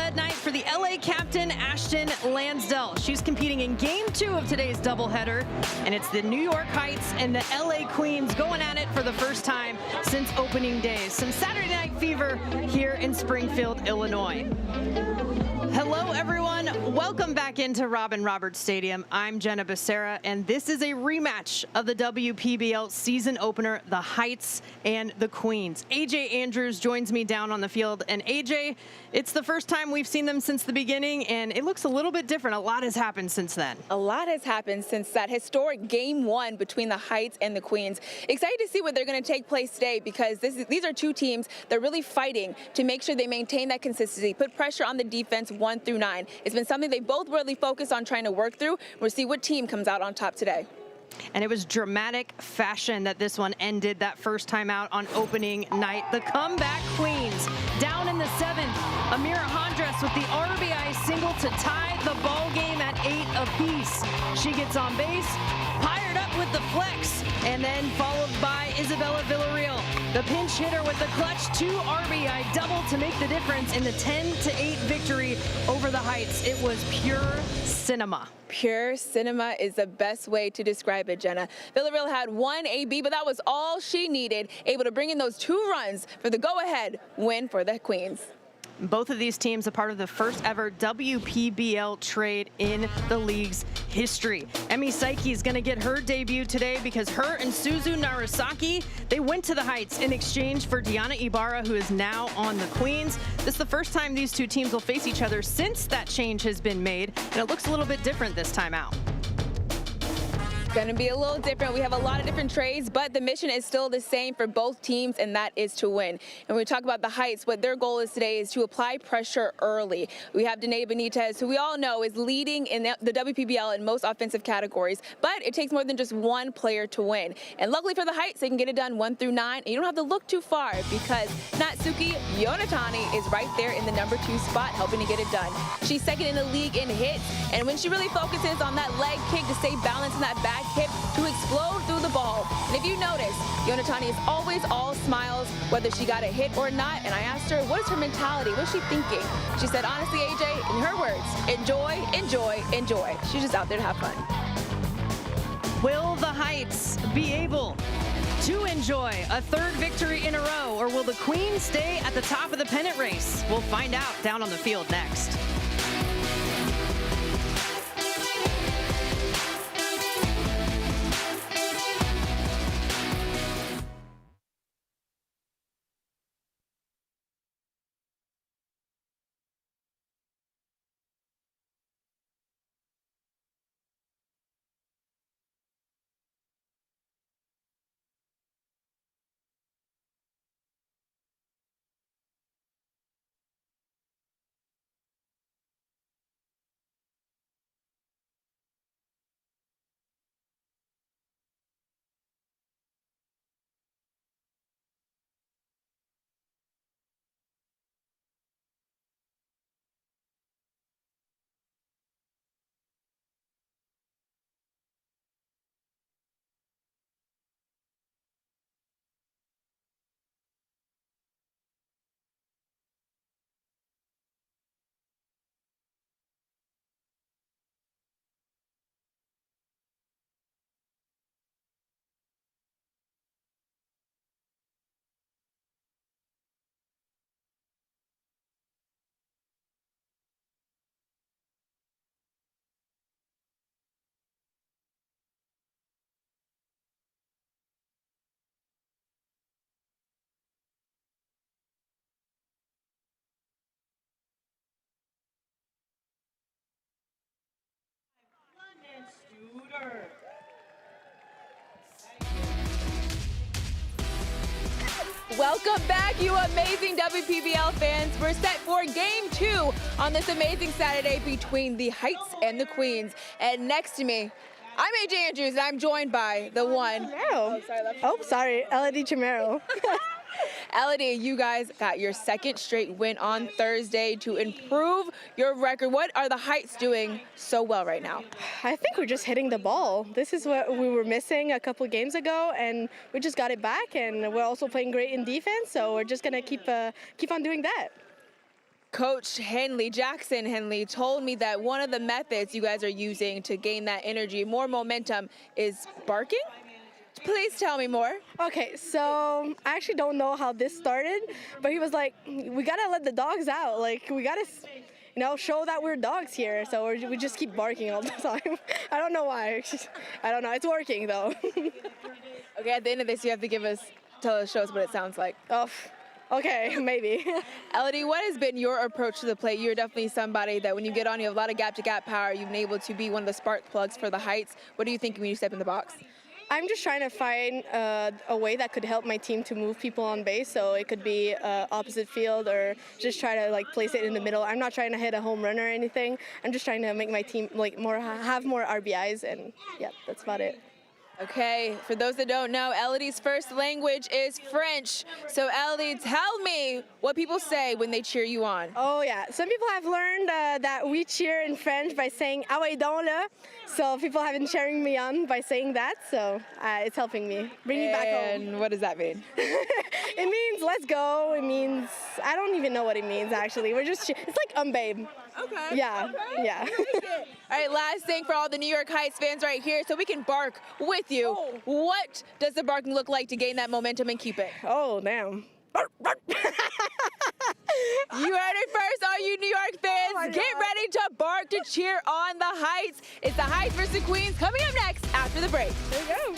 upset night for the LA captain, Ashton Lansdell. She's competing in Game 2 of today's doubleheader, and it's the New York Heights and the LA Queens going at it for the first time since opening day. Some Saturday night fever here in Springfield, Illinois. Hello, everyone. Welcome back into Robin Roberts Stadium. I'm Jenna Becerra, and this is a rematch of the WPBL season opener, the Heights and the Queens. AJ Andrews joins me down on the field. And AJ, it's the first time we've seen them since the beginning, and it looks a little bit different. A lot has happened since then. A lot has happened since that historic Game 1 between the Heights and the Queens. Excited to see what they're going to take place today, because these are two teams that are really fighting to make sure they maintain that consistency, put pressure on the defense 1 through 9. It's been something they both really focus on trying to work through. We'll see what team comes out on top today. And it was dramatic fashion that this one ended that first time out on opening night. The comeback Queens down in the 7th. Amira Hondras with the RBI single to tie the ball game at 8 apiece. She gets on base, fired up with the flex, and then followed by Isabella Villarreal, the pinch hitter with the clutch 2 RBI double to make the difference in the 10-8 victory over the Heights. It was pure cinema. Pure cinema is the best way to describe it, Jenna. Villarreal had 1 AB, but that was all she needed, able to bring in those 2 runs for the go-ahead win for the Queens. Both of these teams a part of the first ever WPBL trade in the league's history. Emmy Psyche is going to get her debut today because her and Suzu Narasaki, they went to the Heights in exchange for Diana Ibarra, who is now on the Queens. This is the first time these two teams will face each other since that change has been made, and it looks a little bit different this time out. Going to be a little different. We have a lot of different trades, but the mission is still the same for both teams, and that is to win. And when we talk about the Heights, what their goal is today is to apply pressure early. We have Danae Benitez, who we all know is leading in the WPBL in most offensive categories, but it takes more than just one player to win. And luckily for the Heights, they can get it done 1 through 9, and you don't have to look too far because Natsuki Yonatani is right there in the number 2 spot, helping to get it done. She's second in the league in hits, and when she really focuses on that leg kick to stay balanced in that back hip to explode through the ball. And if you notice, Yonatani is always all smiles, whether she got a hit or not. And I asked her, what is her mentality? What is she thinking? She said, honestly, AJ, in her words, enjoy, enjoy, enjoy. She's just out there to have fun. Will the Heights be able to enjoy a 3rd victory in a row, or will the Queens stay at the top of the pennant race? We'll find out down on the field next. Welcome back, you amazing WPBL fans. We're set for Game 2 on this amazing Saturday between the Heights and the Queens. And next to me, I'm AJ Andrews, and I'm joined by the one. Sorry, Elodie Chimero. Elodie, you guys got your 2nd straight win on Thursday to improve your record. What are the Heights doing so well right now? I think we're just hitting the ball. This is what we were missing a couple of games ago, and we just got it back, and we're also playing great in defense, so we're just going to keep on doing that. Coach Henley, Jackson Henley, told me that one of the methods you guys are using to gain that energy, more momentum, is barking. Please tell me more. Okay, so I actually don't know how this started, but he was like, we gotta let the dogs out. Like, we gotta, show that we're dogs here. So we just keep barking all the time. I don't know why. I don't know. It's working though. Okay, at the end of this, you have to show us what it sounds like. Oh, okay, maybe. Elodie, what has been your approach to the plate? You're definitely somebody that when you get on, you have a lot of gap-to-gap power. You've been able to be one of the spark plugs for the Heights. What do you think when you step in the box? I'm just trying to find a way that could help my team to move people on base. So it could be opposite field or just try to place it in the middle. I'm not trying to hit a home run or anything. I'm just trying to make my team have more RBIs, and yeah, that's about it. Okay, for those that don't know, Elodie's first language is French. So Elodie, tell me what people say when they cheer you on. Oh yeah, some people have learned that we cheer in French by saying "Ah ouais donc là." So people have been cheering me on by saying that. So it's helping me bring me back home. And what does that mean? It means let's go. It means I don't even know what it means actually. We're just it's like babe. Okay. Yeah, okay. yeah. All right, last thing for all the New York Heights fans right here, so we can bark with you. Oh. What does the barking look like to gain that momentum and keep it? Oh damn. You heard it first, all you New York fans. Oh Get ready to bark to cheer on the Heights. It's the Heights versus Queens coming up next after the break. There you go.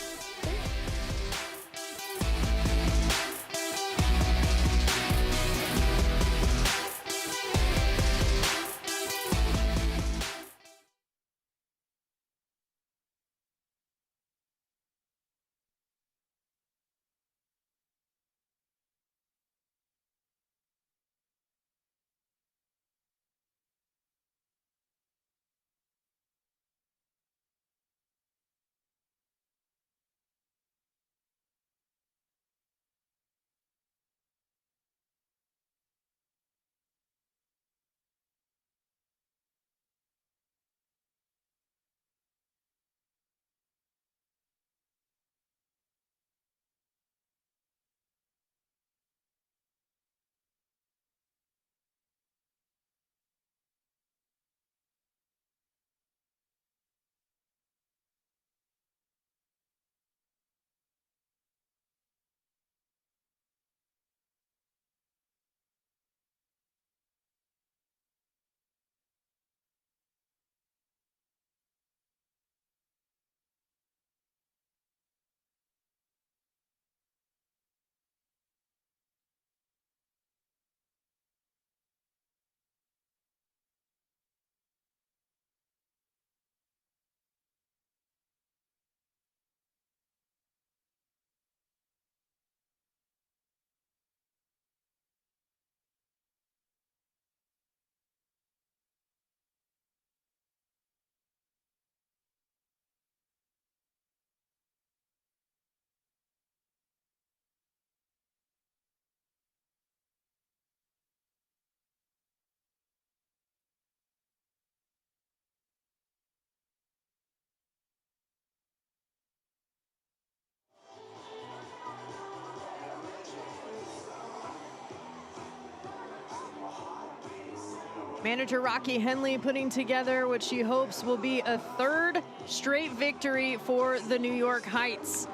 Manager Rocky Henley putting together what she hopes will be a third straight victory for the New York Heights.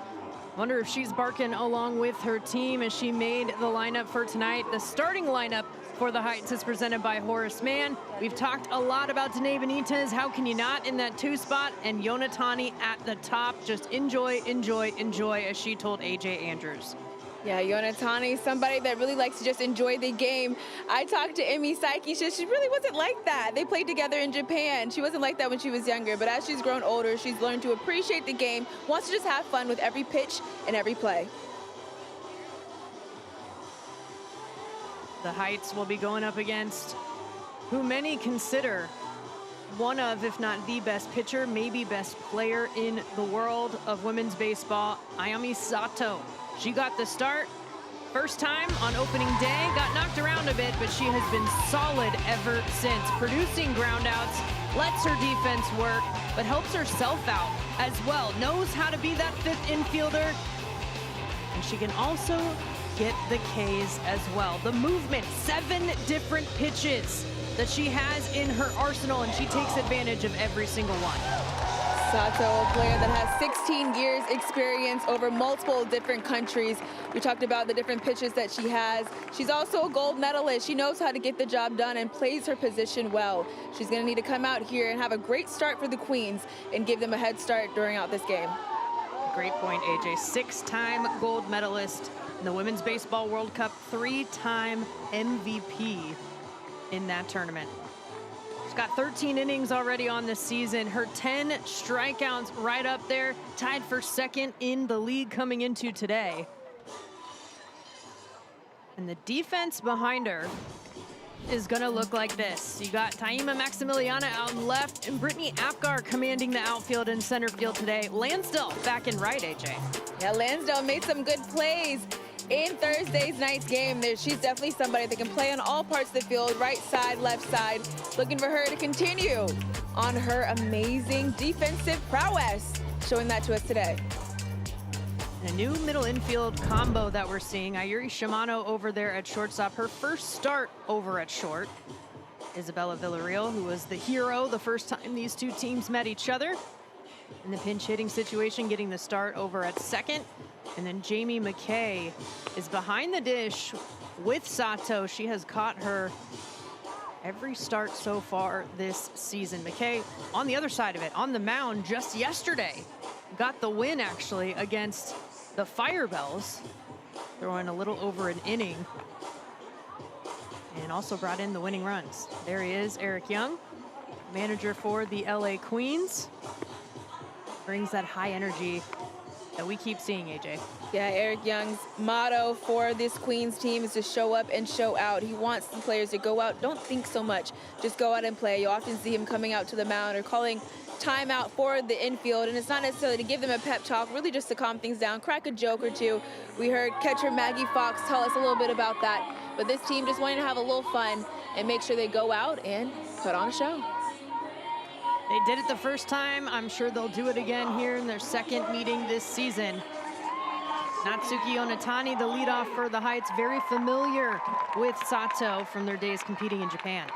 Wonder if she's barking along with her team as she made the lineup for tonight. The starting lineup for the Heights is presented by Horace Mann. We've talked a lot about Danae Benitez. How can you not in that 2 spot? And Yonatani at the top. Just enjoy, enjoy, enjoy, as she told AJ Andrews. Yeah, Yonatani, somebody that really likes to just enjoy the game. I talked to Emi Saiki. She really wasn't like that. They played together in Japan. She wasn't like that when she was younger, but as she's grown older, she's learned to appreciate the game, wants to just have fun with every pitch and every play. The Heights will be going up against who many consider one of, if not the best pitcher, maybe best player in the world of women's baseball, Ayami Sato. She got the start first time on opening day, got knocked around a bit, but she has been solid ever since, producing groundouts, lets her defense work, but helps herself out as well, knows how to be that 5th infielder, and she can also get the Ks as well. The movement, 7 different pitches that she has in her arsenal, and she takes advantage of every single one. Sato, a player that has 16 years experience over multiple different countries. We talked about the different pitches that she has. She's also a gold medalist. She knows how to get the job done and plays her position well. She's going to need to come out here and have a great start for the Queens and give them a head start during out this game. Great point, AJ. 6-time gold medalist in the Women's Baseball World Cup, 3-time MVP in that tournament. She's got 13 innings already on this season. Her 10 strikeouts right up there, tied for second in the league coming into today. And the defense behind her is gonna look like this. You got Taima Maximiliana out in left and Brittany Apgar commanding the outfield and center field today. Lansdale back in right, AJ. Yeah, Lansdale made some good plays in Thursday's night's game. She's definitely somebody that can play on all parts of the field, right side, left side. Looking for her to continue on her amazing defensive prowess, showing that to us today. A new middle infield combo that we're seeing. Ayuri Shimano over there at shortstop. Her first start over at short. Isabella Villarreal, who was the hero the first time these two teams met each other. In the pinch hitting situation, getting the start over at second. And then Jamie McKay is behind the dish with Sato. She has caught her every start so far this season. McKay on the other side of it, on the mound just yesterday. Got the win actually against the Firebells, throwing a little over an inning. And also brought in the winning runs. There he is, Eric Young, manager for the LA Queens. Brings that high energy that we keep seeing, AJ. Yeah, Eric Young's motto for this Queens team is to show up and show out. He wants the players to go out, don't think so much, just go out and play. You often see him coming out to the mound or calling timeout for the infield, and it's not necessarily to give them a pep talk, really just to calm things down, crack a joke or two. We heard catcher Maggie Fox tell us a little bit about that, but this team just wanting to have a little fun and make sure they go out and put on a show. They did it the first time. I'm sure they'll do it again here in their second meeting this season. Natsuki Onatani, the leadoff for the Heights, very familiar with Sato from their days competing in Japan.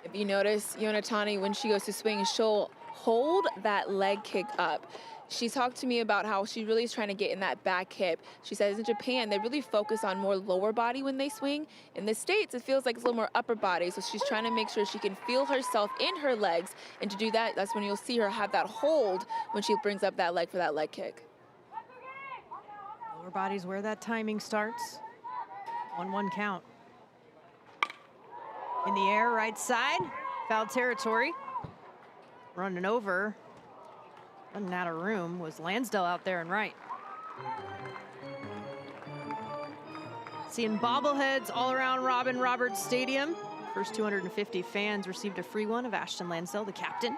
If you notice, Yonatani, when she goes to swing, she'll hold that leg kick up. She talked to me about how she really is trying to get in that back hip. She says in Japan, they really focus on more lower body when they swing. In the States, it feels like it's a little more upper body. So she's trying to make sure she can feel herself in her legs. And to do that, that's when you'll see her have that hold when she brings up that leg for that leg kick. Lower body's where that timing starts. 1-1 count. In the air, right side, foul territory. Running over. Running out of room was Lansdale out there and right. Seeing bobbleheads all around Robin Roberts Stadium. First 250 fans received a free one of Ashton Lansdale, the captain.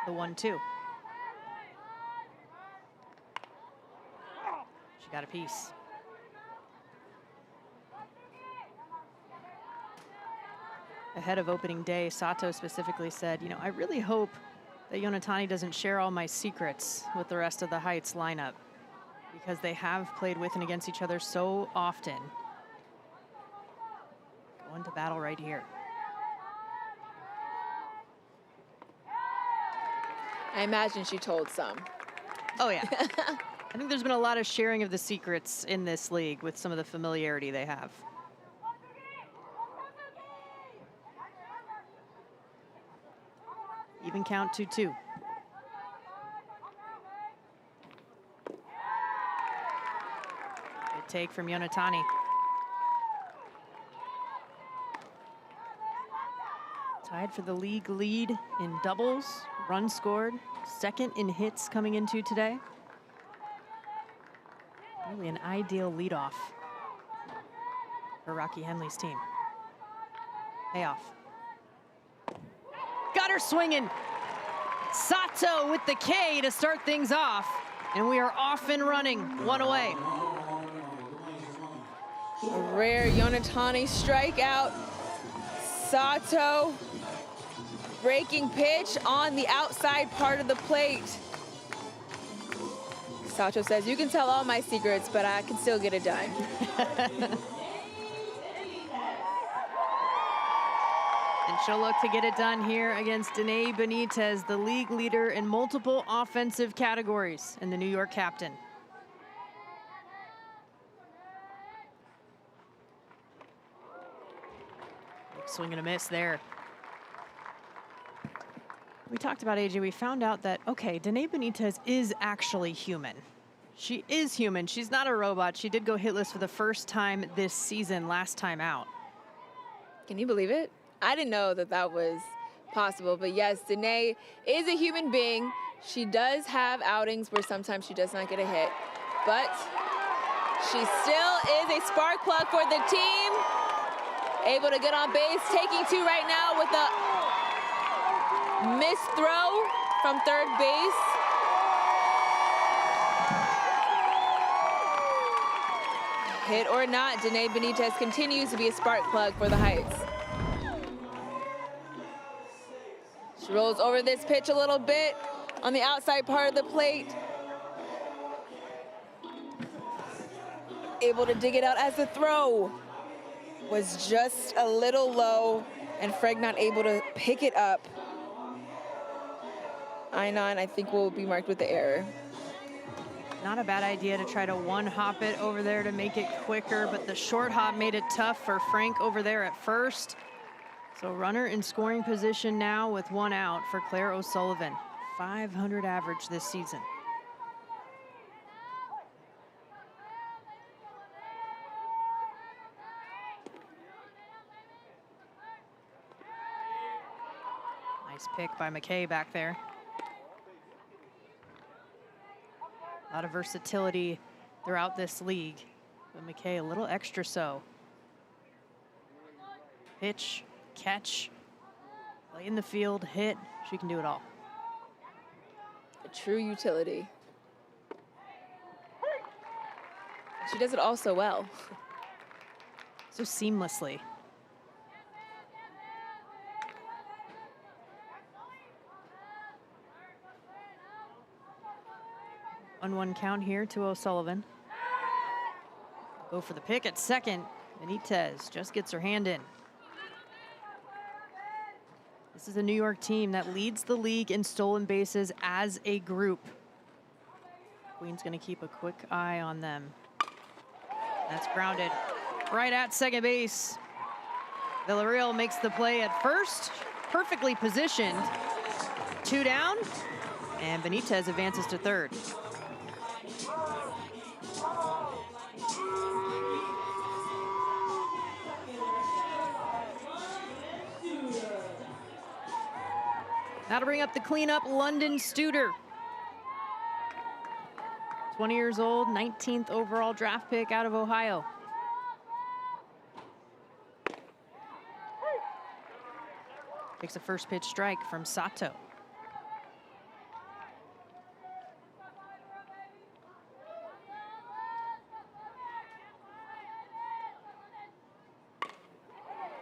The 1-2. She got a piece. Ahead of opening day, Sato specifically said, you know, I really hope that Yonatani doesn't share all my secrets with the rest of the Heights lineup, because they have played with and against each other so often. Going to battle right here. I imagine she told some. Oh, yeah. I think there's been a lot of sharing of the secrets in this league with some of the familiarity they have. Even count 2-2. Good take from Yonatani. Tied for the league lead in doubles, runs scored, second in hits coming into today. Really an ideal leadoff for Rocky Henley's team. Payoff. Got her swinging. Sato with the K to start things off. And we are off and running, one away. A rare Yonatani strikeout. Sato breaking pitch on the outside part of the plate. Sato says, you can tell all my secrets, but I can still get it done. And she'll look to get it done here against Danae Benitez, the league leader in multiple offensive categories and the New York captain. Swing and a miss there. We talked about AJ. We found out that, okay, Danae Benitez is actually human. She is human. She's not a robot. She did go hitless for the first time this season, last time out. Can you believe it? I didn't know that that was possible, but yes, Danae is a human being. She does have outings where sometimes she does not get a hit, but she still is a spark plug for the team. Able to get on base, taking two right now with a missed throw from third base. Hit or not, Danae Benitez continues to be a spark plug for the Heights. She rolls over this pitch a little bit on the outside part of the plate. Able to dig it out as the throw was just a little low, and Frank not able to pick it up. I-9, I think, will be marked with the error. Not a bad idea to try to one-hop it over there to make it quicker, but the short hop made it tough for Frank over there at first. So runner in scoring position now with one out for Claire O'Sullivan. 500 average this season. Nice pick by McKay back there. A lot of versatility throughout this league, but McKay a little extra so. Pitch, catch, play in the field, hit. She can do it all. A true utility. She does it all so well. So seamlessly. 1-1 count here to O'Sullivan. Go for the pick at second. Benitez just gets her hand in. This is a New York team that leads the league in stolen bases as a group. Queen's gonna keep a quick eye on them. That's grounded right at second base. Villarreal makes the play at first, perfectly positioned. 2 down, and Benitez advances to third. Now to bring up the cleanup, London Studer. 20 years old, 19th overall draft pick out of Ohio. Takes a first pitch strike from Sato.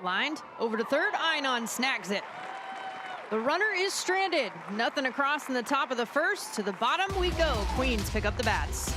Lined over to third, Einon snags it. The runner is stranded. Nothing across in the top of the first. To the bottom we go. Queens pick up the bats.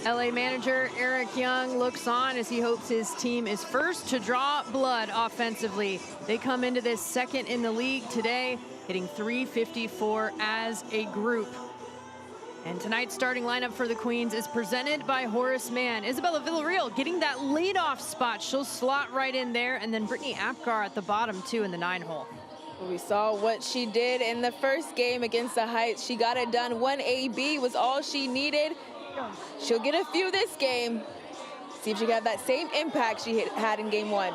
LA manager Eric Young looks on as he hopes his team is first to draw blood offensively. They come into this second in the league today, hitting .354 as a group. And tonight's starting lineup for the Queens is presented by Horace Mann. Isabella Villarreal getting that leadoff spot. She'll slot right in there. And then Brittany Apgar at the bottom, too, in the 9-hole. We saw what she did in the first game against the Heights. She got it done. 1 AB was all she needed. She'll get a few this game. See if she can have that same impact she had in game 1.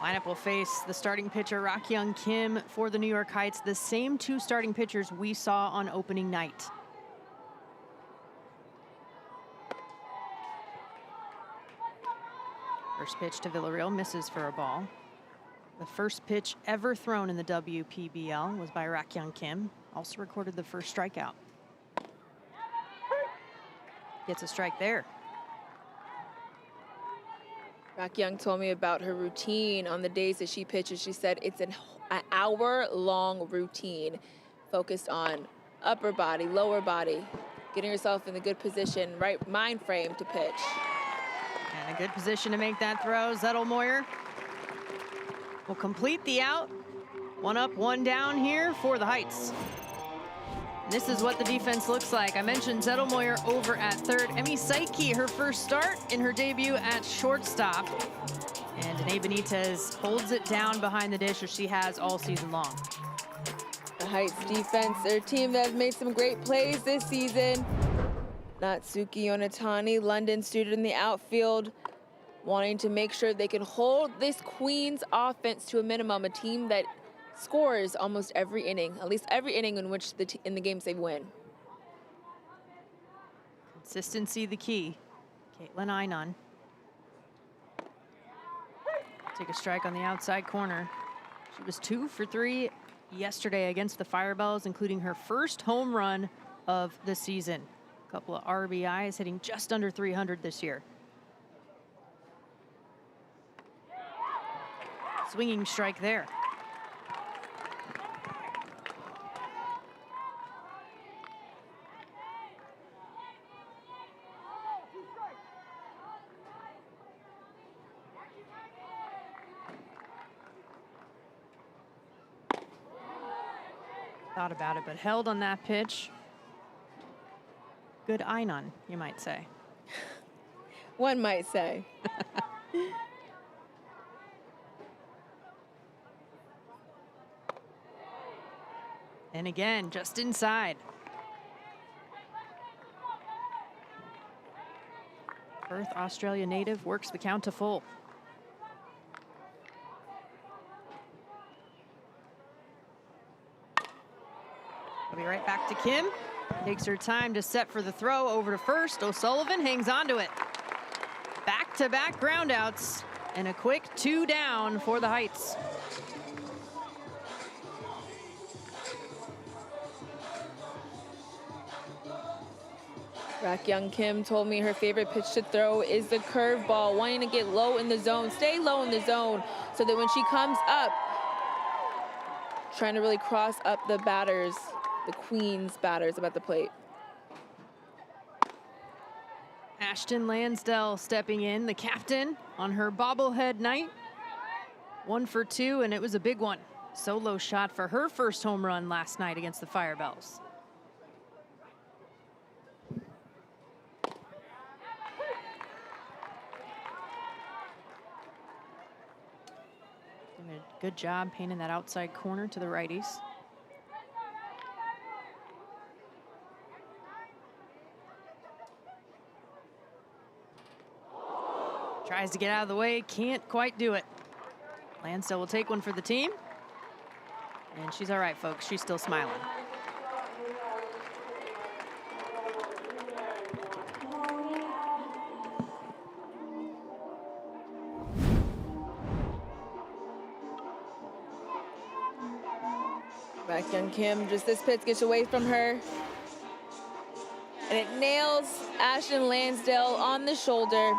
Lineup will face the starting pitcher, Rakyoung Kim, for the New York Heights, the same 2 starting pitchers we saw on opening night. First pitch to Villarreal, misses for a ball. The first pitch ever thrown in the WPBL was by Rakyoung Kim, also recorded the first strikeout. Gets a strike there. Rakyoung told me about her routine on the days that she pitches. She said it's an hour-long routine focused on upper body, lower body, getting herself in the good position, right mind frame to pitch. And a good position to make that throw. Zettelmoyer will complete the out. 1 up, 1 down here for the Heights. This is what the defense looks like. I mentioned Zettelmoyer over at third. Emmy Saiki, her first start in her debut at shortstop. And Danae Benitez holds it down behind the dish as she has all season long. The Heights defense, their team that has made some great plays this season. Natsuki Onitani, London student in the outfield, wanting to make sure they can hold this Queens offense to a minimum, a team that scores almost every inning, at least every inning in which in the games they win. Consistency the key. Caitlin Einon. Take a strike on the outside corner. She was 2 for 3 yesterday against the Firebells, including her first home run of the season. A couple of RBIs, hitting just under 300 this year. Swinging strike there. Thought about it, but held on that pitch. Good Einon, you might say. One might say. And again, just inside. Perth, Australia native, works the count to full. We'll be right back to Kim. Takes her time to set for the throw over to first. O'Sullivan hangs on to it. Back-to-back groundouts and a quick 2 down for the Heights. Rakyoung Kim told me her favorite pitch to throw is the curveball, wanting to get low in the zone, stay low in the zone, so that when she comes up, trying to really cross up the batters, the Queens batters about the plate. Ashton Lansdell stepping in, the captain, on her bobblehead night. 1 for 2, and it was a big one. Solo shot for her first home run last night against the Firebells. Doing a good job painting that outside corner to the righties. Tries to get out of the way, can't quite do it. Lansdell will take one for the team. And she's all right, folks. She's still smiling. Rakyoung Kim, just this pitch gets away from her. And it nails Ashton Lansdale on the shoulder.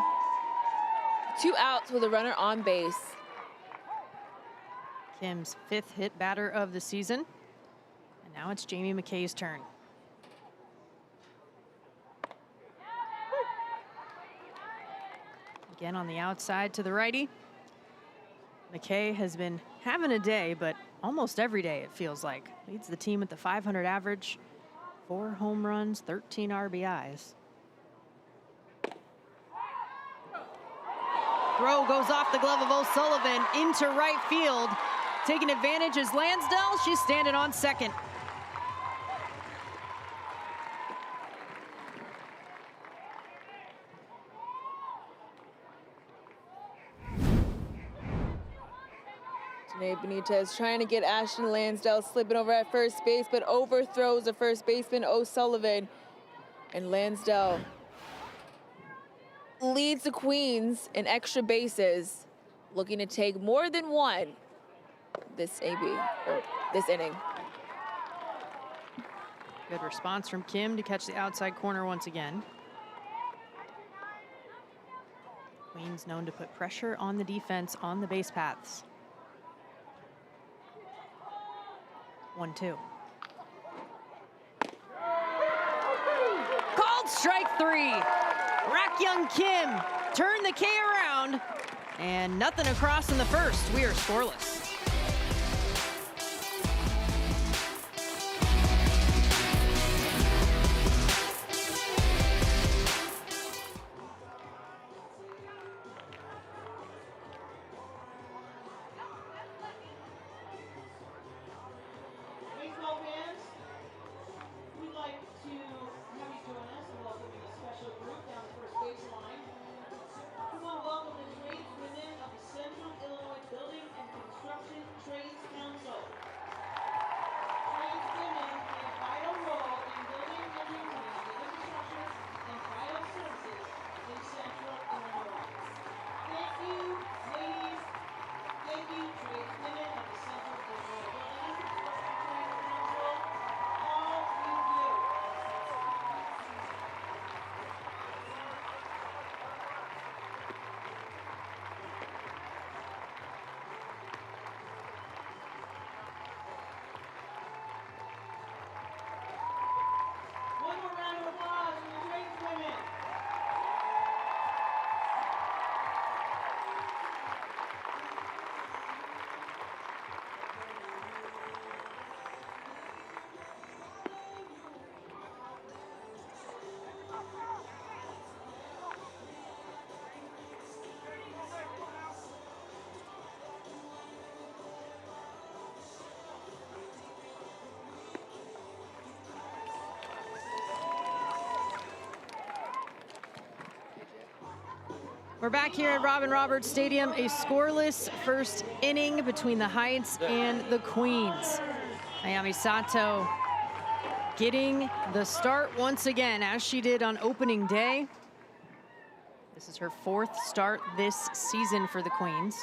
2 outs with a runner on base. Kim's 5th hit batter of the season. And now it's Jamie McKay's turn. Again on the outside to the righty. McKay has been having a day, but almost every day it feels like. Leads the team at the .500 average, 4 home runs, 13 RBIs. Throw goes off the glove of O'Sullivan into right field. Taking advantage is Lansdell. She's standing on second. Janae Benitez trying to get Ashton Lansdell slipping over at first base, but overthrows the first baseman O'Sullivan. And Lansdell leads the Queens in extra bases, looking to take more than one this inning. Good response from Kim to catch the outside corner once again. Queens known to put pressure on the defense on the base paths. 1-2. Called strike 3. Rakyung Kim turned the K around, and nothing across in the first. We are scoreless. We're back here at Robin Roberts Stadium, a scoreless first inning between the Heights and the Queens. Ayami Sato getting the start once again, as she did on opening day. This is her 4th start this season for the Queens.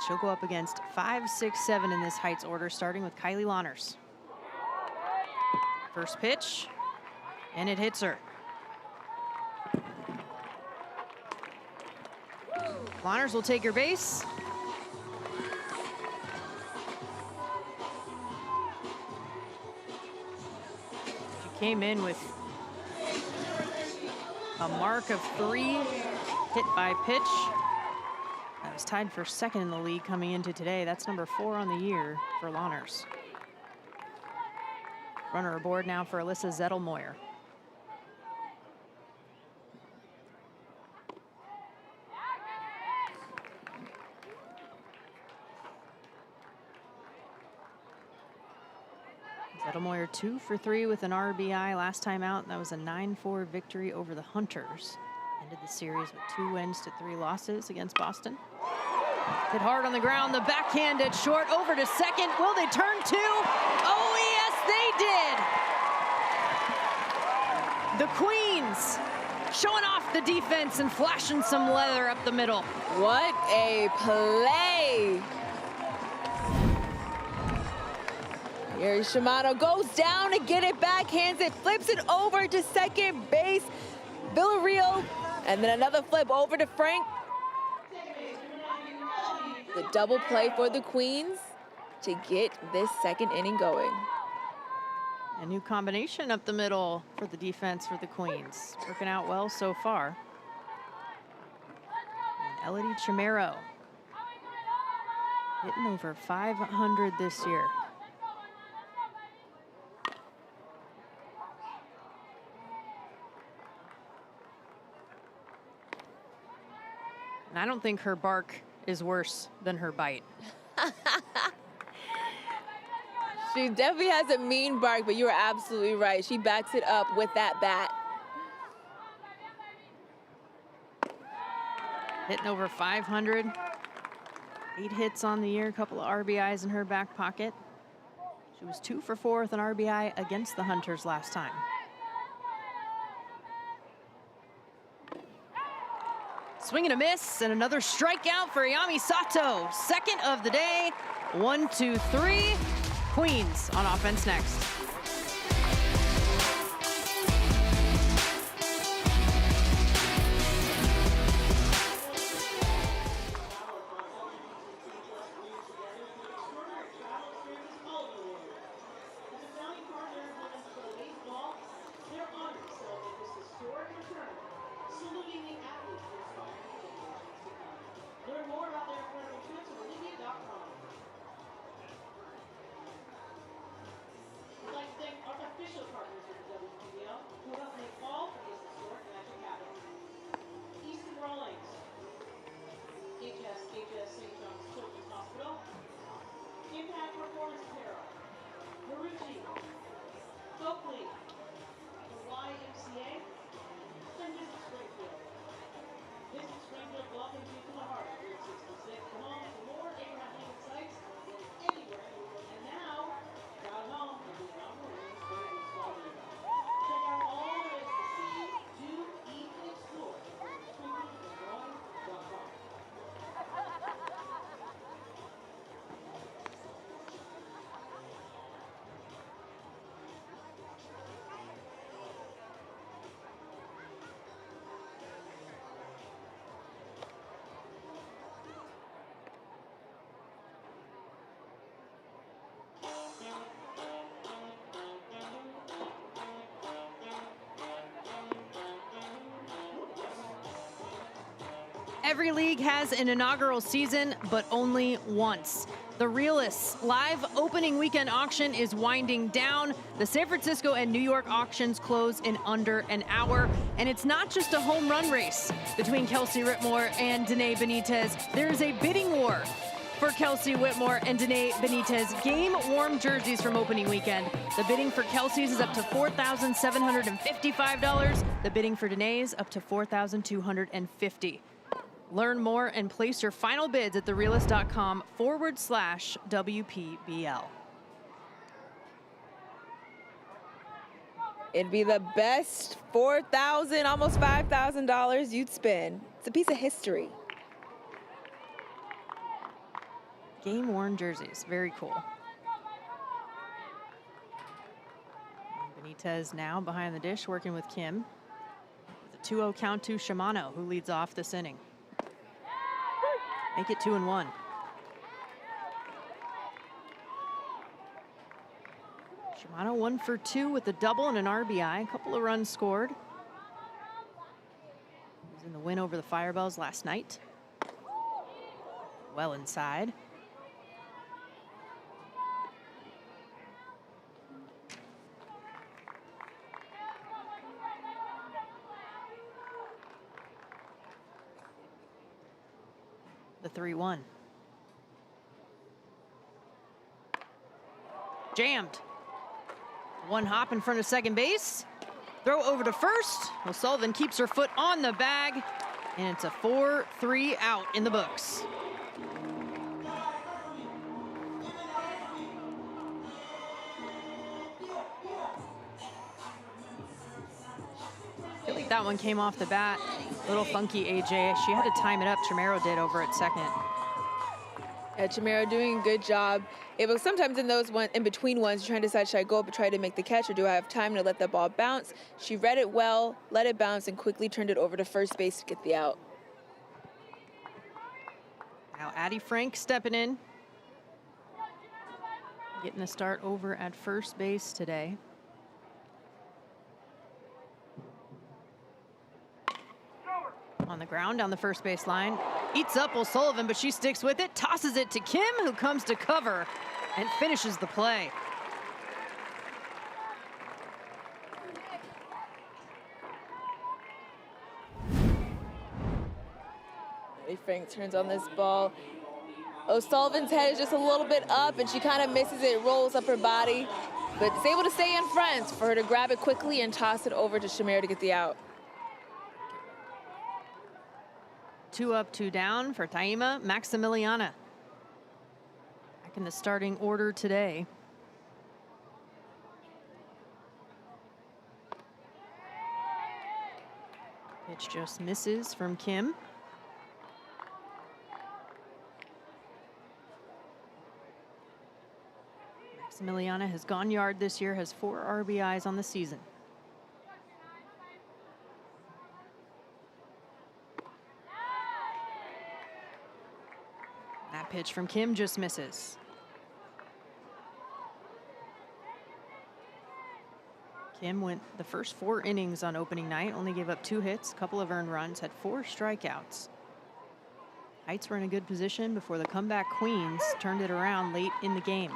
She'll go up against 5, 6, 7 in this Heights order, starting with Kylie Lahners. First pitch, and it hits her. Lahners will take her base. She came in with a mark of 3 hit by pitch. That was tied for 2nd in the league coming into today. That's number 4 on the year for Lahners. Runner aboard now for Alyssa Zettelmoyer. Zettelmoyer 2 for 3 with an RBI last time out. That was a 9-4 victory over the Hunters. Ended the series with 2 wins to 3 losses against Boston. Hit hard on the ground, the backhand at short, over to second. Will they turn 2? Oh yes, they did! The Queens showing off the defense and flashing some leather up the middle. What a play! Here Shimano goes down to get it back, hands it, flips it over to second base. Villarreal, and then another flip over to Frank. The double play for the Queens to get this 2nd inning going. A new combination up the middle for the defense for the Queens. Working out well so far. Elodie Chimero, hitting over 500 this year. And I don't think her bark is worse than her bite. She definitely has a mean bark, but you are absolutely right. She backs it up with that bat. Hitting over 500. 8 hits on the year, a couple of RBIs in her back pocket. She was 2 for 4 with an RBI against the Hunters last time. Swing and a miss, and another strikeout for Ayami Sato. Second of the day. 1, 2, 3. Queens on offense next. Learn more about their incredible trips at WPBL.com. We'd like to thank our official partners with the WPBL, who help make all of this historic magic happen. Easton Rawlings, HSHS St. John's Children's Hospital, Impact Performance Apparel, Marucci, Oakley, the YMCA, and Visit Springfield. Visit Springfield welcomes you to the heart of Route 66, home to more Abraham Lincoln sites than anywhere in the world. And now, drive home with the inaugural Williamsburg Small Business. Check out all there is to see, do, eat, and explore at springfieldandgrowing.com. Every league has an inaugural season, but only once. The Realists live opening weekend auction is winding down. The San Francisco and New York auctions close in under an hour. And it's not just a home run race between Kelsey Whitmore and Danae Benitez. There's a bidding war for Kelsey Whitmore and Danae Benitez game-worn jerseys from opening weekend. The bidding for Kelsey's is up to $4,755. The bidding for Danae's up to $4,250. Learn more and place your final bids at therealist.com/WPBL. It'd be the best $4,000, almost $5,000 you'd spend. It's a piece of history. Game-worn jerseys, very cool. Benitez now behind the dish working with Kim. With a 2-0 count to Shimano, who leads off this inning. Make it 2-1. Shimano 1 for 2 with a double and an RBI. A couple of runs scored. He was in the win over the Firebells last night. Well inside. The 3-1. Jammed. One hop in front of second base. Throw over to first. O'Sullivan keeps her foot on the bag. And it's a 4-3 out in the books. I feel like that one came off the bat. Little funky, AJ. She had to time it up. Chimero did over at second. Yeah, Chimero doing a good job. It was sometimes in those in between ones, you're trying to decide, should I go up and try to make the catch, or do I have time to let the ball bounce? She read it well, let it bounce, and quickly turned it over to first base to get the out. Now Addie Frank stepping in. Getting a start over at first base today. On the ground down the first base line. Eats up O'Sullivan, but she sticks with it. Tosses it to Kim, who comes to cover and finishes the play. Frank turns on this ball. O'Sullivan's head is just a little bit up, and she kind of misses it, rolls up her body, but is able to stay in front for her to grab it quickly and toss it over to Shamir to get the out. 2 up, 2 down for Taima Maximiliana. Back in the starting order today. Pitch just misses from Kim. Maximiliana has gone yard this year, has 4 RBIs on the season. That pitch from Kim just misses. Kim went the first 4 innings on opening night, only gave up 2 hits, a couple of earned runs, had 4 strikeouts. Heights were in a good position before the comeback Queens turned it around late in the game.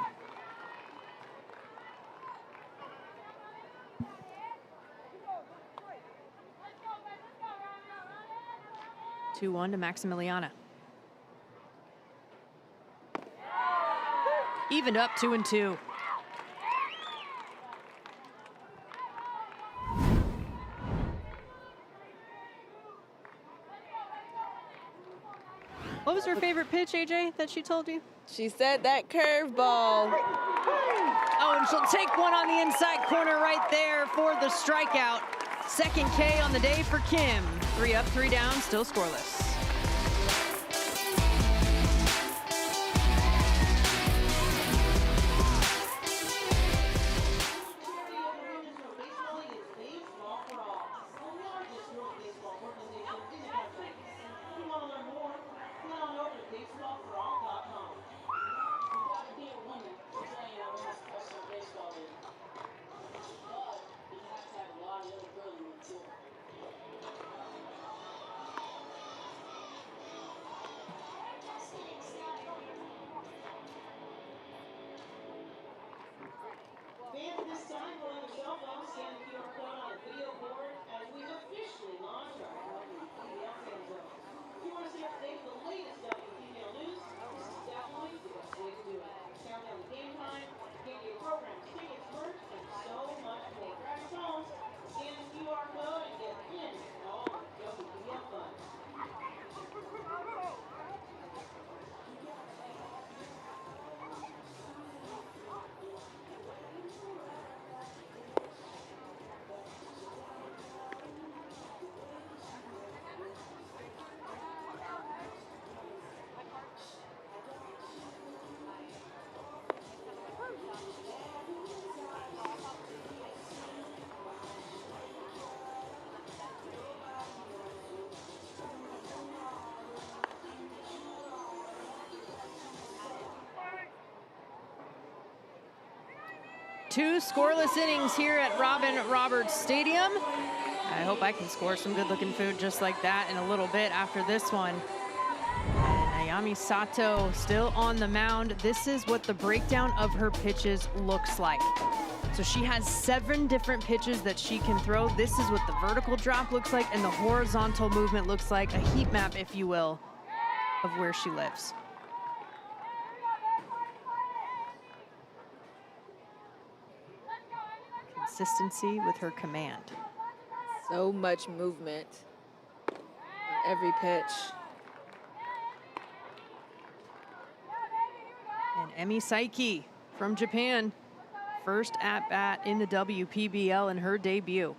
Two-1 to Maximiliana. Evened up 2-2. What was her favorite pitch, AJ, that she told you? She said that curveball. Oh, and she'll take one on the inside corner right there for the strikeout. Second K on the day for Kim. 3 up, 3 down, still scoreless. Fans this time will have a cell phone, scan the QR code on the video board as we officially launch our WPBL fan zone. If you want to stay up to date with the latest WPBL news, this is definitely the best way to do it. Count down the game time, get your programs, tickets, merch, and so much more. Grab your phones, scan the QR code, and get in all the WPBL fun. Two scoreless innings here at Robin Roberts Stadium. I hope I can score some good-looking food just like that in a little bit after this one. And Ayami Sato still on the mound. This is what the breakdown of her pitches looks like. So she has 7 different pitches that she can throw. This is what the vertical drop looks like and the horizontal movement looks like, a heat map, if you will, of where she lives. Consistency with her command. So much movement on every pitch. And Emi Saiki from Japan, first at-bat in the WPBL in her debut.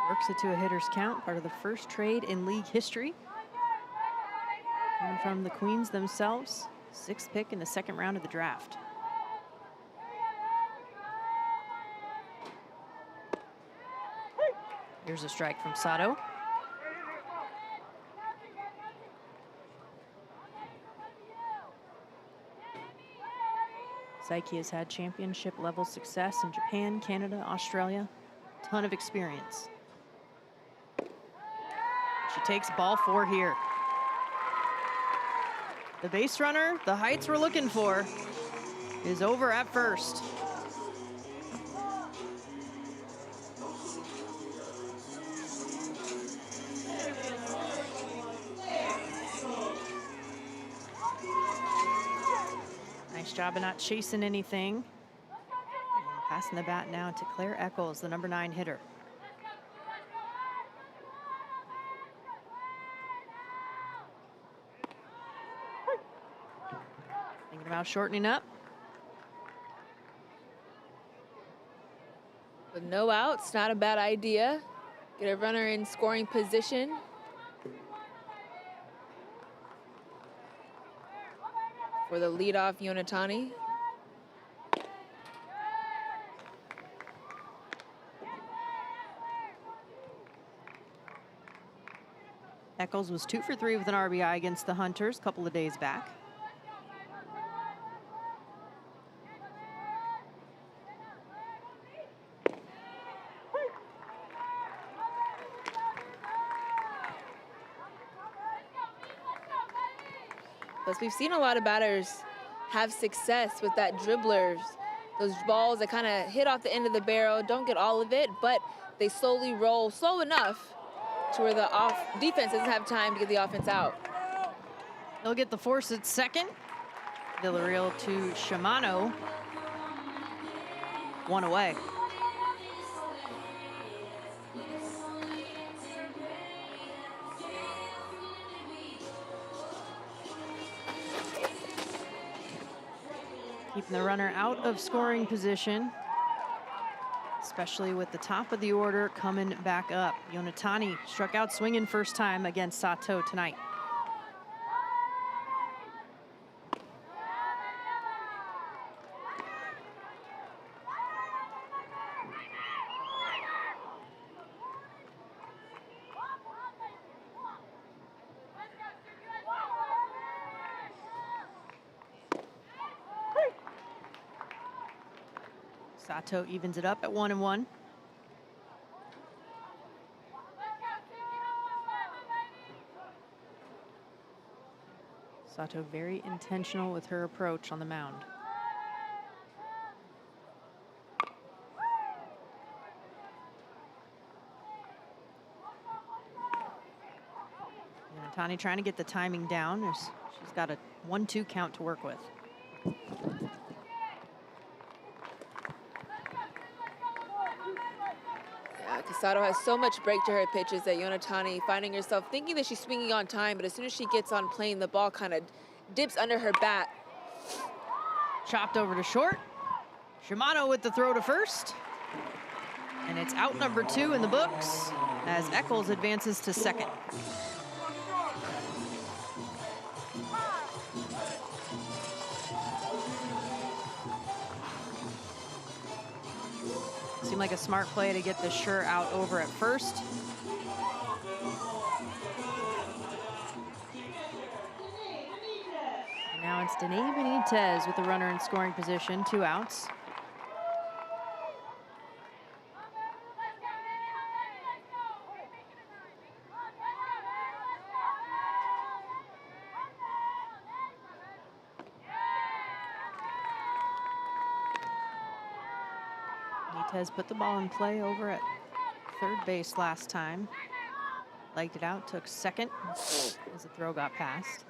Works it to a hitter's count, part of the first trade in league history. Coming from the Queens themselves, 6th pick in the 2nd round of the draft. Here's a strike from Sato. Psyche has had championship level success in Japan, Canada, Australia. Ton of experience. She takes ball 4 here. The base runner, the heights we're looking for, is over at first. Nice job of not chasing anything. And passing the bat now to Claire Eccles, the number 9 hitter. Thinking about shortening up. With no outs, not a bad idea. Get a runner in scoring position. For the leadoff, Yonatani. Eccles was 2 for 3 with an RBI against the Hunters a couple of days back. Plus, we've seen a lot of batters have success with that dribblers. Those balls that kind of hit off the end of the barrel, don't get all of it, but they slowly roll slow enough to where the defense doesn't have time to get the offense out. He'll get the force at second. Villarreal to Shimano. 1 away. Keeping the runner out of scoring position, especially with the top of the order coming back up. Yonatani struck out swinging first time against Sato tonight. Sato evens it up at 1-1. Sato very intentional with her approach on the mound. Tani trying to get the timing down. She's got a 1-2 count to work with. Casado has so much break to her pitches that Yonatani finding herself thinking that she's swinging on time, but as soon as she gets on plane, the ball kind of dips under her bat. Chopped over to short. Shimano with the throw to first. And it's out number 2 in the books as Eccles advances to second. Seemed like a smart play to get the sure out over at first. And now it's Danae Benitez with the runner in scoring position, 2 outs. Benitez put the ball in play over at third base last time. Legged it out, took second as the throw got past.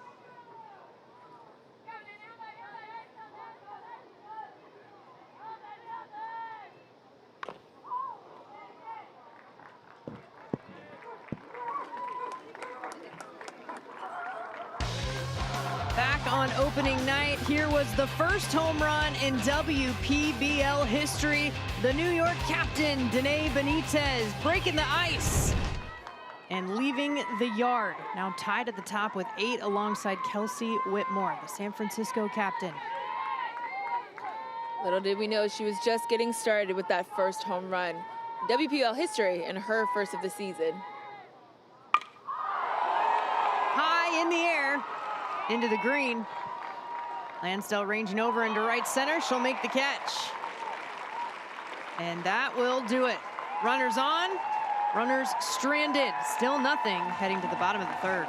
Back on opening night, here was the first home run in WPBL history. The New York captain, Danae Benitez, breaking the ice and leaving the yard. Now tied at the top with 8 alongside Kelsey Whitmore, the San Francisco captain. Little did we know she was just getting started with that first home run. WPBL history and her first of the season. High in the air, into the green. Lansdell ranging over into right center. She'll make the catch. And that will do it. Runners on, runners stranded. Still nothing heading to the bottom of the third.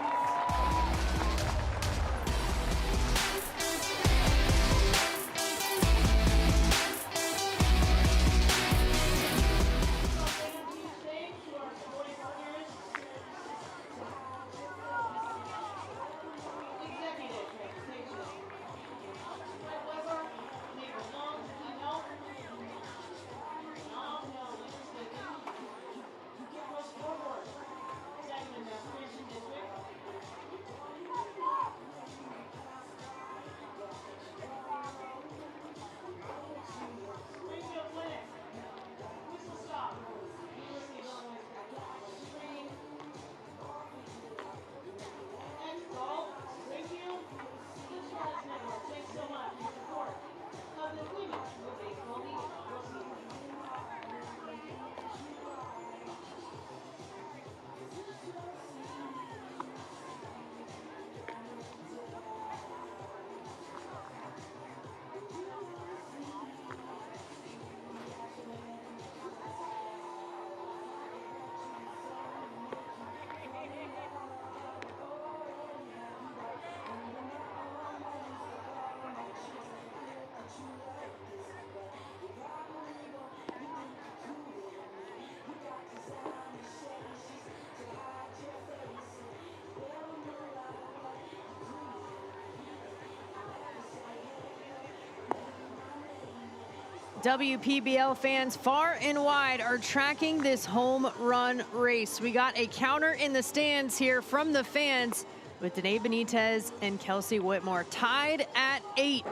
WPBL fans far and wide are tracking this home run race. We got a counter in the stands here from the fans with Danae Benitez and Kelsey Whitmore tied at 8.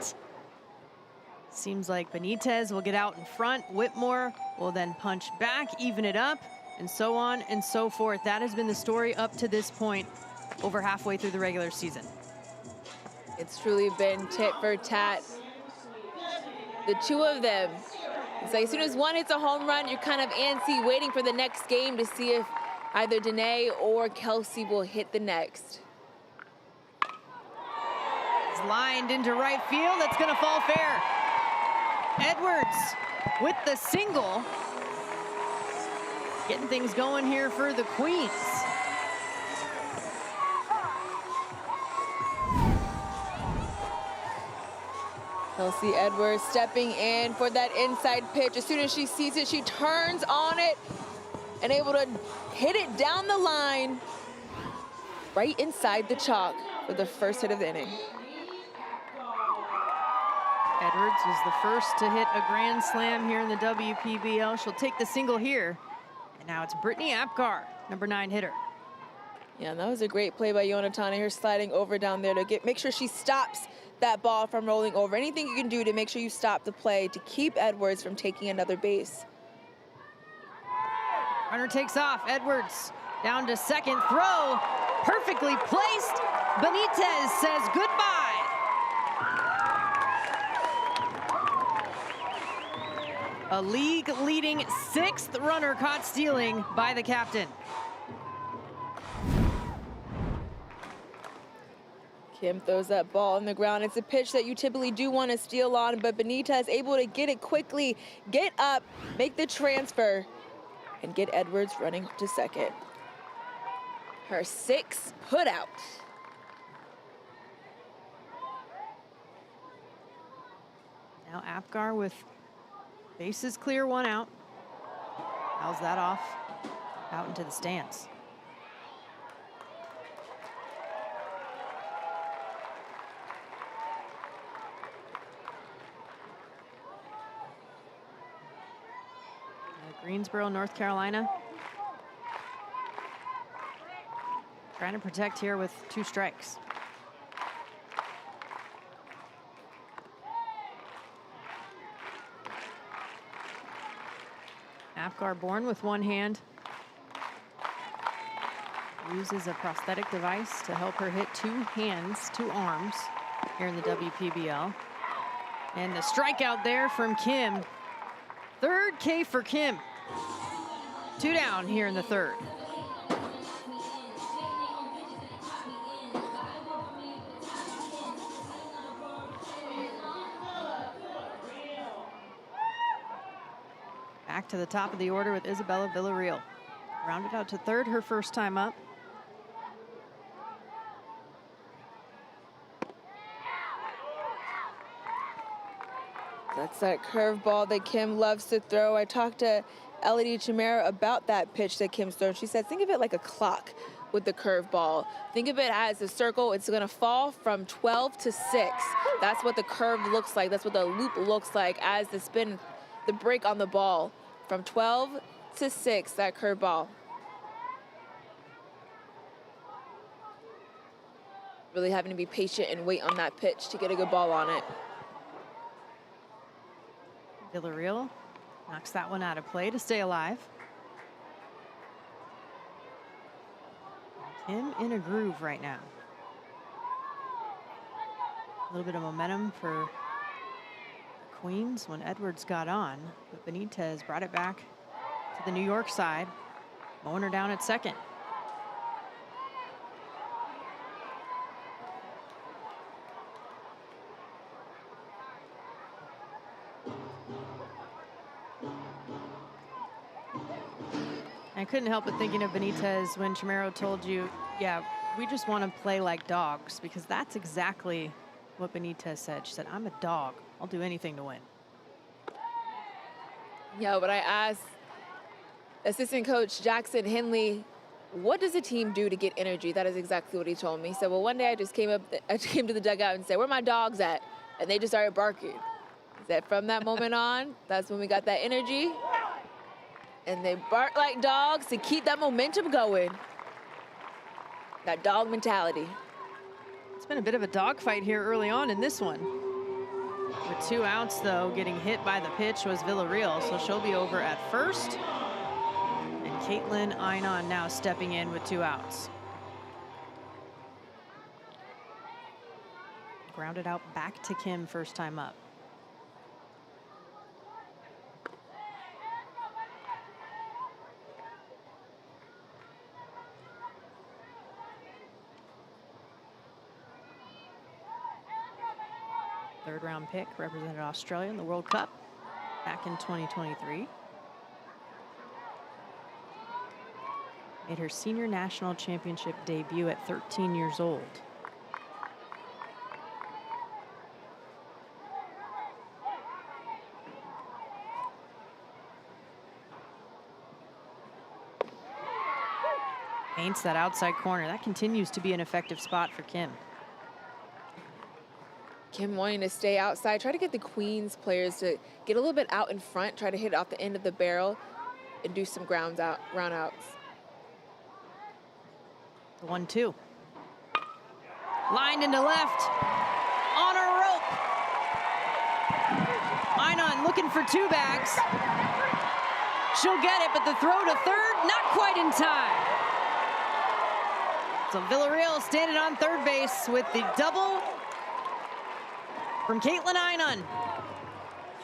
Seems like Benitez will get out in front. Whitmore will then punch back, even it up, and so on and so forth. That has been the story up to this point, over halfway through the regular season. It's truly been tit for tat. The two of them. It's like as soon as one hits a home run, you're kind of antsy, waiting for the next game to see if either Danae or Kelsey will hit the next. It's lined into right field. That's going to fall fair. Edwards with the single. Getting things going here for the Queens. Kelsey Edwards stepping in for that inside pitch. As soon as she sees it, she turns on it and able to hit it down the line right inside the chalk for the first hit of the inning. Edwards was the first to hit a grand slam here in the WPBL. She'll take the single here. And now it's Brittany Apgar, number 9 hitter. Yeah, and that was a great play by Yonatani here, sliding over down there to make sure she stops that ball from rolling over. Anything you can do to make sure you stop the play to keep Edwards from taking another base. Runner takes off. Edwards down to second. Throw perfectly placed. Benitez says goodbye. A league-leading 6th runner caught stealing by the captain. Kim throws that ball on the ground. It's a pitch that you typically do want to steal on, but Benitez able to get it quickly, get up, make the transfer, and get Edwards running to second. Her 6th put out. Now Apgar with bases clear, 1 out. Fouls that off, out into the stands. Greensboro, North Carolina. Trying to protect here with 2 strikes. Apgar born with 1 hand. Uses a prosthetic device to help her hit 2 hands, 2 arms here in the WPBL. And the strikeout there from Kim. 3rd K for Kim. 2 down here in the 3rd. Back to the top of the order with Isabella Villarreal. Rounded out to third her first time up. That's that curveball that Kim loves to throw. I talked to Elodie Chimera about that pitch that Kim's thrown. She said, think of it like a clock with the curveball. Think of it as a circle. It's going to fall from 12 to 6. That's what the curve looks like. That's what the loop looks like as the spin, the break on the ball. From 12 to 6, that curveball. Really having to be patient and wait on that pitch to get a good ball on it. Villarreal knocks that one out of play to stay alive. Kim in a groove right now. A little bit of momentum for the Queens when Edwards got on, but Benitez brought it back to the New York side, mowing her down at second. I couldn't help but thinking of Benitez when Chimero told you, yeah, we just want to play like dogs, because that's exactly what Benitez said. She said, I'm a dog. I'll do anything to win. Yeah, but I asked assistant coach Jackson Henley, what does a team do to get energy? That is exactly what he told me. He said, well, one day I came to the dugout and said, where my dogs at? And they just started barking. He said, from that moment on, that's when we got that energy. And they bark like dogs to keep that momentum going. That dog mentality. It's been a bit of a dogfight here early on in this one. With 2 outs, though, getting hit by the pitch was Villarreal, so she'll be over at first. And Caitlin Einon now stepping in with 2 outs. Grounded out back to Kim first time up. Third-round pick, represented Australia in the World Cup back in 2023. Made her senior national championship debut at 13 years old. Paints that outside corner. That continues to be an effective spot for Kim. Kim wanting to stay outside, try to get the Queens players to get a little bit out in front, try to hit off the end of the barrel and do some ground outs. The 1-2. Lined into left. On a rope. Einon looking for 2 bags. She'll get it, but the throw to third, not quite in time. So Villarreal standing on third base with the double from Caitlin Einon.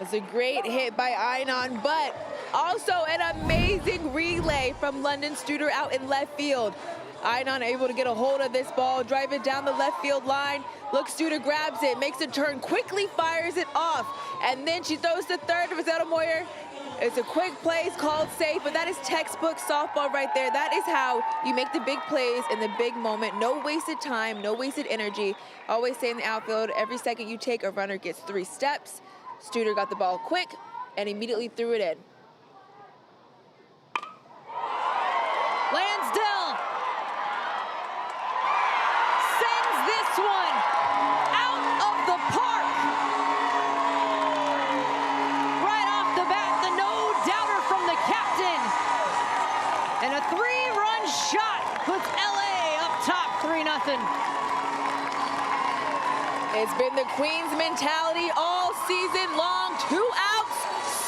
It's a great hit by Einon, but also an amazing relay from London Studer out in left field. Einon able to get a hold of this ball, drive it down the left field line. Look, Studer grabs it, makes a turn, quickly fires it off, and then she throws to third to Rosetta Moyer. It's a quick play, called safe, but that is textbook softball right there. That is how you make the big plays in the big moment. No wasted time, no wasted energy. Always say in the outfield, every second you take, a runner gets 3 steps. Studer got the ball quick and immediately threw it in. Lansdell sends this one out of the park. Right off the bat, the no-doubter from the captain. And a 3-run shot puts LA up top 3-0. It's been the Queens mentality all season long. 2 outs,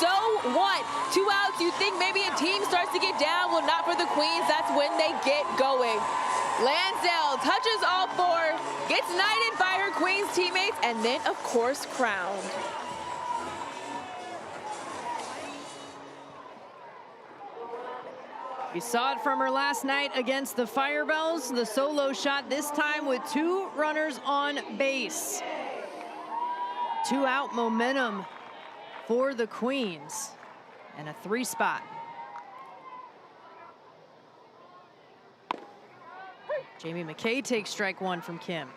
so what? 2 outs, you think maybe a team starts to get down? Well, not for the Queens. That's when they get going. Lansdell touches all 4, gets knighted by her Queens teammates, and then, of course, crowned. We saw it from her last night against the Firebells, the solo shot, this time with 2 runners on base. 2-out momentum for the Queens. and a 3 spot. Jamie McKay takes strike 1 from Kim.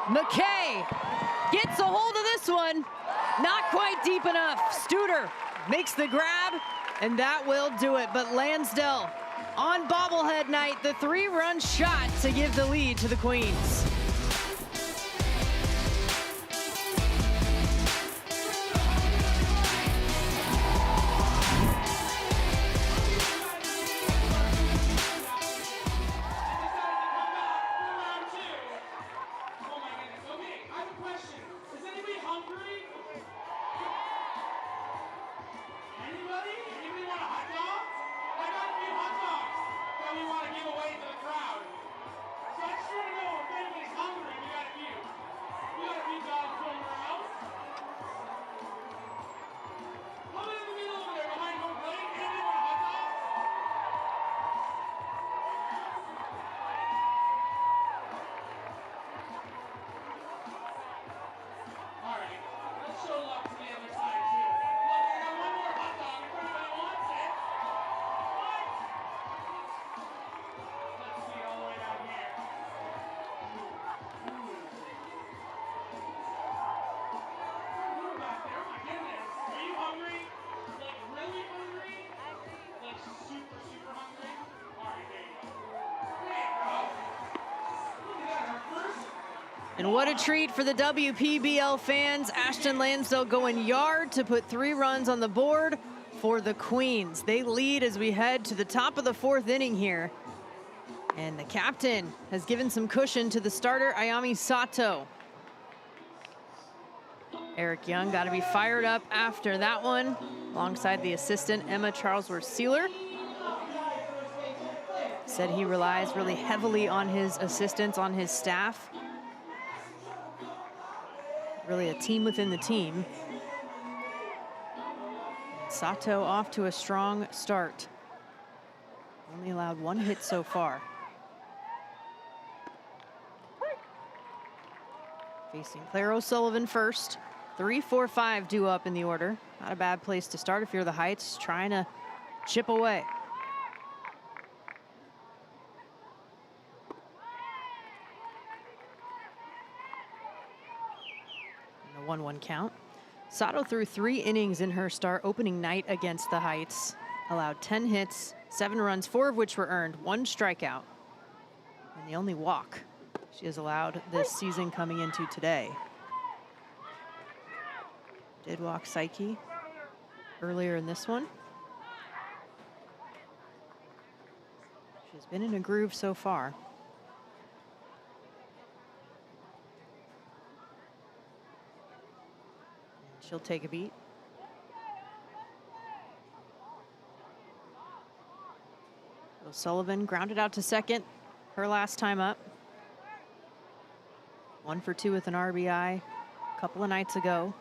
McKay gets a hold of this one. Not quite deep enough. Studer makes the grab, and that will do it. But Lansdell on bobblehead night, the 3-run shot to give the lead to the Queens. And what a treat for the WPBL fans. Ashton Lansdell going yard to put 3 runs on the board for the Queens. They lead as we head to the top of the 4th inning here. And the captain has given some cushion to the starter, Ayami Sato. Eric Young got to be fired up after that one, alongside the assistant, Emma Charlesworth-Sealer. Said he relies really heavily on his assistants, on his staff. Really a team within the team. Sato off to a strong start. Only allowed 1 hit so far. Facing Claire O'Sullivan first. 3, 4, 5 due up in the order. Not a bad place to start if you're the Heights, trying to chip away. And a 1-1 count. Sato threw 3 innings in her start opening night against the Heights. Allowed 10 hits, 7 runs, 4 of which were earned, 1 strikeout. And the only walk she has allowed this season coming into today. Did walk Psyche earlier in this one. She's been in a groove so far. She'll take a beat. O'Sullivan grounded out to second her last time up. 1 for 2 with an RBI a couple of nights ago.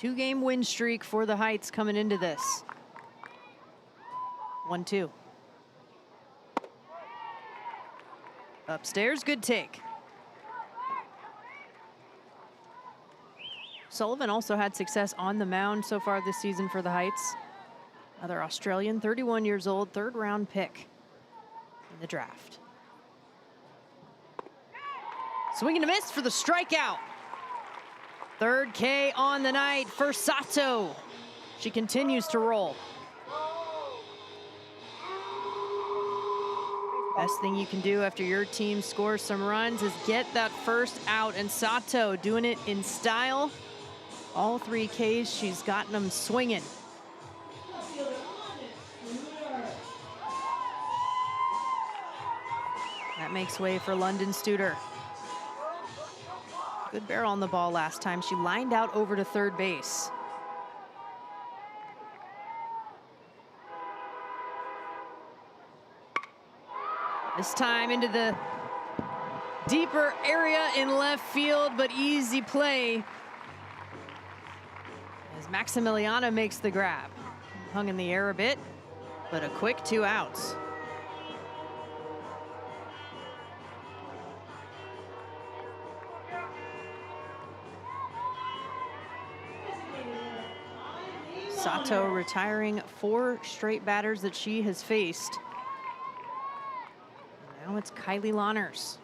2-game win streak for the Heights coming into this. 1-2. Upstairs, good take. Sullivan also had success on the mound so far this season for the Heights. Another Australian, 31 years old, 3rd-round pick in the draft. Swing and a miss for the strikeout. 3rd K on the night for Sato. She continues to roll. Best thing you can do after your team scores some runs is get that first out, and Sato doing it in style. All 3 Ks, she's gotten them swinging. That makes way for London Studer. Good barrel on the ball last time. She lined out over to 3rd base. This time into the deeper area in left field, but easy play as Maximiliana makes the grab. Hung in the air a bit. but a quick 2 outs. Sato retiring 4 straight batters that she has faced. Now it's Kylie Lahners.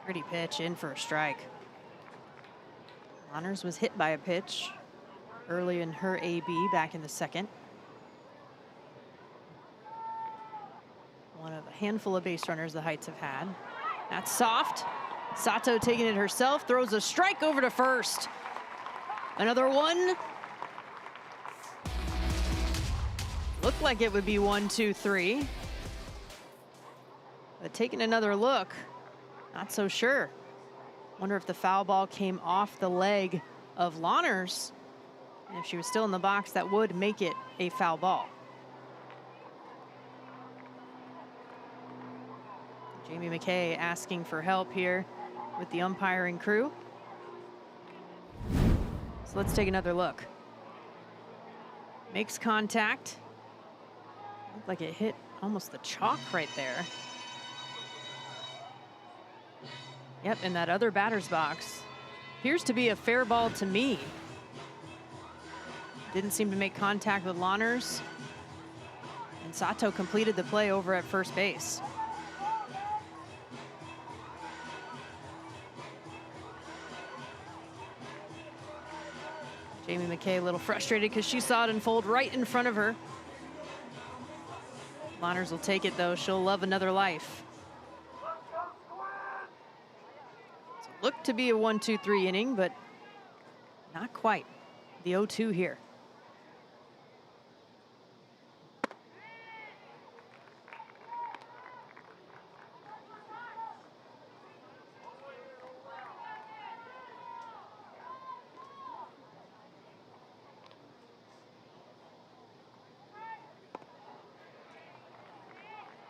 Pretty pitch in for a strike. Lahners was hit by a pitch early in her AB back in the second. One of a handful of base runners the Heights have had. That's soft. Sato taking it herself, throws a strike over to first. Another one. Looked like it would be 1, 2, 3. But taking another look, not so sure. Wonder if the foul ball came off the leg of Lahners. And if she was still in the box, that would make it a foul ball. Jamie McKay asking for help here with the umpiring crew. So let's take another look. Makes contact. Looked like it hit almost the chalk right there. Yep, in that other batter's box. Appears to be a fair ball to me. Didn't seem to make contact with Lahners. And Sato completed the play over at first base. Jamie McKay a little frustrated because she saw it unfold right in front of her. Lahners will take it though. She'll love another life. So looked to be a 1, 2, 3 inning, but not quite. The 0-2 here.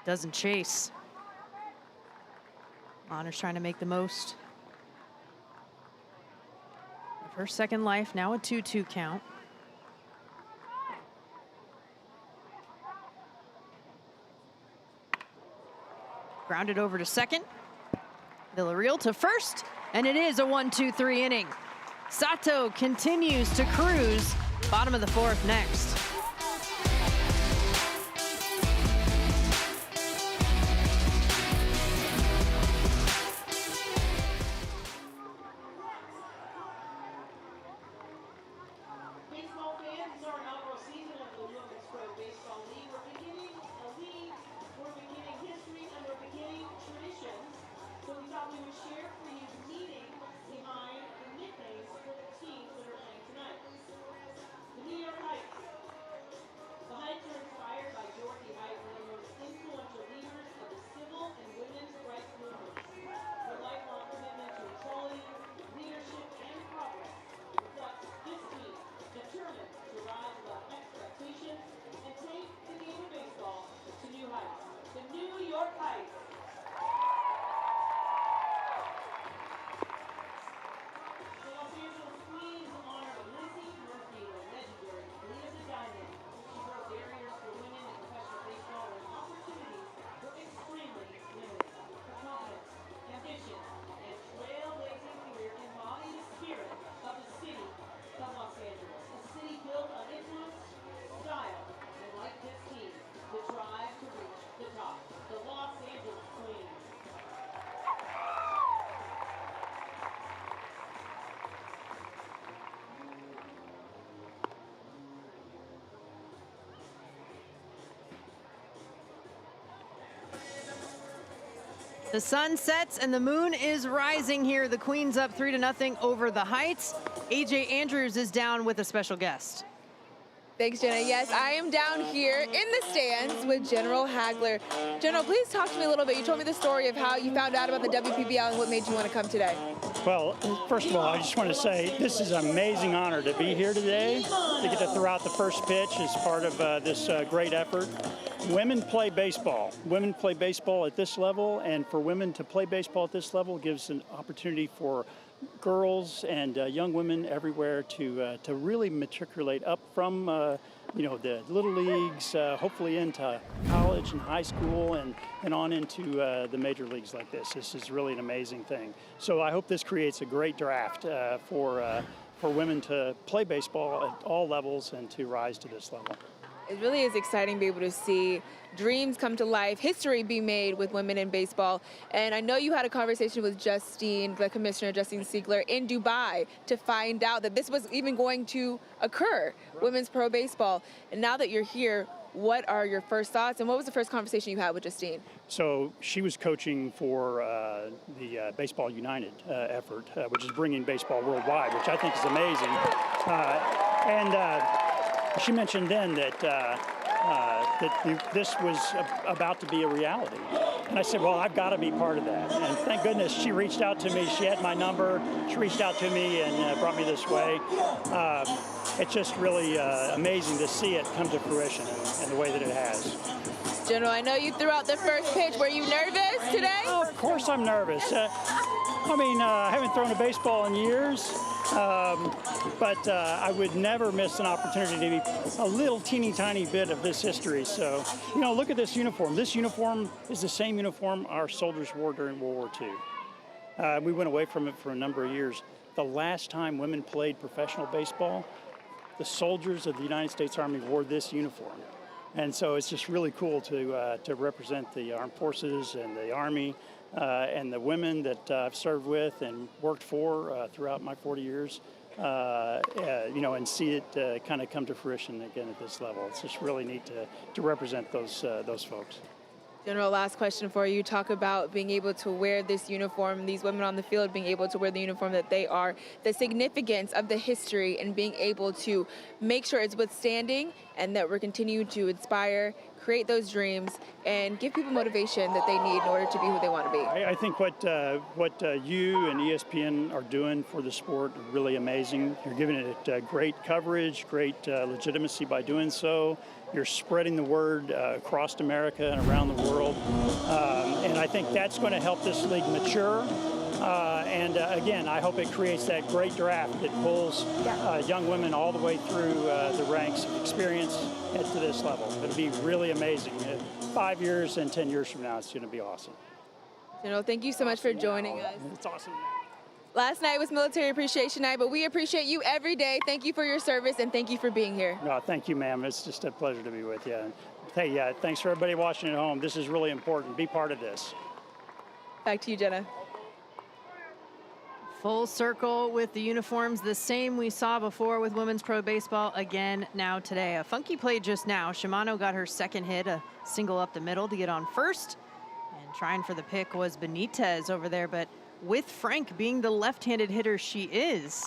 Doesn't chase. Lahners trying to make the most of her second life. Now a 2-2 count. Grounded over to second. Villarreal to first, and it is a 1, 2, 3 inning. Sato continues to cruise. Bottom of the 4th next. The sun sets and the moon is rising here. The Queens up 3-0 over the Heights. AJ Andrews is down with a special guest. Thanks, Jenna. Yes, I am down here in the stands with General Hagler. General, please talk to me a little bit. You told me the story of how you found out about the WPBL and what made you want to come today. Well, first of all, I just want to say this is an amazing honor to be here today, to get to throw out the first pitch as part of this great effort. women play baseball. Women play baseball at this level, and for women to play baseball at this level gives an opportunity for girls and young women everywhere to really matriculate up from the little leagues, hopefully into college and high school, and on into the major leagues like this. This is really an amazing thing. So I hope this creates a great draft for women to play baseball at all levels and to rise to this level. It really is exciting to be able to see dreams come to life, history be made with women in baseball. And I know you had a conversation with the Commissioner, Justine Siegler, in Dubai to find out that this was even going to occur, women's pro baseball. And now that you're here, what are your first thoughts, and what was the first conversation you had with Justine? So she was coaching for the Baseball United effort, which is bringing baseball worldwide, which I think is amazing. She mentioned then that this was about to be a reality. And I said, well, I've got to be part of that. And thank goodness she reached out to me. She had my number. She reached out to me and brought me this way. It's just really amazing to see it come to fruition in the way that it has. General, I know you threw out the first pitch. Were you nervous today? Oh, of course I'm nervous. I haven't thrown a baseball in years. But I would never miss an opportunity to be a little teeny tiny bit of this history. So, look at this uniform. This uniform is the same uniform our soldiers wore during World War II. We went away from it for a number of years. The last time women played professional baseball, the soldiers of the United States Army wore this uniform. And so it's just really cool to represent the armed forces and the Army and the women that I've served with and worked for throughout my 40 years, and see it kind of come to fruition again at this level. It's just really neat to represent those folks. General, last question for you. Talk about being able to wear this uniform, these women on the field being able to wear the uniform that they are, the significance of the history and being able to make sure it's withstanding and that we're continuing to inspire, create those dreams, and give people motivation that they need in order to be who they want to be. I think what you and ESPN are doing for the sport is really amazing. You're giving it great coverage, great legitimacy by doing so. You're spreading the word across America and around the world. And I think that's going to help this league mature. Again, I hope it creates that great draft that pulls young women all the way through the ranks of experience to this level. It'll be really amazing. 5 years and 10 years from now, it's going to be awesome. Thank you so much for joining us. It's awesome. Last night was Military Appreciation Night, but we appreciate you every day. Thank you for your service, and thank you for being here. No, thank you, ma'am. It's just a pleasure to be with you. And hey, thanks for everybody watching at home. This is really important. Be part of this. Back to you, Jenna. Full circle with the uniforms, the same we saw before with women's pro baseball, again now today. A funky play just now. Shimano got her second hit, a single up the middle to get on first. And trying for the pick was Benitez over there, but with Frank being the left-handed hitter she is,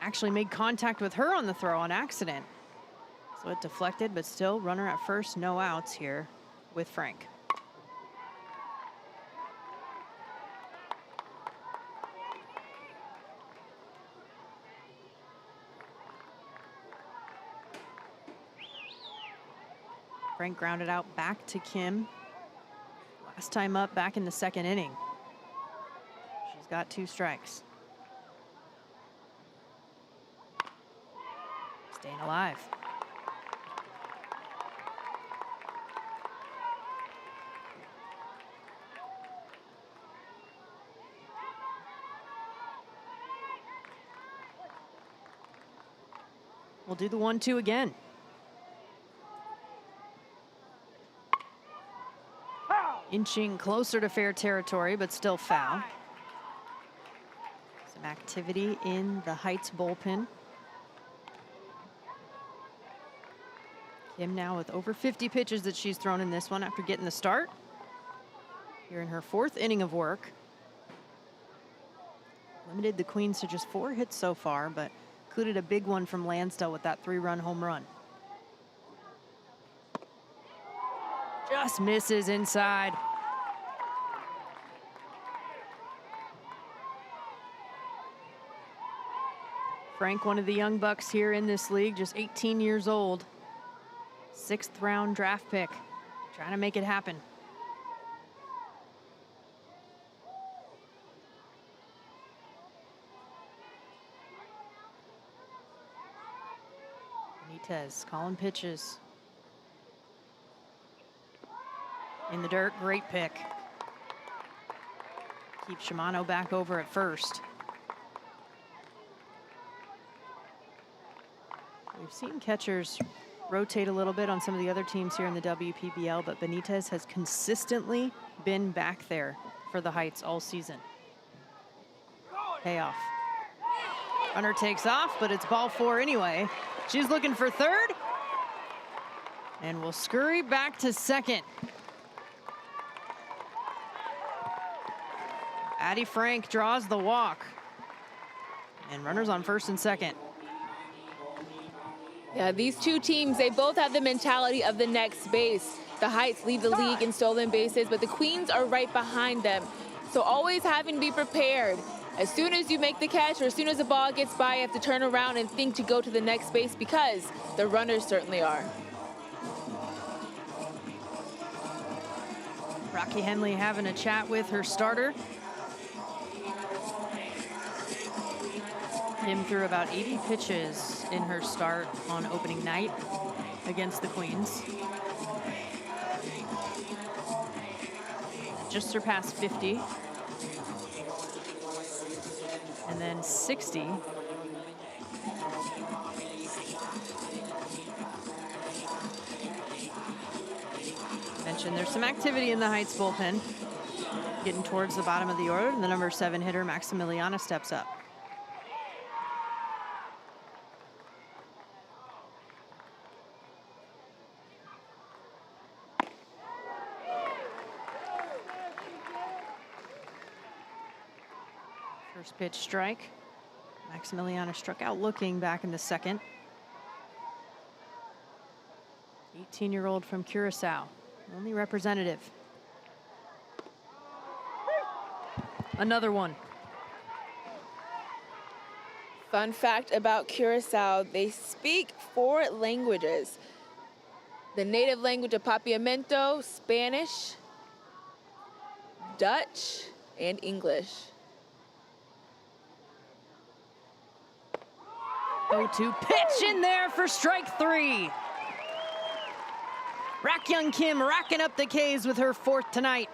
actually made contact with her on the throw on accident. So it deflected, but still runner at first, no outs here with Frank. Frank grounded out back to Kim. Last time up back in the second inning. She's got 2 strikes. Staying alive. We'll do the 1-2 again. Inching closer to fair territory, but still foul. Some activity in the Heights bullpen. Kim now with over 50 pitches that she's thrown in this one after getting the start. Here in her 4th inning of work. Limited the Queens to just 4 hits so far, but included a big one from Lansdale with that 3-run home run. Just misses inside. Frank, one of the young bucks here in this league, just 18 years old. 6th round draft pick, trying to make it happen. Benitez calling pitches. In the dirt, great pick. Keep Shimano back over at first. We've seen catchers rotate a little bit on some of the other teams here in the WPBL, but Benitez has consistently been back there for the Heights all season. Payoff. Runner takes off, but it's ball 4 anyway. She's looking for third and will scurry back to second. Addie Frank draws the walk. And runners on first and second. Yeah, these two teams, they both have the mentality of the next base. The Heights lead the league in stolen bases, but the Queens are right behind them. So always having to be prepared. As soon as you make the catch or as soon as the ball gets by, you have to turn around and think to go to the next base because the runners certainly are. Rocky Henley having a chat with her starter. Kim threw about 80 pitches in her start on opening night against the Queens. Just surpassed 50. And then 60. Mentioned there's some activity in the Heights bullpen. Getting towards the bottom of the order, and the number 7 hitter, Maximiliana, steps up. First pitch strike. Maximiliana struck out looking back in the second. 18-year-old from Curacao, only representative. Another one. Fun fact about Curacao, they speak 4 languages. The native language of Papiamento, Spanish, Dutch, and English. 0-2 pitch in there for strike 3. Rakyung Kim racking up the Ks with her 4th tonight.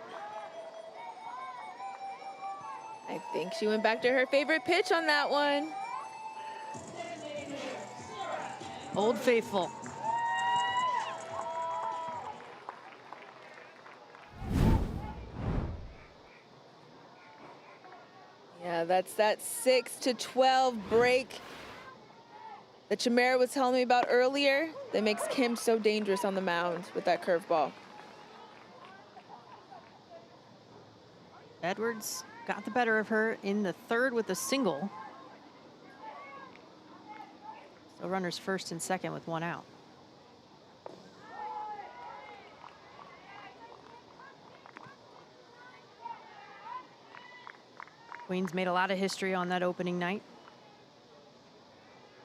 I think she went back to her favorite pitch on that one. Old Faithful. Yeah, that's that 6-12 break that Chimera was telling me about earlier that makes Kim so dangerous on the mound with that curveball. Edwards got the better of her in the 3rd with a single. So runners first and second with 1 out. Queens made a lot of history on that opening night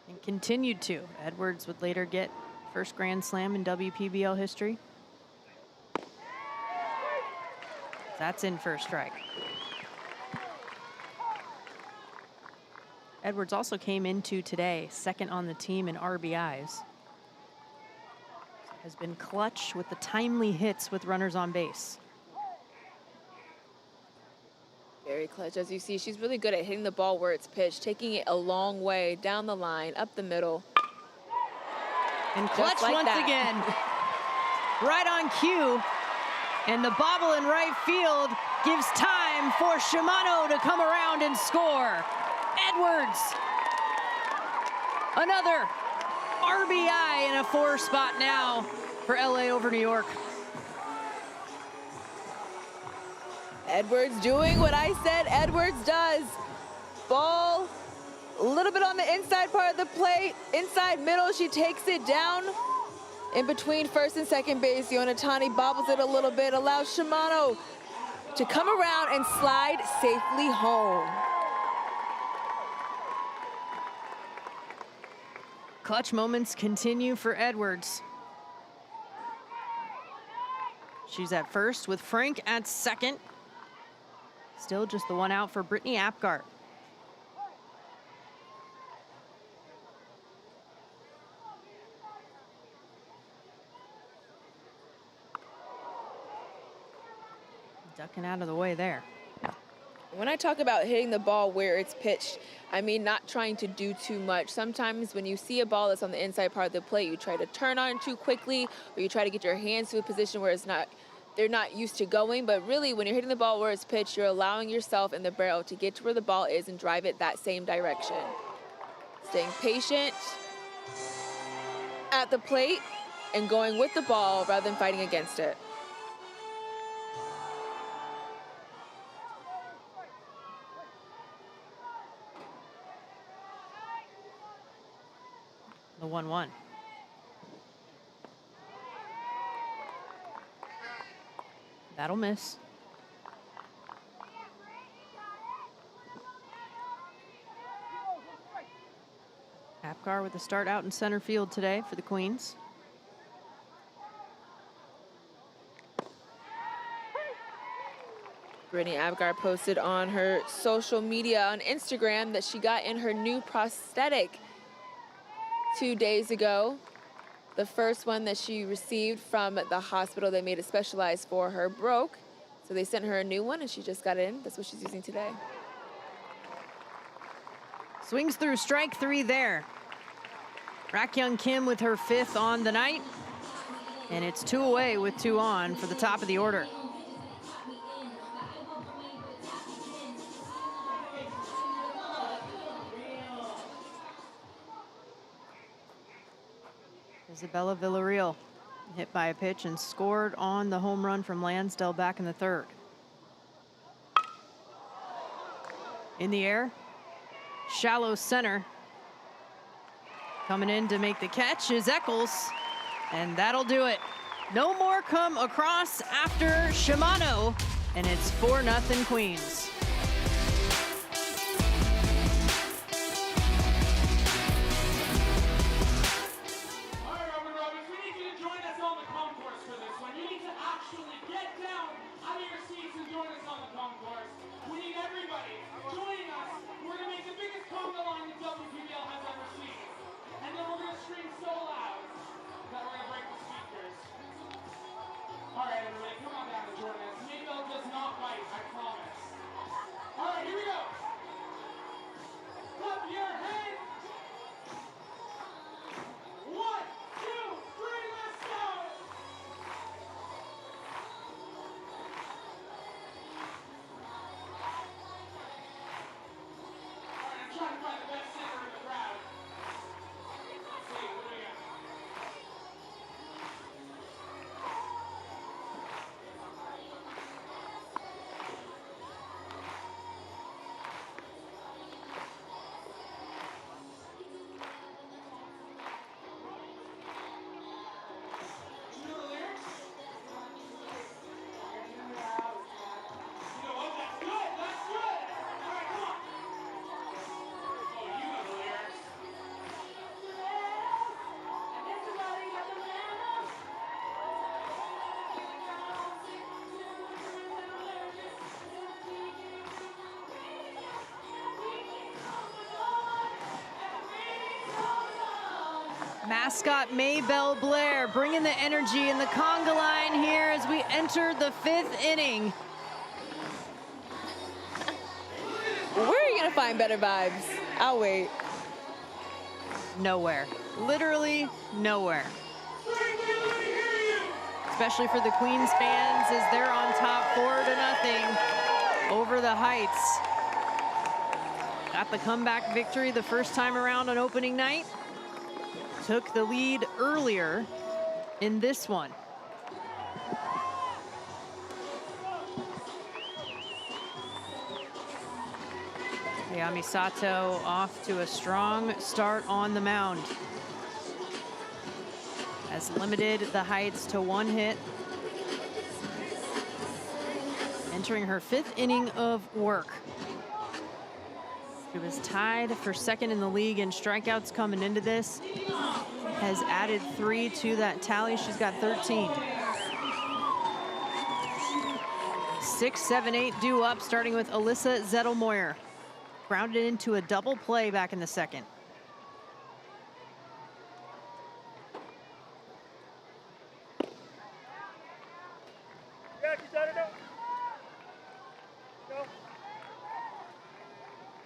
and continued to. Edwards would later get first Grand Slam in WPBL history. That's in for a strike. Edwards also came into today 2nd on the team in RBIs. Has been clutch with the timely hits with runners on base. Very clutch. As you see, she's really good at hitting the ball where it's pitched, taking it a long way, down the line, up the middle. And clutch like once that. again. Right on cue. And the bobble in right field gives time for Shimano to come around and score. Edwards. Another RBI in a 4 spot now for LA over New York. Edwards doing what I said Edwards does. Ball a little bit on the inside part of the plate, inside middle, she takes it down in between first and second base. Yonatani bobbles it a little bit, allows Shimano to come around and slide safely home. Clutch moments continue for Edwards. She's at first with Frank at second. Still just the one out for Brittany Apgar. Ducking out of the way there. When I talk about hitting the ball where it's pitched, I mean not trying to do too much. Sometimes when you see a ball that's on the inside part of the plate, you try to turn on too quickly, or you try to get your hands to a position where they're not used to going. But really, when you're hitting the ball where it's pitched, you're allowing yourself and the barrel to get to where the ball is and drive it that same direction. Staying patient at the plate and going with the ball rather than fighting against it. The 1-1. That'll miss. Apgar with the start out in center field today for the Queens. Brittany Apgar posted on her social media on Instagram that she got in her new prosthetic 2 days ago. The first one that she received from the hospital they made it specialized for her broke. So they sent her a new one and she just got it in. That's what she's using today. Swings through strike three there. Rakyung Kim with her 5th on the night. And it's 2 away with 2 on for the top of the order. Isabella Villarreal hit by a pitch and scored on the home run from Lansdell back in the 3rd. In the air, shallow center. Coming in to make the catch is Eccles, and that'll do it. No more come across after Shimano, and it's 4-0 Queens. We need everybody joining us. We're going to make the biggest conga line the WPBL has ever seen. And then we're going to scream so loud that we're going to break the speakers. All right, everybody, come on down and join us. Maybell does not bite, I promise. All right, here we go. Clap your hands. 1, 2, 3, let's go. Trying to find the best singer in the crowd. Let's see, what do we got? Do you know the lyrics? You know what? That's good. That's good. All right, come on. Oh, you know the lyrics. Mascot Maybell Blair bringing the energy in the conga line here as we enter the 5th inning. Where are you going to find better vibes? I'll wait. Nowhere. Literally nowhere. Especially for the Queens fans as they're on top 4-0 over the Heights. Got the comeback victory the first time around on opening night. Took the lead earlier in this one. Ayami Sato off to a strong start on the mound. Has limited the Heights to 1 hit. Entering her 5th inning of work. She was tied for 2nd in the league in strikeouts coming into this. Has added 3 to that tally. She's got 13. 6, 7, 8 due up, starting with Alyssa Zettelmoyer. Grounded into a double play back in the second.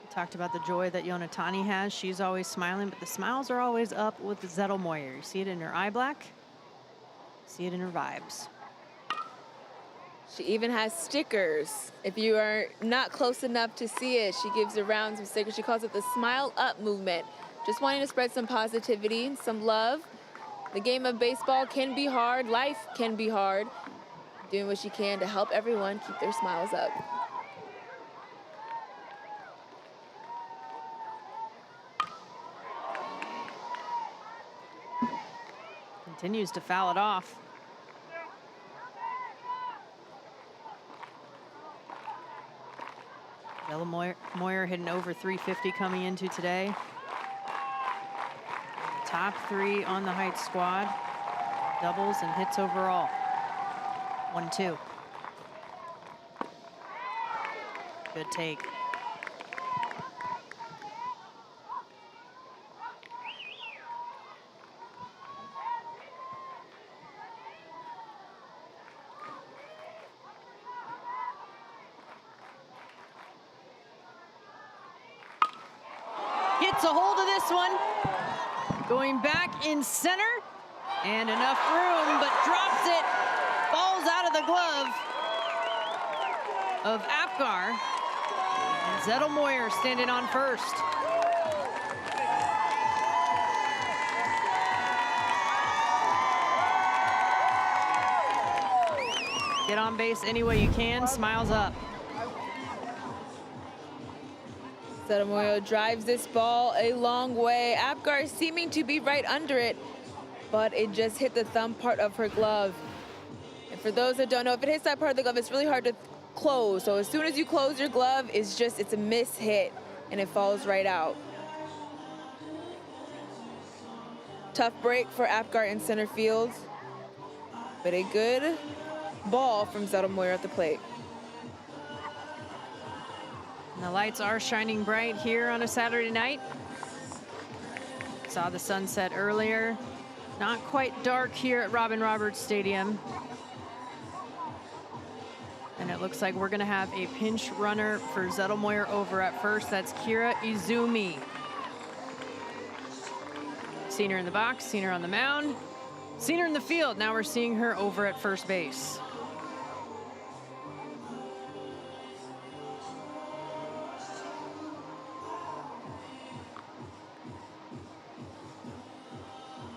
Talked about the joy that Yonatani has. She's always smiling, but the smiles are always up with Zettelmoyer. You see it in her eye black, see it in her vibes. She even has stickers. If you are not close enough to see it, she gives around some stickers. She calls it the Smile Up movement. Just wanting to spread some positivity and some love. The game of baseball can be hard. Life can be hard. Doing what she can to help everyone keep their smiles up. Continues to foul it off. Moyer hitting over 350 coming into today. Top 3 on the Heights squad. Doubles and hits overall. 1-2. Good take. Gets a hold of this one. Going back in center. And enough room, but drops it. Falls out of the glove of Apgar. And Zettelmoyer standing on first. Get on base any way you can, smiles up. Zettelmoyer drives this ball a long way. Apgar seeming to be right under it, but it just hit the thumb part of her glove. And for those that don't know, if it hits that part of the glove, it's really hard to close. So as soon as you close your glove, it's a miss hit, and it falls right out. Tough break for Apgar in center field, but a good ball from Zettelmoyer at the plate. And the lights are shining bright here on a Saturday night. Saw the sunset earlier. Not quite dark here at Robin Roberts Stadium. And it looks like we're gonna have a pinch runner for Zettelmoyer over at first. That's Kira Izumi. Seen her in the box, seen her on the mound, seen her in the field. Now we're seeing her over at first base.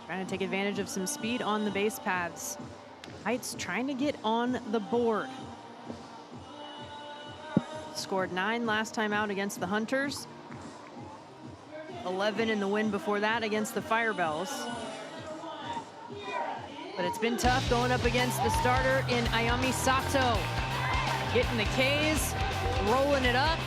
Trying to take advantage of some speed on the base paths. Heights trying to get on the board. Scored 9 last time out against the Hunters. 11 in the win before that against the Firebells. But it's been tough going up against the starter in Ayami Sato. Getting the Ks, rolling it up,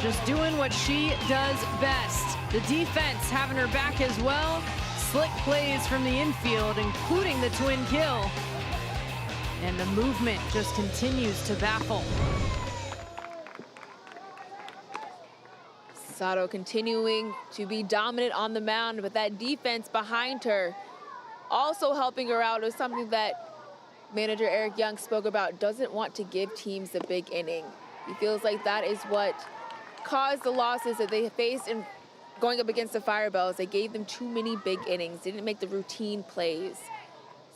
just doing what she does best. The defense having her back as well. Slick plays from the infield, including the twin kill. And the movement just continues to baffle. Sato continuing to be dominant on the mound, but that defense behind her also helping her out. It was something that manager Eric Young spoke about. Doesn't want to give teams the big inning. He feels like that is what caused the losses that they faced in going up against the Firebells. They gave them too many big innings, didn't make the routine plays.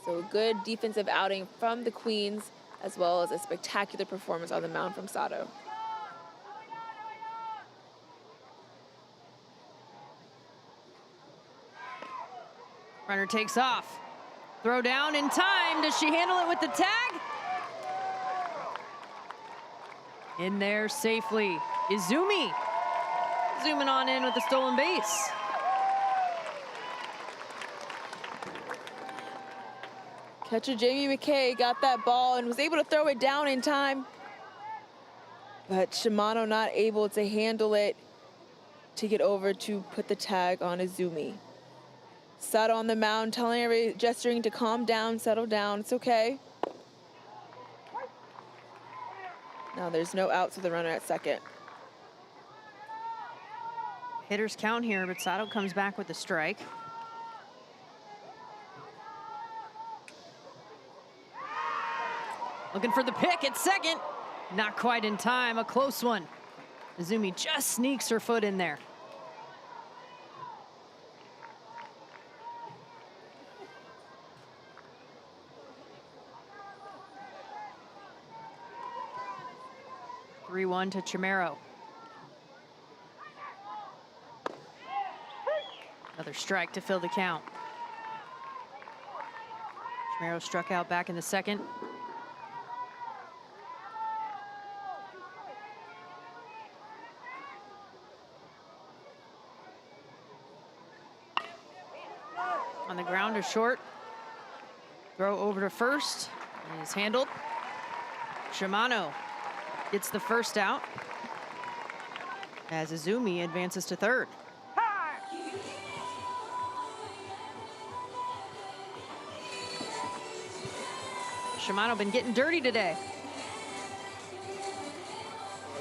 So a good defensive outing from the Queens, as well as a spectacular performance on the mound from Sato. Runner takes off. Throw down in time. Does she handle it with the tag? In there safely. Izumi zooming on in with the stolen base. Catcher Jamie McKay got that ball and was able to throw it down in time. But Shimano not able to handle it to get over to put the tag on Izumi. Sato on the mound, telling everybody, gesturing to calm down, settle down, it's okay. Now there's no outs with the runner at second. Hitters count here, but Sato comes back with a strike. Looking for the pick at second. Not quite in time, a close one. Izumi just sneaks her foot in there. (3-1) to Chimero. Another strike to fill the count. Chimero struck out back in the second. On the ground or short. Throw over to first. Is handled. Shimano gets the first out as Izumi advances to third. Shimano been getting dirty today.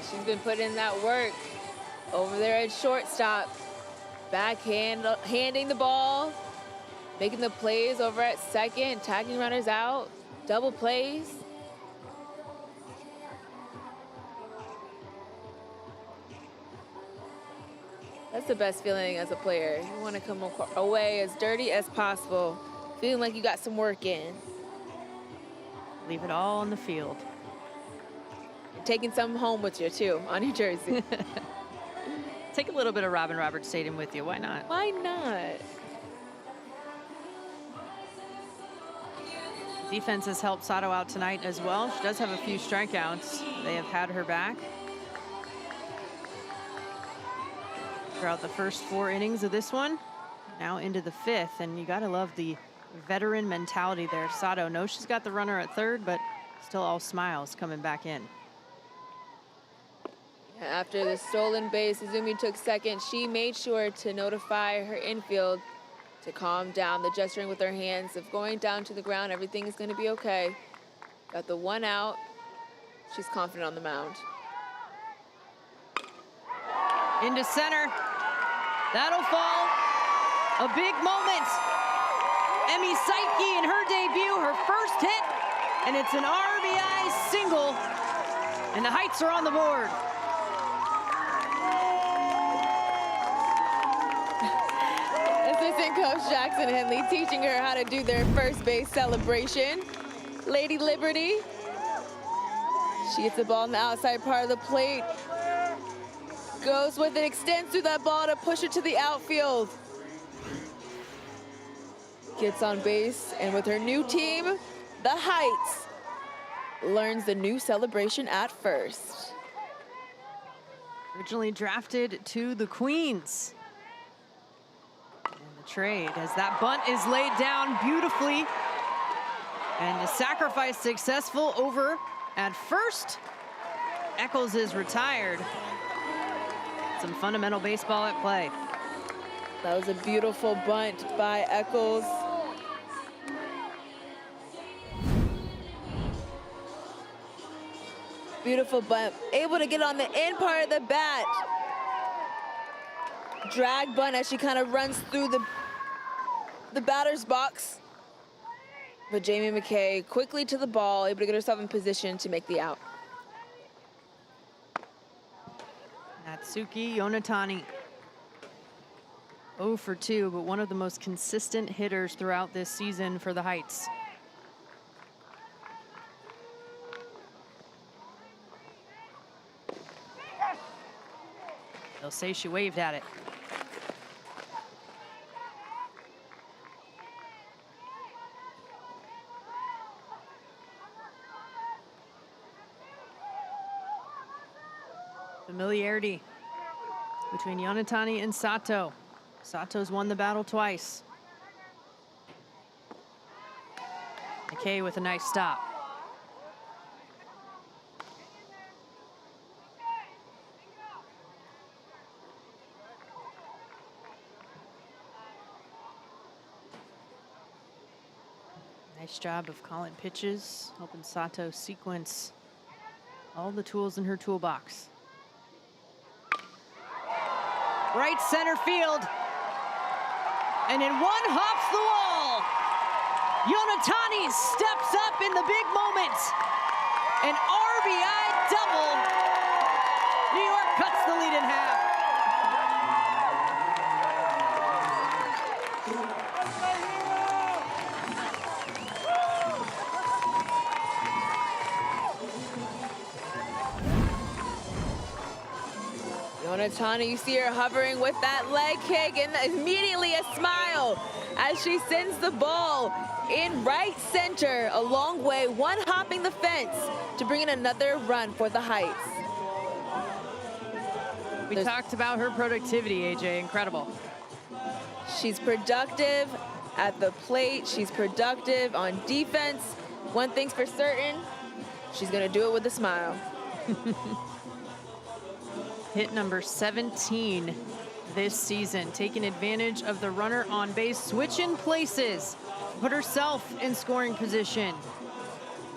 She's been putting in that work over there at shortstop. Handing the ball, making the plays over at second, tagging runners out, double plays. That's the best feeling as a player. You want to come away as dirty as possible, feeling like you got some work in. Leave it all on the field. And taking some home with you too, on your jersey. Take a little bit of Robin Roberts Stadium with you, why not? Why not? Defense has helped Sato out tonight as well. She does have a few strikeouts. They have had her back throughout the first 4 innings of this one. Now into the 5th, and you gotta love the veteran mentality there. Sato knows she's got the runner at third, but still all smiles coming back in. After the stolen base, Izumi took second. She made sure to notify her infield to calm down, the gesturing with her hands of going down to the ground. Everything is going to be okay. Got the 1 out. She's confident on the mound. Into center. That'll fall. A big moment. Emi Saiki in her debut, her first hit, and it's an RBI single, and the Heights are on the board. Assistant Coach Jackson Henley teaching her how to do their first base celebration. Lady Liberty. She gets the ball on the outside part of the plate. Goes with it, extends through that ball to push it to the outfield. Gets on base, and with her new team, the Heights, learns the new celebration at first. Originally drafted to the Queens. Trade as that bunt is laid down beautifully, and the sacrifice successful over at first. Eccles is retired. Some fundamental baseball at play. That was a beautiful bunt by Eccles. Beautiful bunt, able to get on the end part of the bat. Drag bunt as she kind of runs through the batter's box. But Jamie McKay quickly to the ball, able to get herself in position to make the out. Natsuki Yonatani. 0 for 2, but one of the most consistent hitters throughout this season for the Heights. They'll say she waved at it. Familiarity between Yonatani and Sato. Sato's won the battle twice. McKay with a nice stop. Nice job of calling pitches, helping Sato sequence All the tools in her toolbox. Right center field. And in one hops the wall. Yonatani steps up in the big moment. An RBI double. New York cuts the lead in half. Yonatani, you see her hovering with that leg kick, and immediately a smile as she sends the ball in right center, a long way, one hopping the fence to bring in another run for the Heights. We talked about her productivity, AJ, incredible. She's productive at the plate, she's productive on defense. One thing's for certain, she's gonna do it with a smile. Hit number 17 this season, taking advantage of the runner on base, switching places, put herself in scoring position.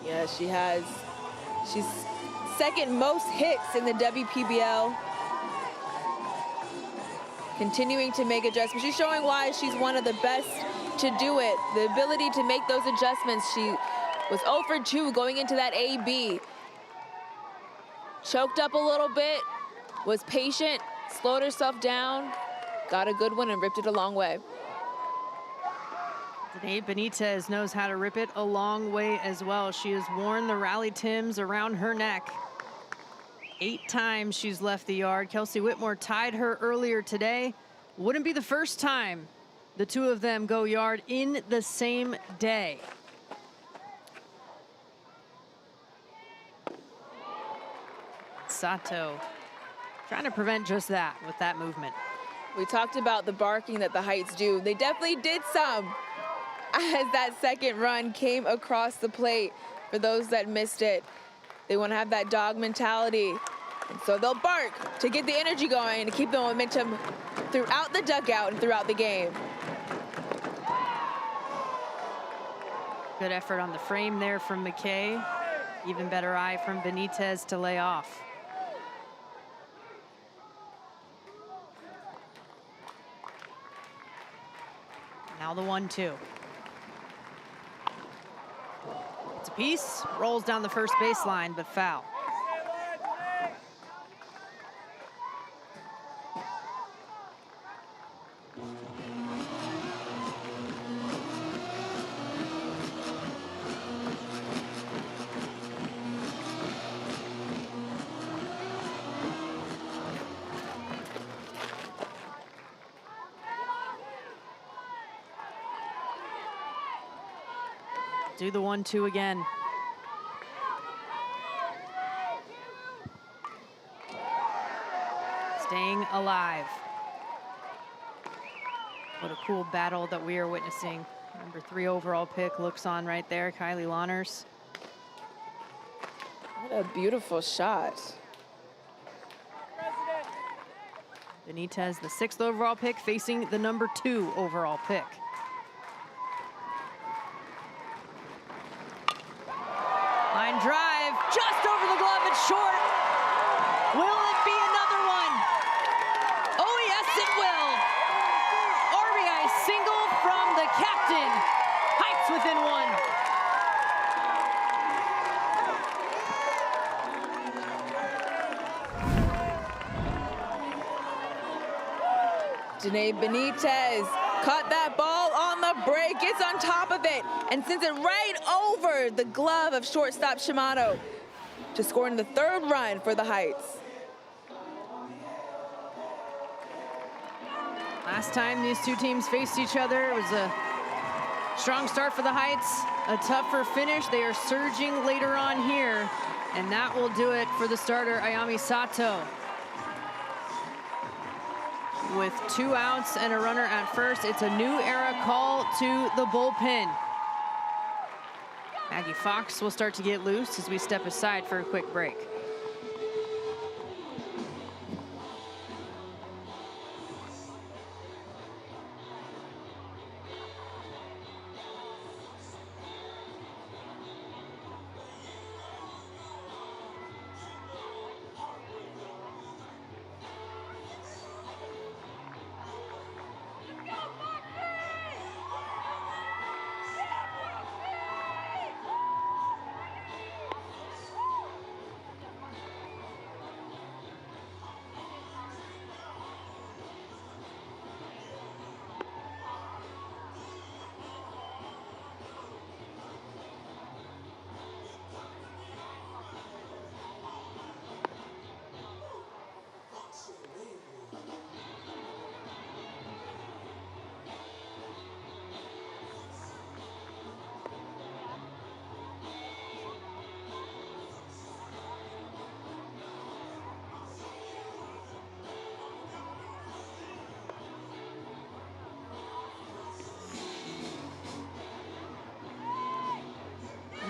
Yeah, she has. She's second most hits in the WPBL. Continuing to make adjustments. She's showing why she's one of the best to do it. The ability to make those adjustments. She was 0 for 2 going into that AB. Choked up a little bit, was patient, slowed herself down, got a good one and ripped it a long way. Danae Benitez knows how to rip it a long way as well. She has worn the Rally Tims around her neck. 8 times she's left the yard. Kelsey Whitmore tied her earlier today. Wouldn't be the first time the two of them go yard in the same day. Sato trying to prevent just that with that movement. We talked about the barking that the Heights do. They definitely did some as that second run came across the plate. For those that missed it, they want to have that dog mentality. And so they'll bark to get the energy going, to keep the momentum throughout the dugout and throughout the game. Good effort on the frame there from McKay. Even better eye from Benitez to lay off. Now the 1-2. It's a piece, rolls down the first baseline, but foul. Do the 1-2 again. Staying alive. What a cool battle that we are witnessing. Number 3 overall pick looks on right there, Kylie Lawners. What a beautiful shot. Benitez, the 6th overall pick, facing the number 2 overall pick. Line drive, just over the glove, it's short. Will it be another one? Oh yes, it will. RBI single from the captain. Heights within 1. Danae Benitez caught that ball on the break, gets on top of it, and sends it right over the glove of shortstop Shimano to score in the 3rd run for the Heights. Last time these two teams faced each other, it was a strong start for the Heights, a tougher finish. They are surging later on here, and that will do it for the starter, Ayami Sato. With 2 outs and a runner at first, it's a new era call to the bullpen. Maggie Fox will start to get loose as we step aside for a quick break.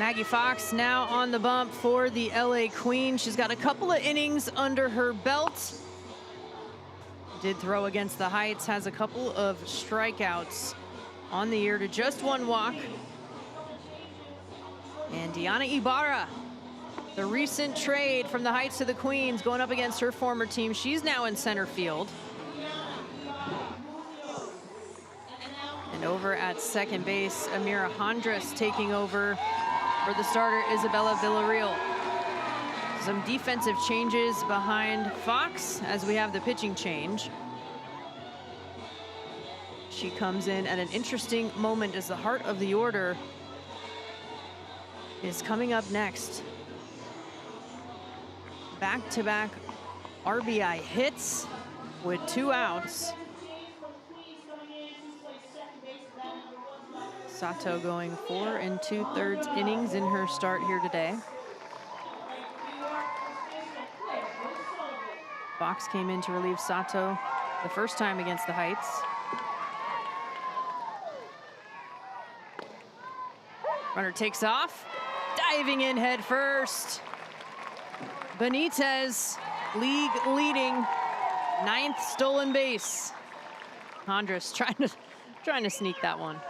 Maggie Fox now on the bump for the LA Queen. She's got a couple of innings under her belt. Did throw against the Heights, has a couple of strikeouts on the year to just 1 walk. And Diana Ibarra, the recent trade from the Heights to the Queens, going up against her former team. She's now in center field. And over at second base, Amira Hondras taking over for the starter, Isabella Villarreal. Some defensive changes behind Fox as we have the pitching change. She comes in at an interesting moment as the heart of the order is coming up next. Back-to-back RBI hits with 2 outs. Sato going 4 2/3 innings in her start here today. Fox came in to relieve Sato the first time against the Heights. Runner takes off, diving in head first. Benitez, league leading 9th stolen base. Hondras trying to sneak that one.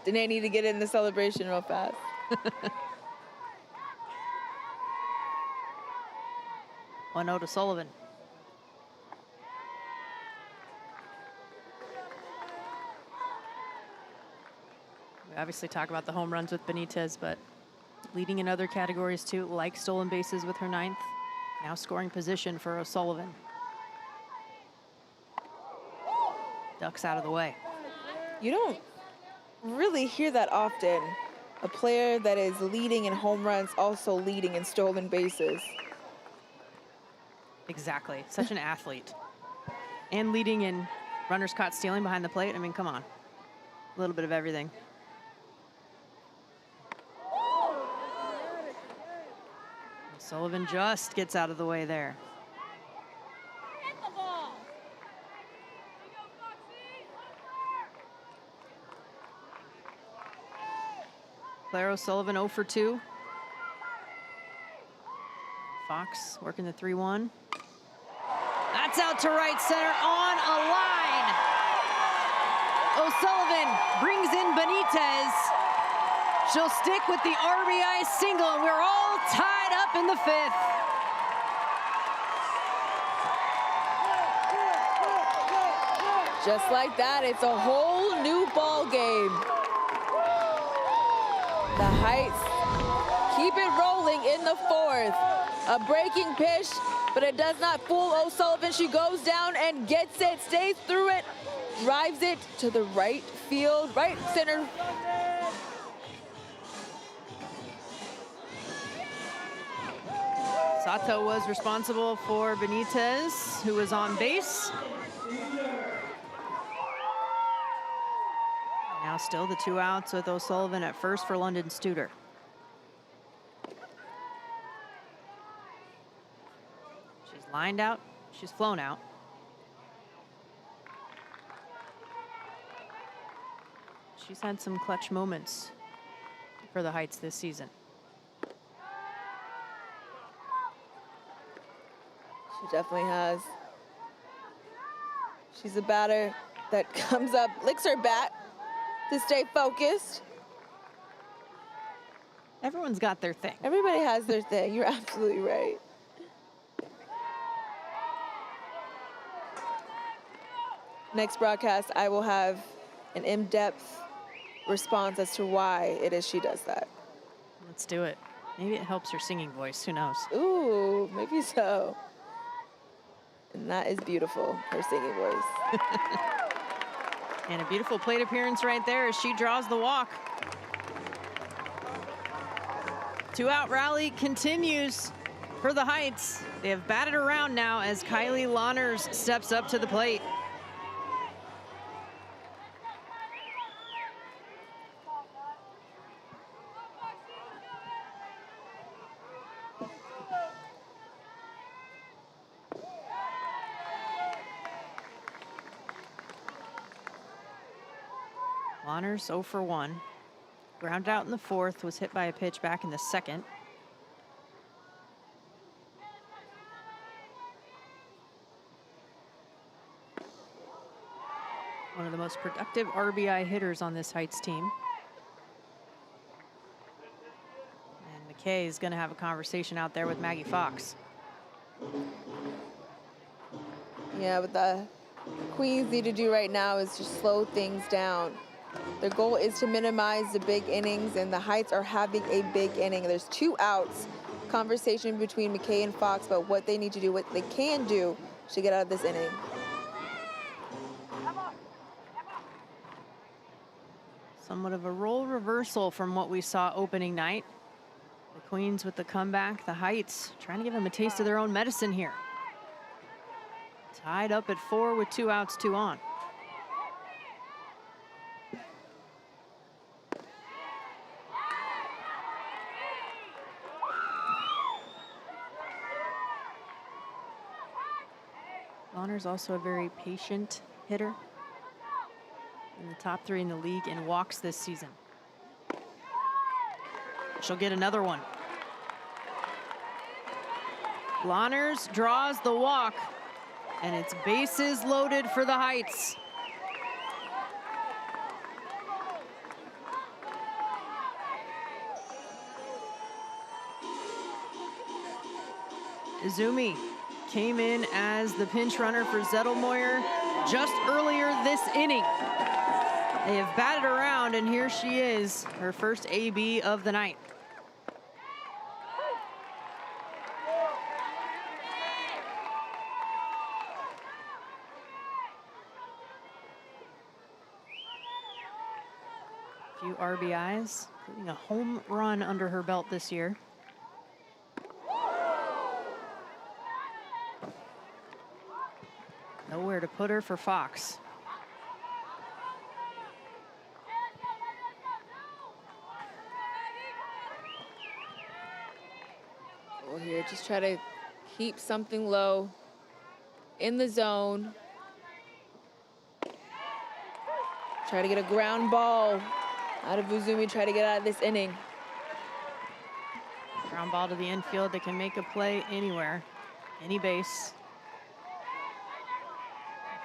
Danae need to get in the celebration real fast. 1-0 to Sullivan. We obviously talk about the home runs with Benitez, but leading in other categories too, like stolen bases with her 9th. Now scoring position for O'Sullivan. Ducks out of the way. You don't really hear that often. A player that is leading in home runs also leading in stolen bases. Exactly, such an athlete. And leading in runners caught stealing behind the plate. I mean, come on. A little bit of everything. Sullivan just gets out of the way there. Claire O'Sullivan 0 for 2. Fox working the 3-1. That's out to right center on a line. O'Sullivan brings in Benitez. She'll stick with the RBI single, and we're all tied up in the 5th. Just like that, it's a whole new ball game. The Heights keep it rolling in the 4th. A breaking pitch, but it does not fool O'Sullivan. She goes down and gets it, stays through it, drives it to the right field, right center. Sato was responsible for Benitez, who was on base. Now still the 2 outs with O'Sullivan at first for London Studer. She's lined out, she's flown out. She's had some clutch moments for the Heights this season. She definitely has. She's a batter that comes up, licks her bat to stay focused. Everyone's got their thing. Everybody has their thing. You're absolutely right. Next broadcast, I will have an in-depth response as to why it is she does that. Let's do it. Maybe it helps her singing voice. Who knows? Ooh, maybe so. And that is beautiful, her singing voice. And a beautiful plate appearance right there as she draws the walk. 2-out rally continues for the Heights. They have batted around now as Kylie Lawners steps up to the plate. Honors 0 for 1. Grounded out in the fourth, was hit by a pitch back in the second. One of the most productive RBI hitters on this Heights team. And McKay is going to have a conversation out there with Maggie Fox. Yeah, what the Queens need to do right now is just slow things down. Their goal is to minimize the big innings, and the Heights are having a big inning. There's 2 outs. Conversation between McKay and Fox about what they need to do, what they can do to get out of this inning. Somewhat of a role reversal from what we saw opening night. The Queens with the comeback, the Heights trying to give them a taste of their own medicine here. Tied up at 4 with 2 outs, 2 on. Bonner's also a very patient hitter. In the top 3 in the league in walks this season. She'll get another one. Blonners draws the walk, and it's bases loaded for the Heights. Izumi came in as the pinch runner for Zettelmoyer just earlier this inning. They have batted around, and here she is, her first AB of the night. A few RBIs, including a home run under her belt this year. Nowhere to put her for Fox. Here, just try to keep something low in the zone. Try to get a ground ball out of Uzumi, try to get out of this inning. Ground ball to the infield that can make a play anywhere, any base.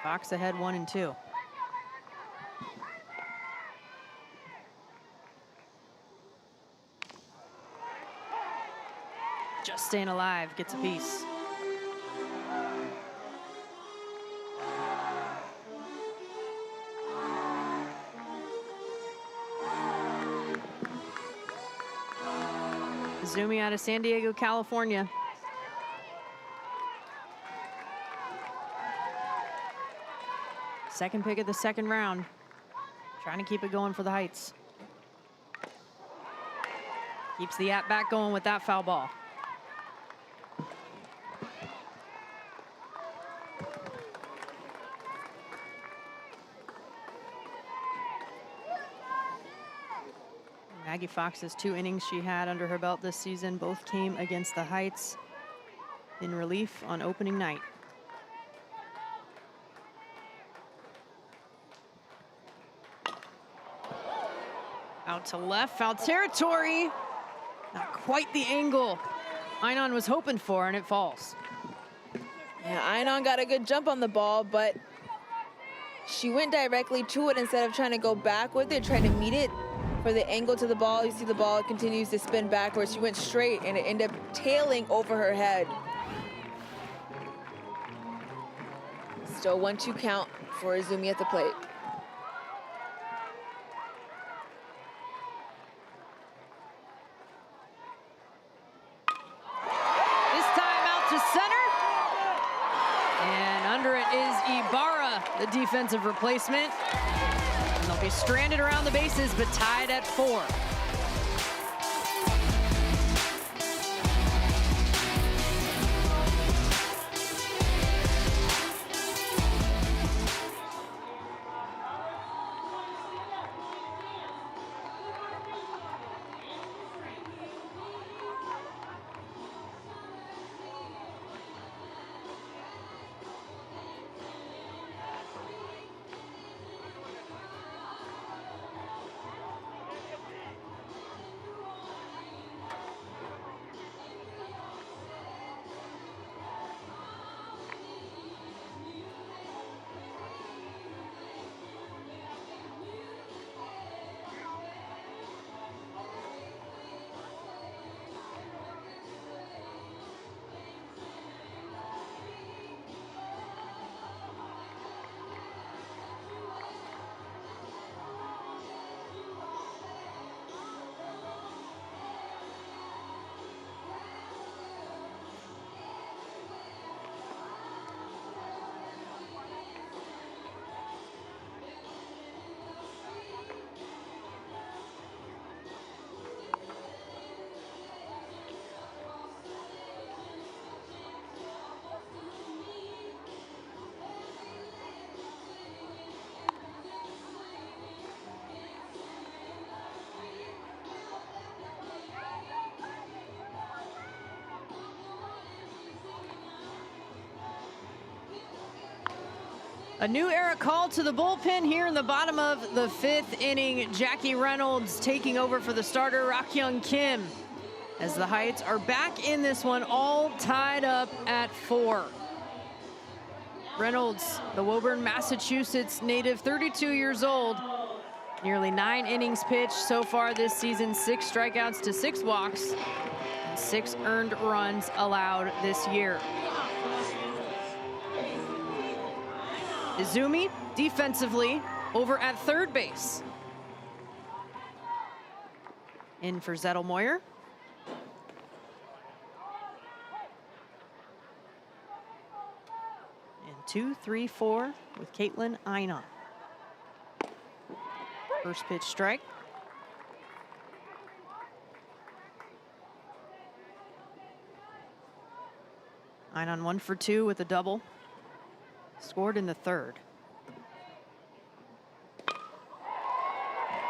Fox ahead 1-2. Just staying alive, gets a piece. Izumi out of San Diego, California. Second pick of the second round. Trying to keep it going for the Heights. Keeps the at-bat going with that foul ball. Maggie Fox's 2 innings she had under her belt this season both came against the Heights in relief on opening night. Out to left, foul territory. Not quite the angle Einon was hoping for, and it falls. Yeah, Einon got a good jump on the ball, but she went directly to it instead of trying to go back with it, trying to meet it for the angle to the ball. You see the ball continues to spin backwards. She went straight, and it ended up tailing over her head. Still 1-2 count for Izumi at the plate. The defensive replacement. And they'll be stranded around the bases, but tied at 4. A new era call to the bullpen here in the bottom of the 5th inning. Jackie Reynolds taking over for the starter, Rakyoung Kim, as the Heights are back in this one, all tied up at 4. Reynolds, the Woburn, Massachusetts native, 32 years old. Nearly 9 innings pitched so far this season, 6 strikeouts to 6 walks, and 6 earned runs allowed this year. Izumi defensively over at 3rd base. In for Zettelmoyer. And 2-3-4 with Caitlin Einon. First pitch strike. Einon 1 for 2 with a double. Scored in the 3rd.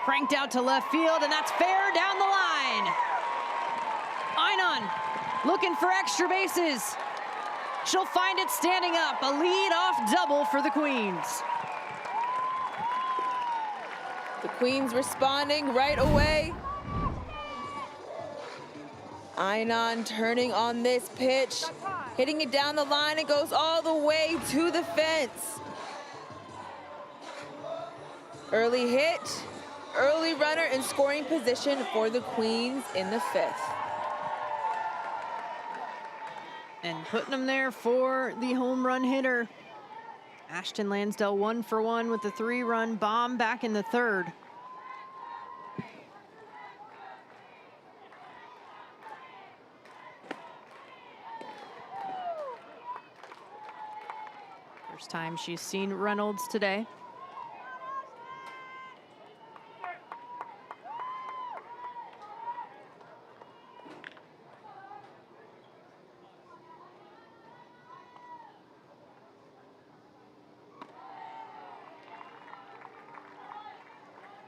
Cranked out to left field, and that's fair down the line. Einon looking for extra bases. She'll find it standing up. A lead-off double for the Queens. The Queens responding right away. Einon turning on this pitch, hitting it down the line. It goes all the way to the fence. Early hit, early runner in scoring position for the Queens in the 5th. And putting them there for the home run hitter. Ashton Lansdell 1 for 1 with the 3-run bomb back in the 3rd. First time she's seen Reynolds today.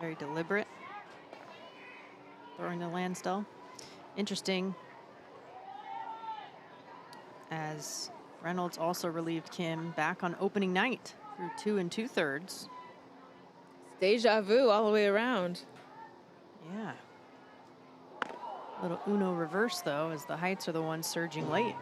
Very deliberate. Throwing to Lansdell. Interesting, as Reynolds also relieved Kim back on opening night through 2 2/3. Deja vu all the way around. Yeah. Little Uno reverse though, as the Heights are the ones surging late.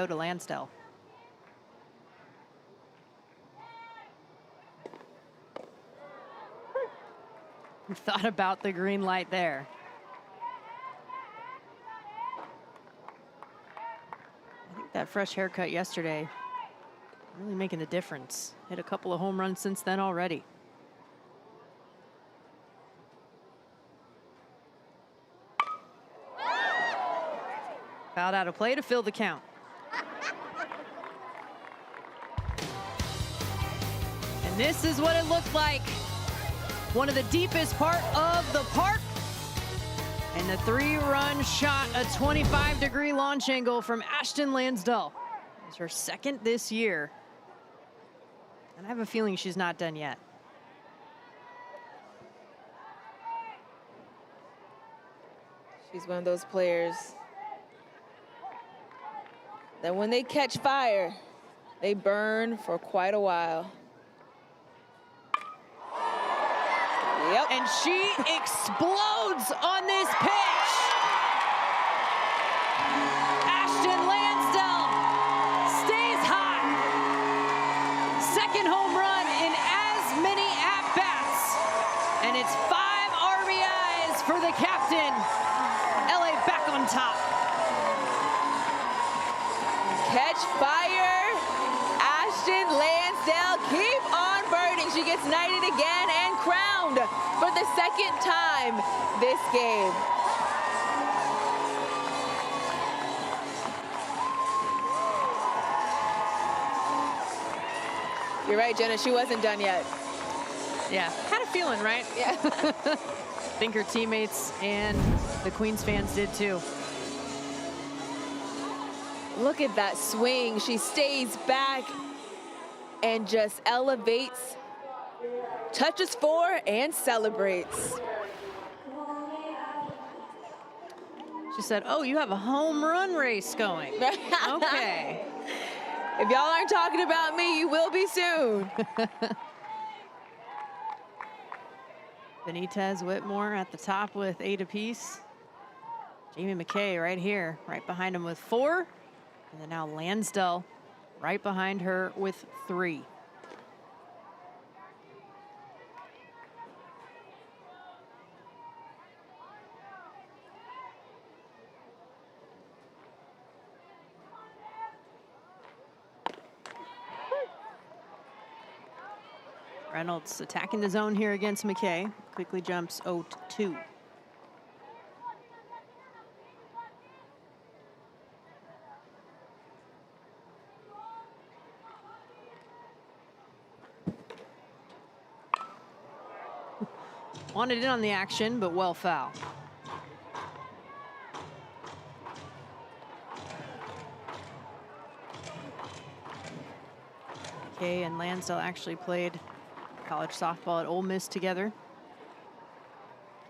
To Lansdell. Thought about the green light there. I think that fresh haircut yesterday really making the difference. Hit a couple of home runs since then already. Fouled out of play to fill the count. And this is what it looked like. One of the deepest part of the park. And the 3-run shot, a 25-degree launch angle from Ashton Lansdell. It's her 2nd this year. And I have a feeling she's not done yet. She's one of those players that when they catch fire, they burn for quite a while. Yep. And she explodes on this pitch. Ashton Lansdell stays hot. 2nd home run in as many at-bats. And it's 5 RBIs for the captain. LA back on top. Catch fire. Ashton Lansdell, keep on burning. She gets knighted again and crowned for the 2nd time this game. You're right, Jenna, she wasn't done yet. Yeah, had a feeling, right? Yeah. I think her teammates and the Queens fans did too. Look at that swing. She stays back and just elevates touches 4 and celebrates. She said, oh, you have a home run race going. Okay. If y'all aren't talking about me, you will be soon. Benitez, Whitmore at the top with 8 apiece. Jamie McKay right here, right behind him with 4. And then now Lansdell right behind her with 3. Reynolds attacking the zone here against McKay. Quickly jumps 0-2. Wanted in on the action, but well foul. McKay and Lansdell actually played college softball at Ole Miss together.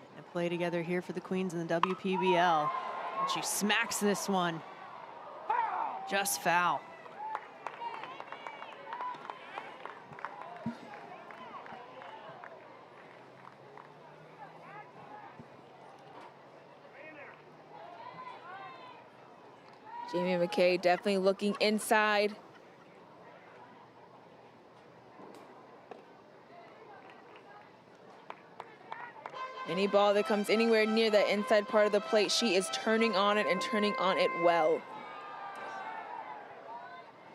Getting to play together here for the Queens in the WPBL. And she smacks this one. Just foul. Jamie McKay definitely looking inside. Any ball that comes anywhere near the inside part of the plate, she is turning on it and turning on it well.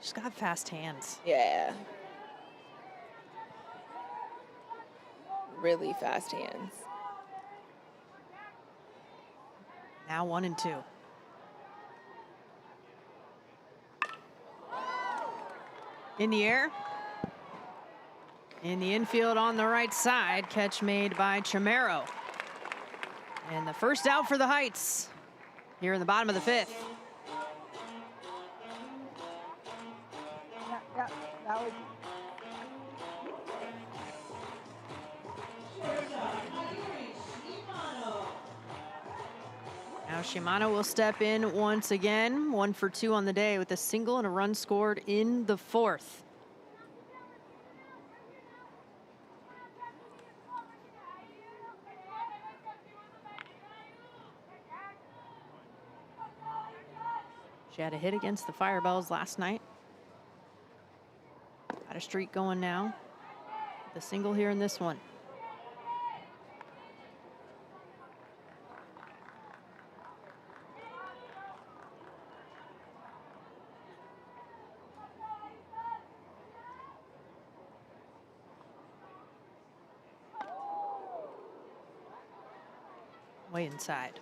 She's got fast hands. Yeah. Really fast hands. Now 1-2. In the air. In the infield on the right side, catch made by Chamorro. And the first out for the Heights here in the bottom of the 5th. Now Shimano will step in once again, 1 for 2 on the day with a single and a run scored in the 4th. She had a hit against the Firebells last night. Got a streak going now. The single here in this one. Way inside.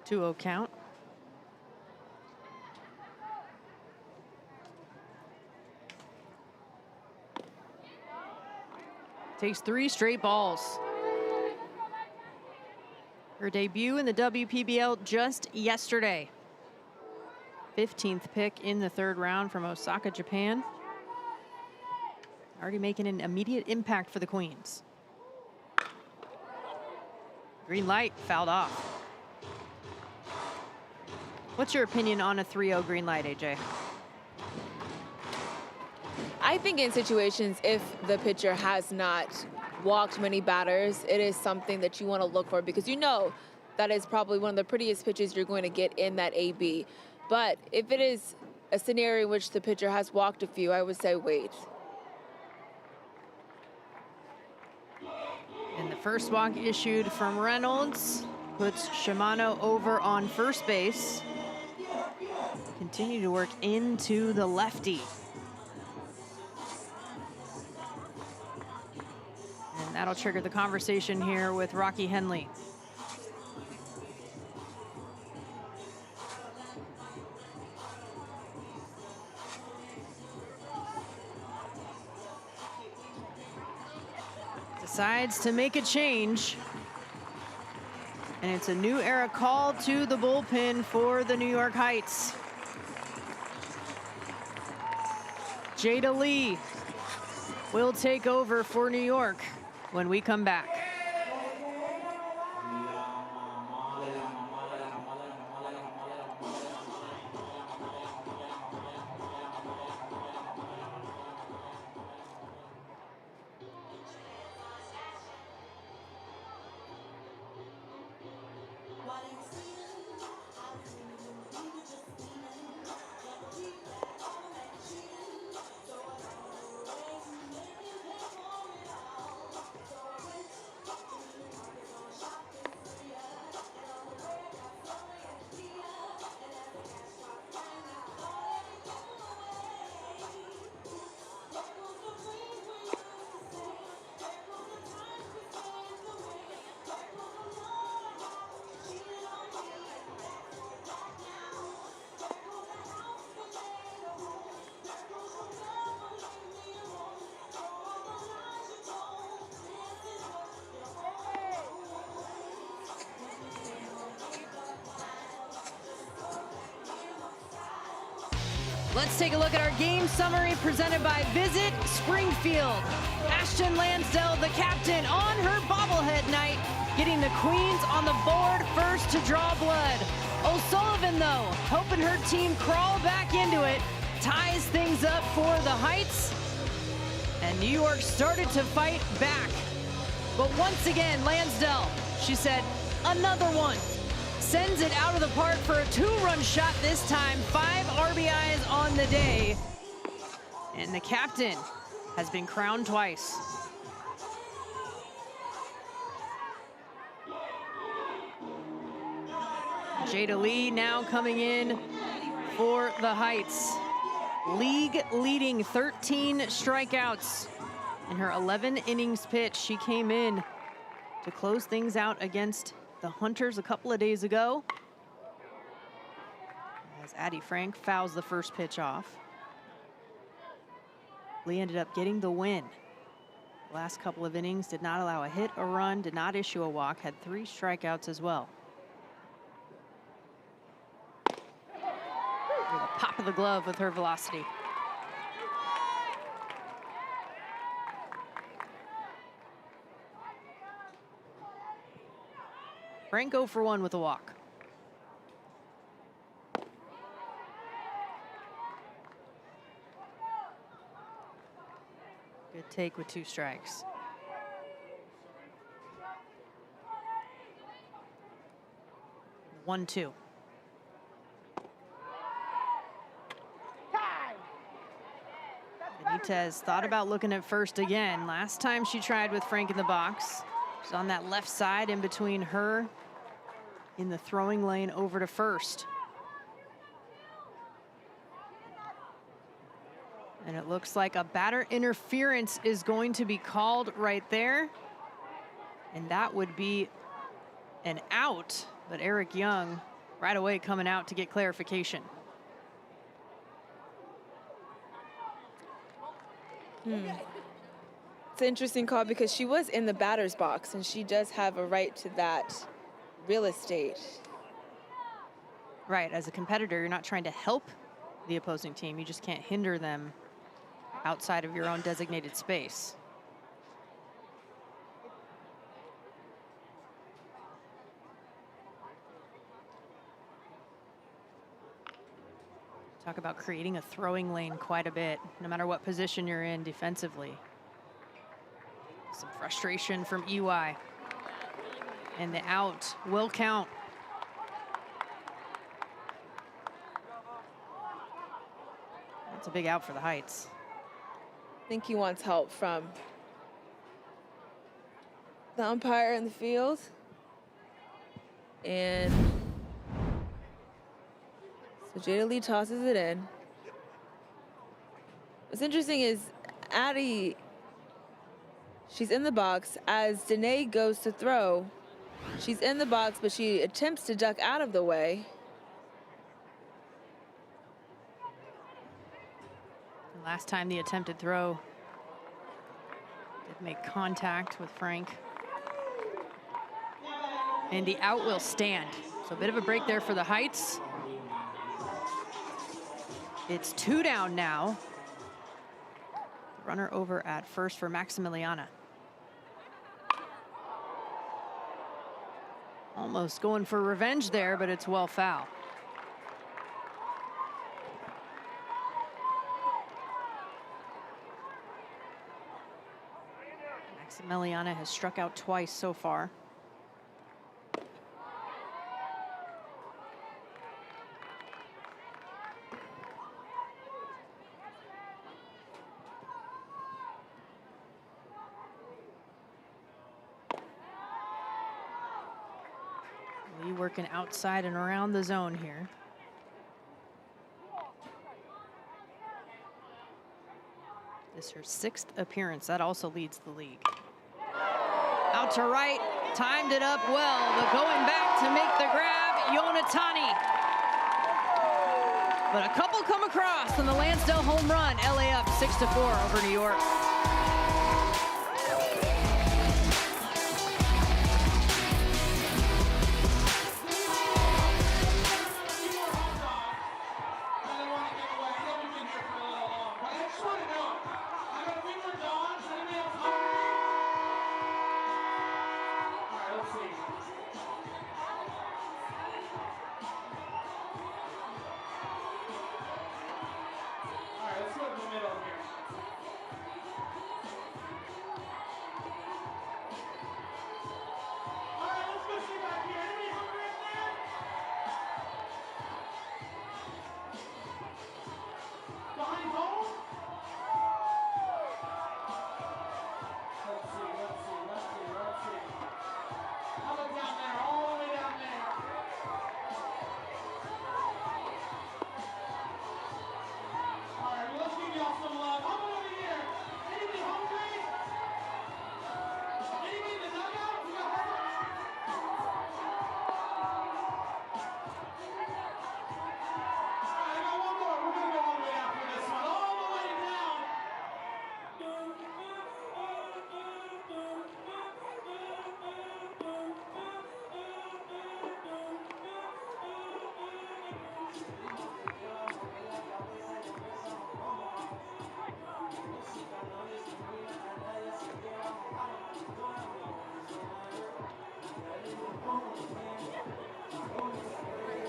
Two-0 count. Takes 3 straight balls. Her debut in the WPBL just yesterday. 15th pick in the 3rd round from Osaka, Japan. Already making an immediate impact for the Queens. Green light, fouled off. What's your opinion on a 3-0 green light, AJ? I think in situations, if the pitcher has not walked many batters, it is something that you want to look for because you know that is probably one of the prettiest pitches you're going to get in that AB. But if it is a scenario in which the pitcher has walked a few, I would say wait. And the first walk issued from Reynolds puts Shimano over on first base. Continue to work into the lefty. And that'll trigger the conversation here with Rocky Henley. Decides to make a change. And it's a new era call to the bullpen for the New York Heights. Jada Lee will take over for New York when we come back. Let's take a look at our game summary presented by Visit Springfield. Ashton Lansdell, the captain, on her bobblehead night, getting the Queens on the board first to draw blood. O'Sullivan, though, hoping her team crawl back into it, ties things up for the Heights. And New York started to fight back. But once again, Lansdell, she said, another one. Sends it out of the park for a 2-run shot this time. 5 RBIs on the day. And the captain has been crowned twice. Jada Lee now coming in for the Heights. League leading 13 strikeouts in her 11 innings pitch. She came in to close things out against the Hunters a couple of days ago, as Addie Frank fouls the first pitch off. Lee ended up getting the win. The last couple of innings did not allow a hit, a run, did not issue a walk, had 3 strikeouts as well. With a pop of the glove with her velocity. Frank 0 for 1 with a walk. Good take with 2 strikes. One, 2. Benitez thought about looking at first again. Last time she tried with Frank in the box, she's on that left side in between her in the throwing lane over to first. And it looks like a batter interference is going to be called right there. And that would be an out, but Eric Young right away coming out to get clarification. It's an interesting call because she was in the batter's box and she does have a right to that real estate. Right, as a competitor, you're not trying to help the opposing team. You just can't hinder them outside of your own designated space. Talk about creating a throwing lane quite a bit, no matter what position you're in defensively. Some frustration from EY. And the out will count. That's a big out for the Heights. I think he wants help from the umpire in the field. And so Jada Lee tosses it in. What's interesting is Addie, she's in the box. As Danae goes to throw, she's in the box, but she attempts to duck out of the way. Last time the attempted throw did make contact with Frank. And the out will stand. So a bit of a break there for the Heights. It's 2 down now. Runner over at first for Maximiliana. Almost going for revenge there, but it's well foul. Maximiliana has struck out twice so far. Lee working outside and around the zone here. This is her 6th appearance. That also leads the league. Out to right, timed it up well, but going back to make the grab, Yonatani. But a couple come across on the Lansdale home run. LA up 6-4 over New York.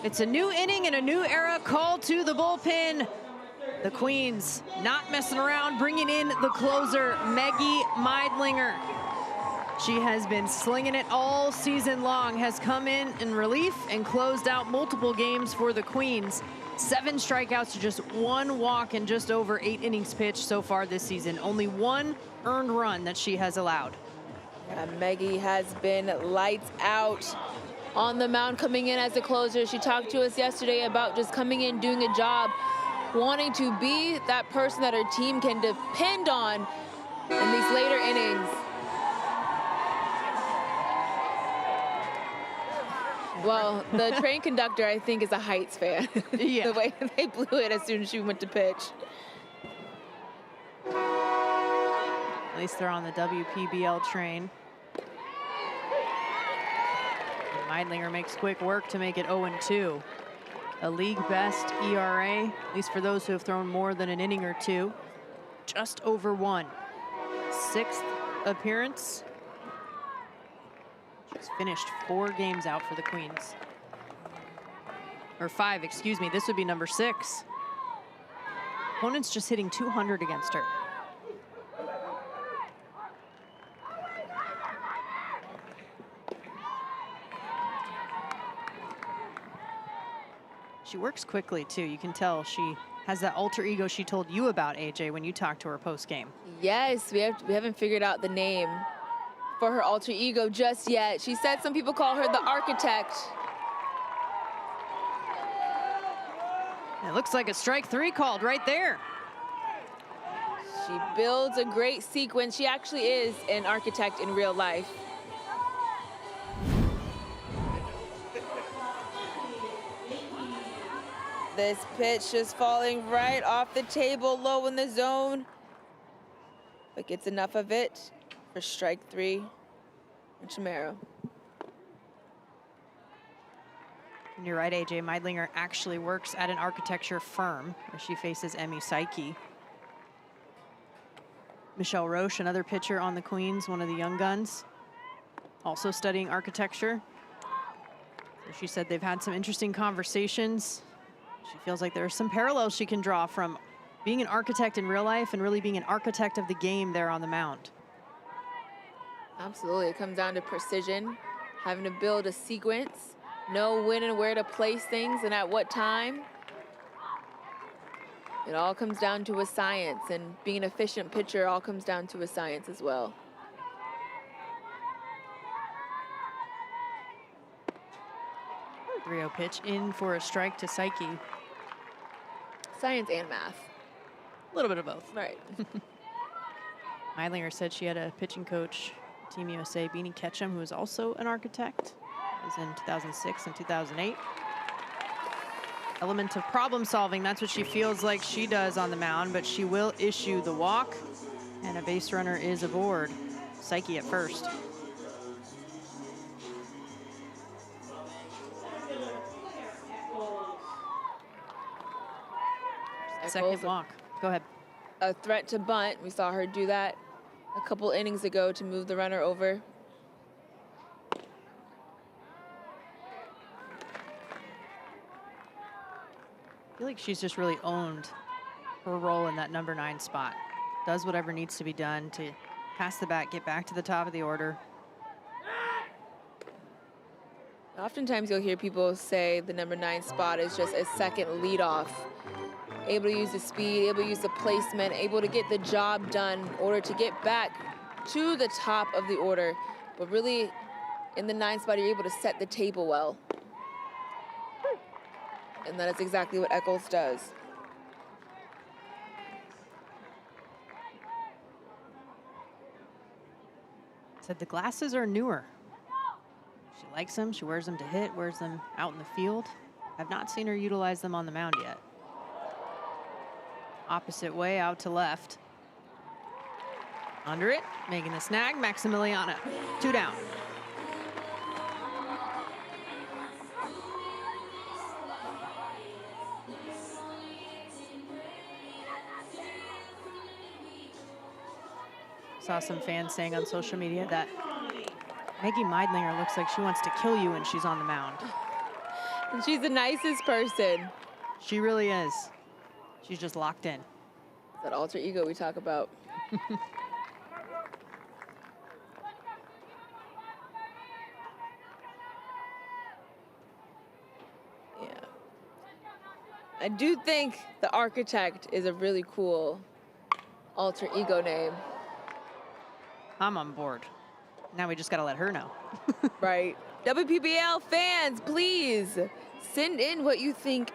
It's a new inning and a new era. Call to the bullpen. The Queens not messing around, bringing in the closer, Maggie Meidlinger. She has been slinging it all season long, has come in relief and closed out multiple games for the Queens. 7 strikeouts to just 1 walk in just over 8 innings pitched so far this season. Only 1 earned run that she has allowed. Yeah, Maggie has been lights out on the mound, coming in as a closer. She talked to us yesterday about just coming in, doing a job, wanting to be that person that her team can depend on in these later innings. Well, the train conductor, I think, is a Heights fan. Yeah. The way they blew it as soon as she went to pitch. At least they're on the WPBL train. Meidlinger makes quick work to make it 0-2. A league best ERA, at least for those who have thrown more than an inning or two. Just over 1. 6th appearance. She's finished 4 games out for the Queens. Or 5, excuse me. This would be number 6. Opponent's just hitting 200 against her. She works quickly, too. You can tell she has that alter ego she told you about, AJ, when you talked to her post-game. Yes, we haven't figured out the name for her alter ego just yet. She said some people call her the architect. It looks like a strike 3 called right there. She builds a great sequence. She actually is an architect in real life. This pitch just falling right off the table, low in the zone. But gets enough of it for strike 3 for Chamorro. And you're right, AJ Meidlinger actually works at an architecture firm where she faces Emmy Psyche. Michelle Roche, another pitcher on the Queens, one of the young guns, also studying architecture. So she said they've had some interesting conversations. She feels like there are some parallels she can draw from being an architect in real life and really being an architect of the game there on the mound. Absolutely, it comes down to precision, having to build a sequence, know when and where to place things and at what time. It all comes down to a science, and being an efficient pitcher all comes down to a science as well. A 3-0 pitch in for a strike to Psyche. Science and math. A little bit of both. Right. Meidlinger said she had a pitching coach, Team USA, Beanie Ketchum, who was also an architect. It was in 2006 and 2008. Element of problem solving, that's what she feels like she does on the mound, but she will issue the walk, and a base runner is aboard. Psyche at first. Second walk. Go ahead. A threat to bunt. We saw her do that a couple innings ago to move the runner over. I feel like she's just really owned her role in that number 9 spot. Does whatever needs to be done to pass the bat, get back to the top of the order. Oftentimes you'll hear people say the number 9 spot is just a second leadoff. Able to use the speed, able to use the placement, able to get the job done in order to get back to the top of the order. But really, in the 9 spot, you're able to set the table well. And that is exactly what Eccles does. Said the glasses are newer. She likes them, she wears them to hit, wears them out in the field. I've not seen her utilize them on the mound yet. Opposite way out to left. Under it, making the snag, Maximiliana. 2 down. Saw some fans saying on social media that Maggie Meidlinger looks like she wants to kill you when she's on the mound. And she's the nicest person. She really is. She's just locked in. That alter ego we talk about. Yeah. I do think the Architect is a really cool alter ego name. I'm on board. Now we just gotta let her know. Right. WPBL fans, please send in what you think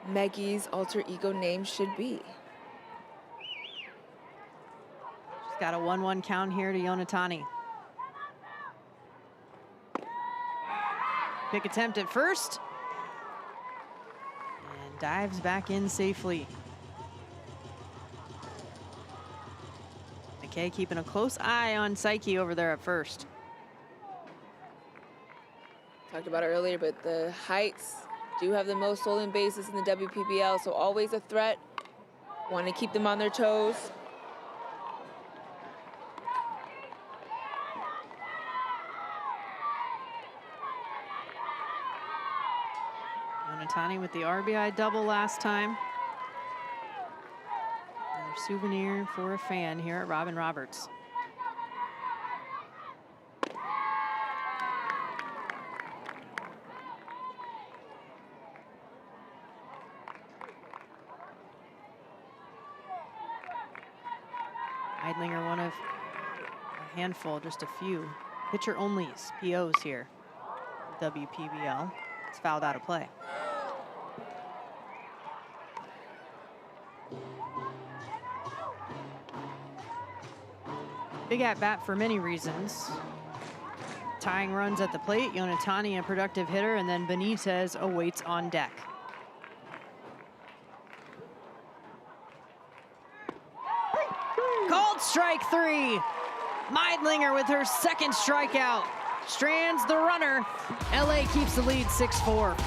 Maggie's alter ego name should be. She's got a 1-1 count here to Yonatani. Pick attempt at first. And dives back in safely. McKay keeping a close eye on Psyche over there at first. Talked about it earlier, but the Heights do have the most stolen bases in the WPBL, so always a threat. Want to keep them on their toes. Yonatani with the RBI double last time. Another souvenir for a fan here at Robin Roberts. Meidlinger, one of a handful, just a few pitcher onlys, POs here. WPBL. It's fouled out of play. Big at bat for many reasons. Tying runs at the plate, Yonatani a productive hitter, and then Benitez awaits on deck. Called strike 3. Meidlinger with her second strikeout. Strands the runner. LA keeps the lead 6-4.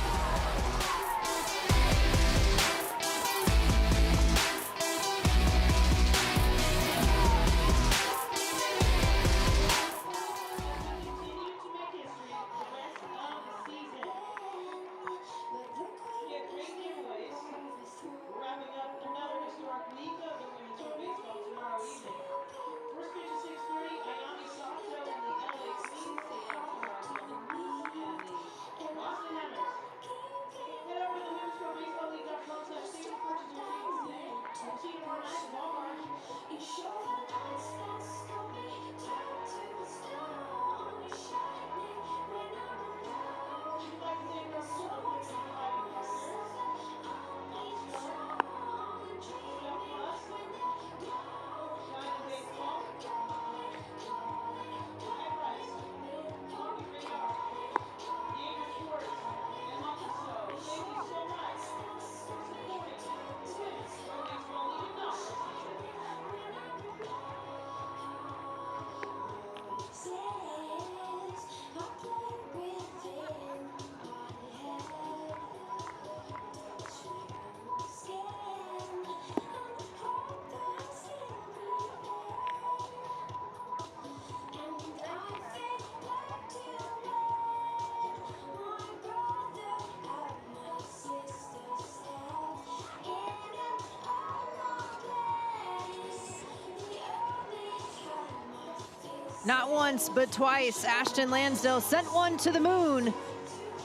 Not once, but twice, Ashton Lansdale sent one to the moon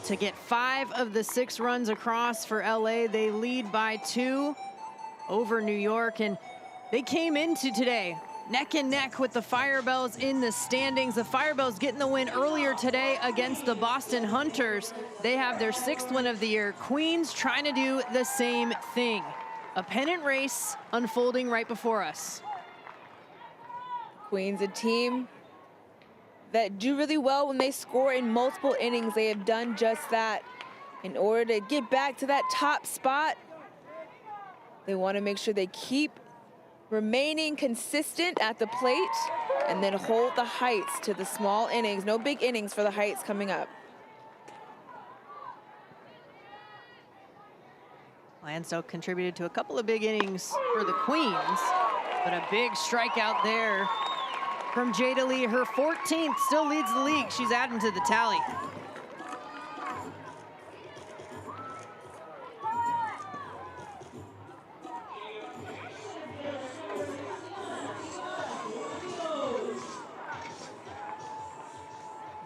to get 5 of the 6 runs across for LA. They lead by 2 over New York, and they came into today neck and neck with the Firebells in the standings. The Firebells getting the win earlier today against the Boston Hunters. They have their 6th win of the year. Queens trying to do the same thing. A pennant race unfolding right before us. Queens, a team that do really well when they score in multiple innings. They have done just that. In order to get back to that top spot, they want to make sure they keep remaining consistent at the plate and then hold the Heights to the small innings. No big innings for the Heights coming up. Lansdale contributed to a couple of big innings for the Queens, but a big strikeout there from Jada Lee. Her 14th, still leads the league. She's adding to the tally.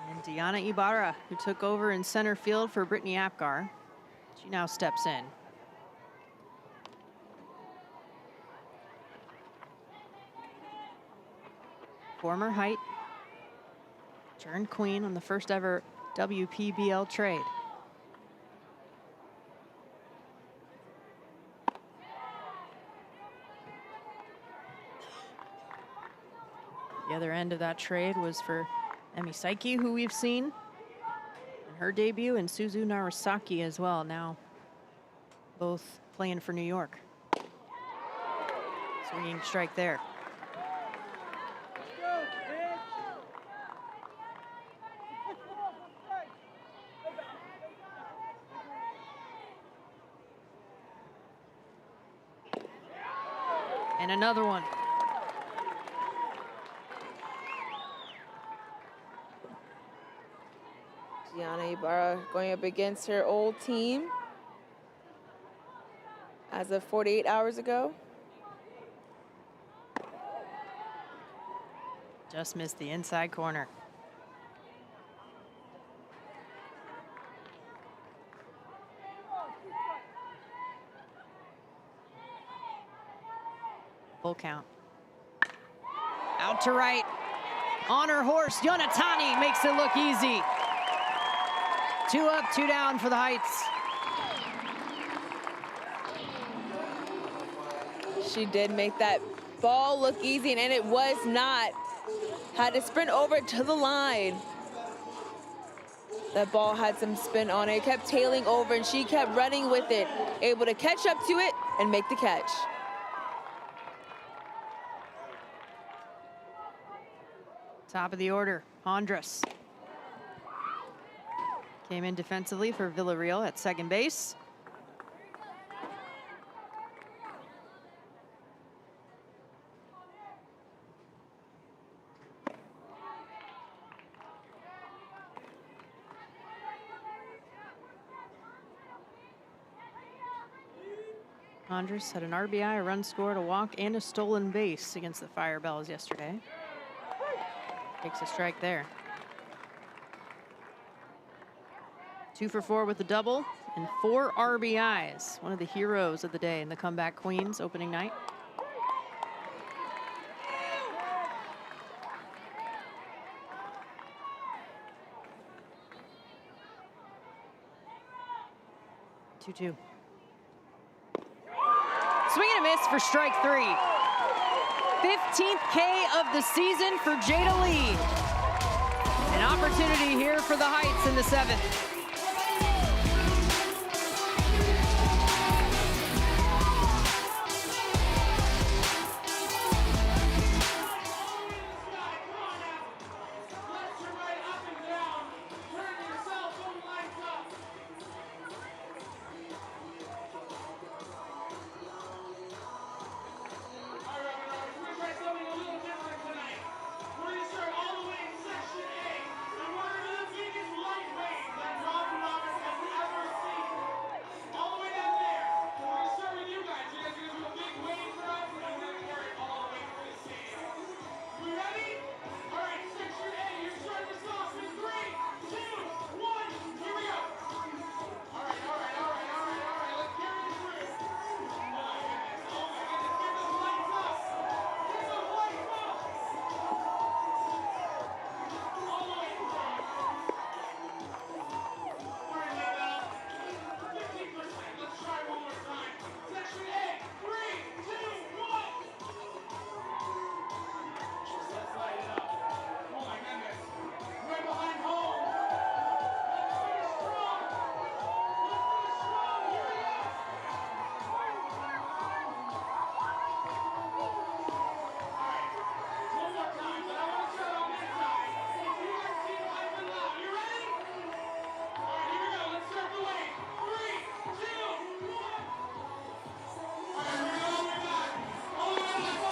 And Diana Ibarra, who took over in center field for Brittany Apgar. She now steps in. Former Height turned Queen on the first ever WPBL trade. The other end of that trade was for Emi Saiki, who we've seen in her debut, and Suzu Narasaki as well, now both playing for New York. Swinging strike there. And another one. Diana Ibarra going up against her old team as of 48 hours ago. Just missed the inside corner. Full count. Out to right. On her horse, Yonatani makes it look easy. 2 up, 2 down for the Heights. She did make that ball look easy, and it was not. Had to sprint over to the line. That ball had some spin on it. It kept tailing over, and she kept running with it, able to catch up to it and make the catch. Top of the order, Andres. Came in defensively for Villarreal at second base. Andres had an RBI, a run scored, a walk, and a stolen base against the Firebells yesterday. Takes a strike there. 2 for 4 with the double and 4 RBIs. One of the heroes of the day in the comeback Queens opening night. Two. Swing and a miss for strike 3. 15th K of the season for Jada Lee. An opportunity here for the Heights in the 7th.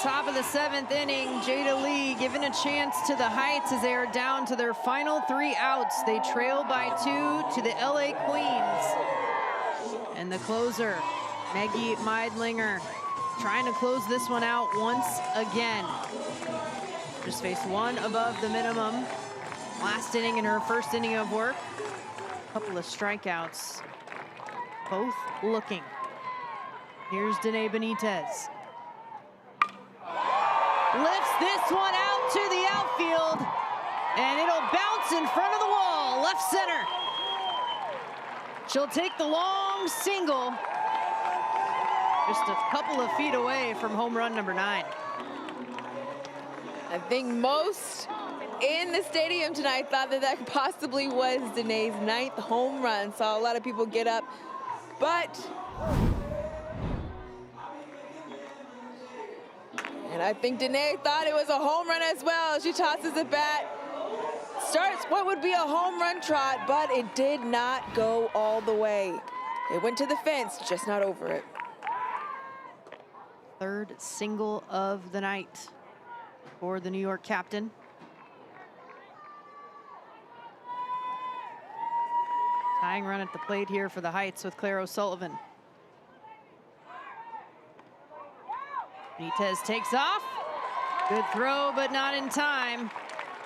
top of the 7th inning. Jada Lee giving a chance to the Heights as they are down to their final 3 outs. They trail by 2 to the LA Queens. And the closer, Maggie Meidlinger, trying to close this one out once again. Just faced 1 above the minimum. Last inning in her first inning of work. A couple of strikeouts, both looking. Here's Danae Benitez. Lifts this one out to the outfield, and it'll bounce in front of the wall, left center. She'll take the long single, just a couple of feet away from home run number 9. I think most in the stadium tonight thought that that possibly was Danae's 9th home run. Saw a lot of people get up, but and I think Danae thought it was a home run as well. She tosses the bat, starts what would be a home run trot, but it did not go all the way. It went to the fence, just not over it. 3rd single of the night for the New York captain. Tying run at the plate here for the Heights with Claire O'Sullivan. Benitez takes off. Good throw, but not in time.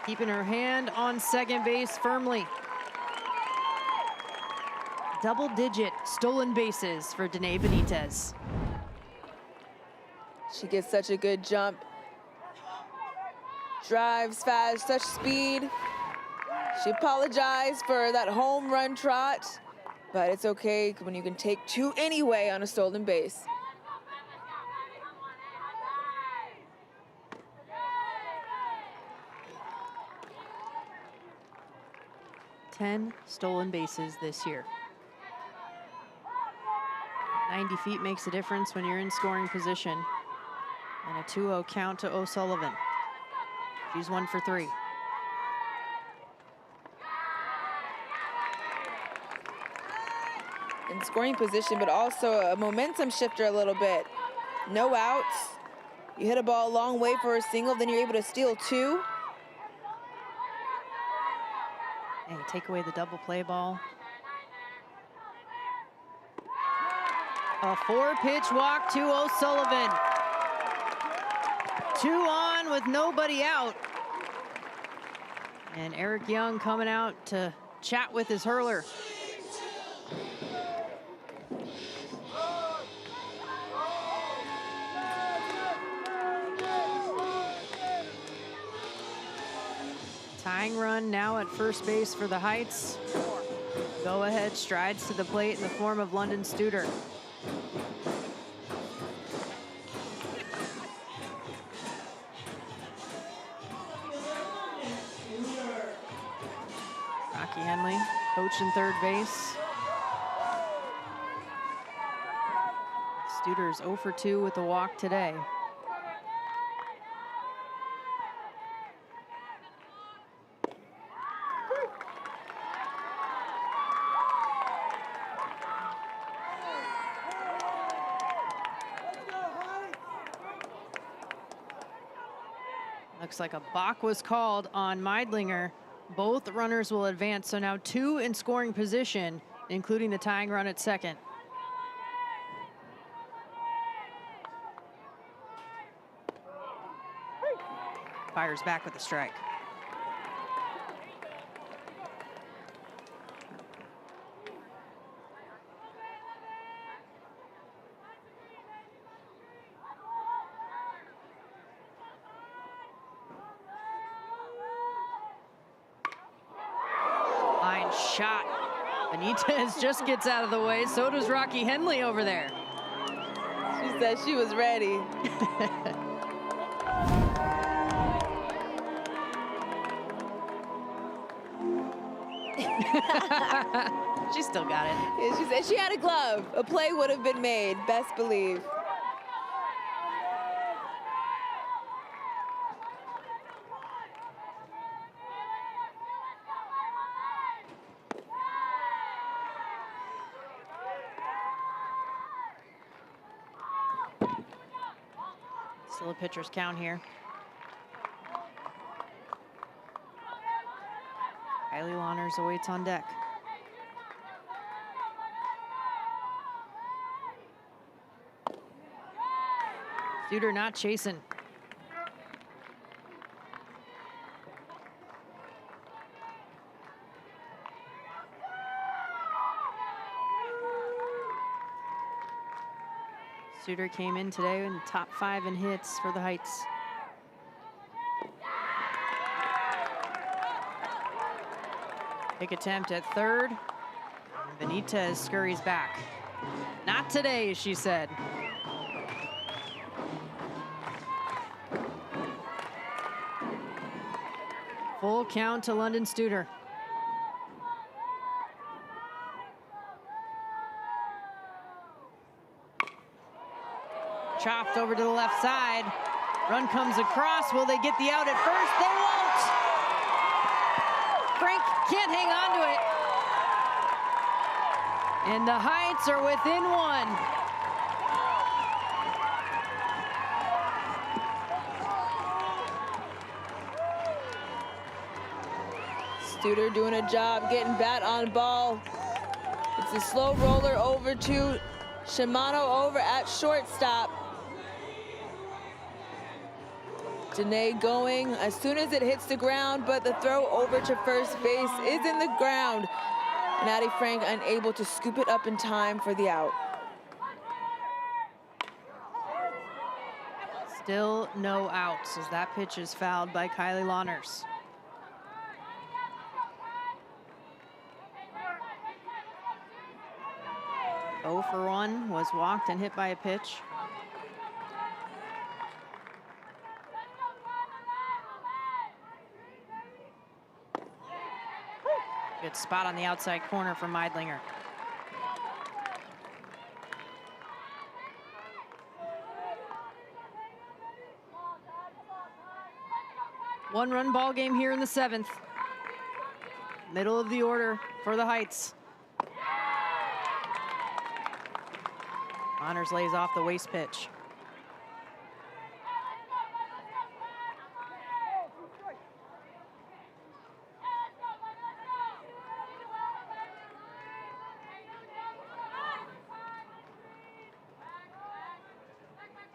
Keeping her hand on second base firmly. Double-digit stolen bases for Danae Benitez. She gets such a good jump. Drives fast, such speed. She apologized for that home run trot, but it's okay when you can take 2 anyway on a stolen base. Ten stolen bases this year. 90 feet makes a difference when you're in scoring position. And a 2-0 count to O'Sullivan. She's 1 for 3. In scoring position, but also a momentum shifter a little bit. No outs. You hit a ball a long way for a single, then you're able to steal 2. Hey, take away the double play ball. A 4-pitch walk to O'Sullivan. 2 on with nobody out. And Eric Young coming out to chat with his hurler. Tying run now at first base for the Heights. Go ahead strides to the plate in the form of London Studer. Rocky Henley, coaching third base. Studer's 0 for 2 with a walk today. Looks like a balk was called on Meidlinger. Both runners will advance, so now 2 in scoring position, including the tying run at second. Fires back with a strike. Line shot. Benitez just gets out of the way. So does Rocky Henley over there. She said she was ready. She still got it. Yeah, she said she had a glove. A play would have been made, best believe. Still a pitcher's count here. Kylie Lawners awaits on deck. Studer not chasing. Studer came in today in the top 5 in hits for the Heights. Big attempt at third. Benitez scurries back. Not today, she said. Full count to London Studer. Chopped over to the left side. Run comes across. Will they get the out at first? They won't. Frank can't hang on to it. And the Heights are within 1. Studer doing a job getting bat on ball. It's a slow roller over to Shimano over at shortstop. Danae going as soon as it hits the ground, but the throw over to first base is in the ground. And Addie Frank unable to scoop it up in time for the out. Still no outs as that pitch is fouled by Kylie Lawners. Oh for 1 was walked and hit by a pitch. Good spot on the outside corner from Meidlinger. One-run ball game here in the 7th. Middle of the order for the Heights. Honors lays off the waste pitch.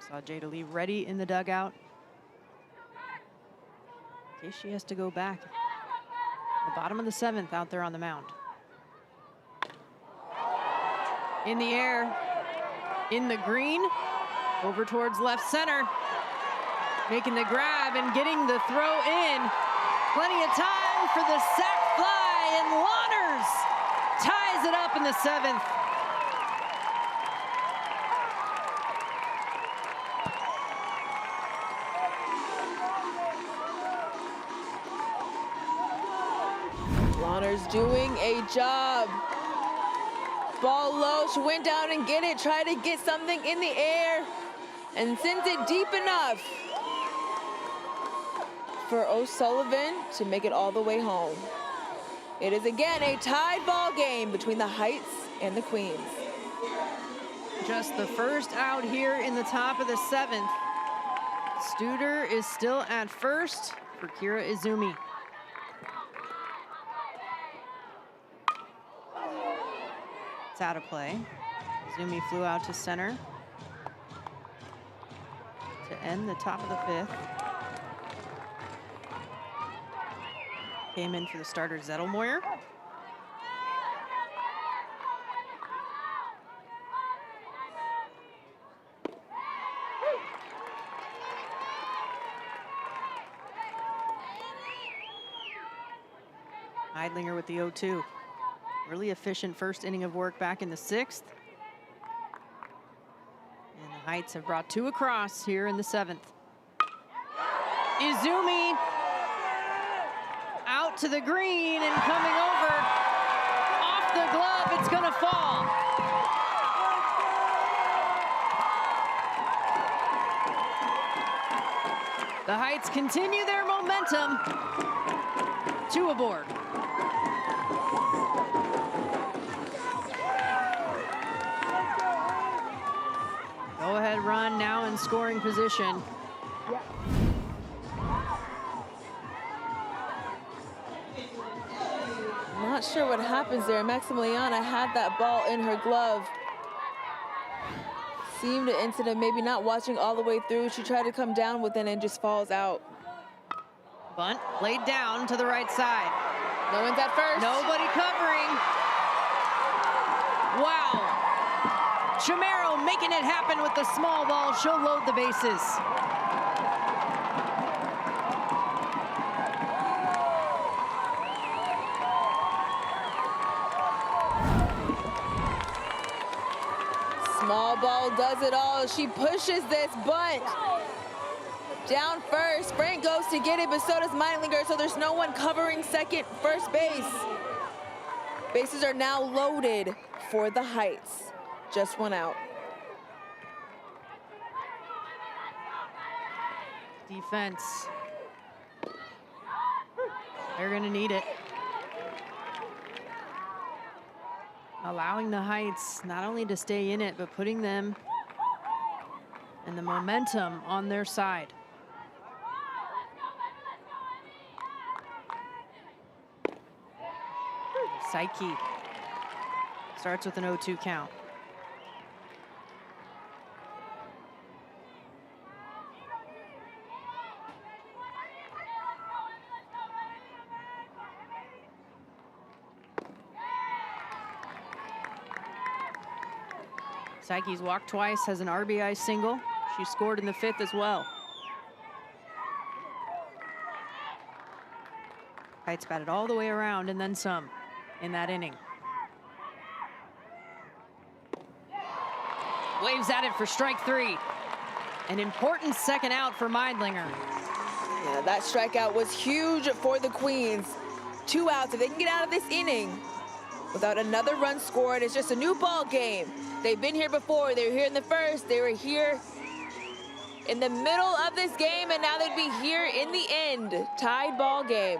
Saw Jada Lee ready in the dugout in case she has to go back. The bottom of the 7th out there on the mound. In the air, in the green, over towards left center. Making the grab and getting the throw in. Plenty of time for the sac fly, and Lawners ties it up in the 7th. Lawners doing a job. Ball low, she went down and get it, tried to get something in the air and sends it deep enough for O'Sullivan to make it all the way home. It is again a tied ball game between the Heights and the Queens. Just the first out here in the top of the 7th. Studer is still at first for Kira Izumi. It's out of play. Izumi flew out to center to end the top of the 5th. Came in for the starter Zettelmoyer. Meidlinger with the 0-2. Really efficient first inning of work back in the 6th. And the Heights have brought 2 across here in the 7th. Izumi out to the green and coming over off the glove. It's gonna fall. The Heights continue their momentum. 2 aboard. Go-ahead run now in scoring position Not sure what happens there. Maximiliana had that ball in her glove. Seemed instead of maybe not watching all the way through, she tried to come down with it and just falls out. Bunt laid down to the right side. No one's at first. Nobody covering. Wow. Chamero making it happen with the small ball. She'll load the bases. Small ball does it all. She pushes this bunt down first. Frank goes to get it, but so does Meidlinger, so there's no one covering first base. Bases are now loaded for the Heights. Just one out. Defense. They're gonna need it. Allowing the Heights not only to stay in it, but putting them and the momentum on their side. Psyche starts with an 0-2 count. Psyche's walked twice, has an RBI single. She scored in the 5th as well. Heights batted all the way around and then some in that inning. Waves at it for strike 3. An important second out for Meidlinger. Yeah, that strikeout was huge for the Queens. 2 outs. If they can get out of this inning without another run scored, it's just a new ball game. They've been here before. They were here in the 1st. They were here in the middle of this game, and now they'd be here in the end. Tied ball game.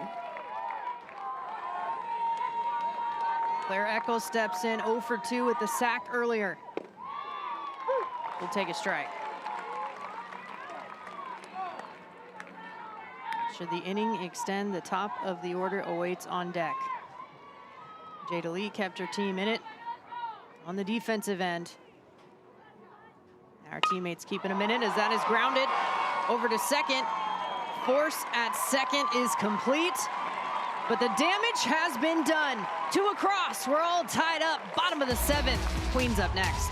Claire Eccles steps in 0 for 2 with the sack earlier. We'll take a strike. Should the inning extend, the top of the order awaits on deck. Jada Lee kept her team in it on the defensive end. Our teammates keeping a minute as that is grounded over to second. Force at second is complete, but the damage has been done. 2 across, we're all tied up. Bottom of the 7th, Queens up next.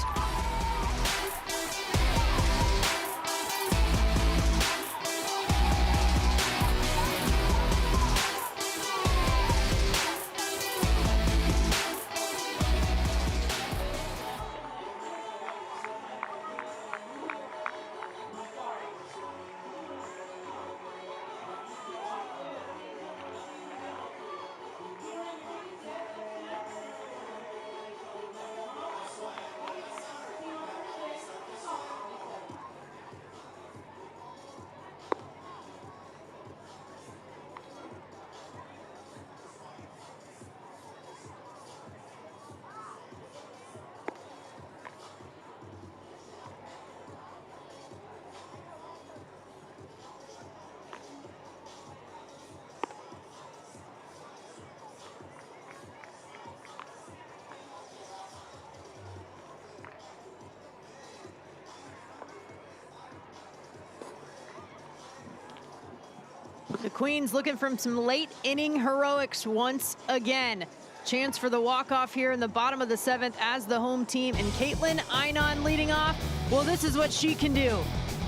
The Queens looking for some late inning heroics once again. Chance for the walk-off here in the bottom of the 7th as the home team, and Caitlin Einon leading off. Well, this is what she can do.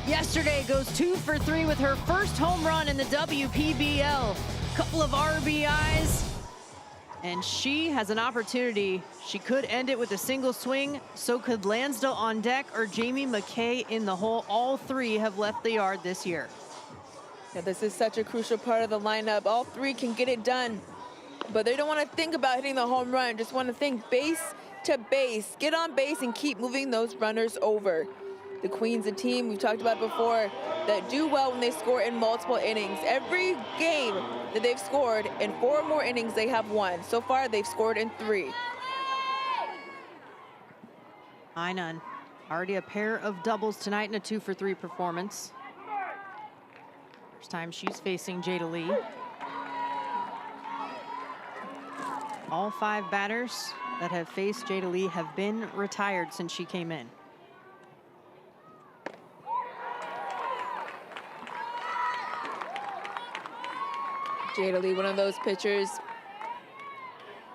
Yesterday goes 2 for 3 with her first home run in the WPBL. Couple of RBIs, and she has an opportunity. She could end it with a single swing. So could Lansdale on deck or Jamie McKay in the hole. All 3 have left the yard this year. Yeah, this is such a crucial part of the lineup. All 3 can get it done, but they don't want to think about hitting the home run. Just want to think base to base, get on base and keep moving those runners over. The Queens, a team we've talked about before, that do well when they score in multiple innings. Every game that they've scored in 4 or more innings, they have won. So far, they've scored in 3. Einon, already a pair of doubles tonight in a 2 for 3 performance. First time she's facing Jada Lee. All 5 batters that have faced Jada Lee have been retired since she came in. Jada Lee, one of those pitchers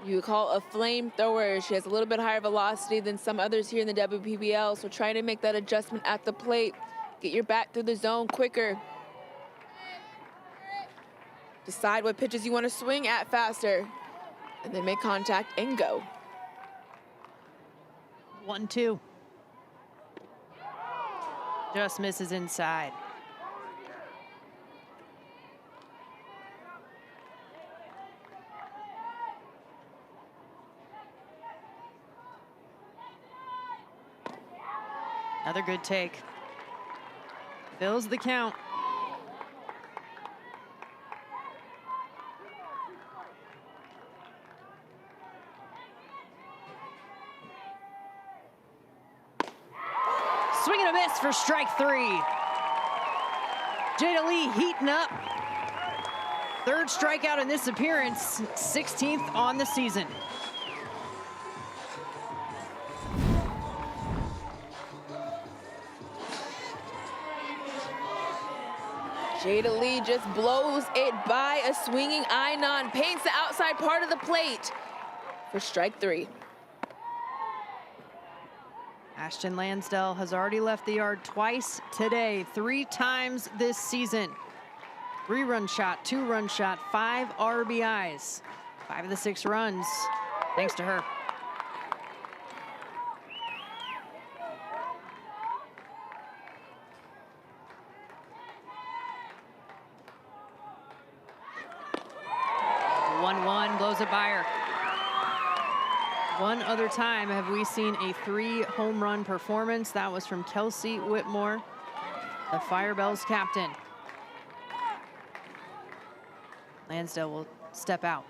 you call a flamethrower. She has a little bit higher velocity than some others here in the WPBL, so trying to make that adjustment at the plate, get your bat through the zone quicker. Decide what pitches you want to swing at faster, and then make contact and go. 1-2. Just misses inside. Another good take. Fills the count. Swing and a miss for strike 3. Jada Lee heating up. 3rd strikeout in this appearance, 16th on the season. Jada Lee just blows it by a swinging Einon, paints the outside part of the plate for strike 3. Ashton Lansdell has already left the yard twice today, 3 times this season. 3-run shot, 2-run shot, 5 RBIs. 5 of the 6 runs, thanks to her. Blows it by her. One other time have we seen a 3-home run performance. That was from Kelsey Whitmore, the Firebells captain. Lansdell will step out.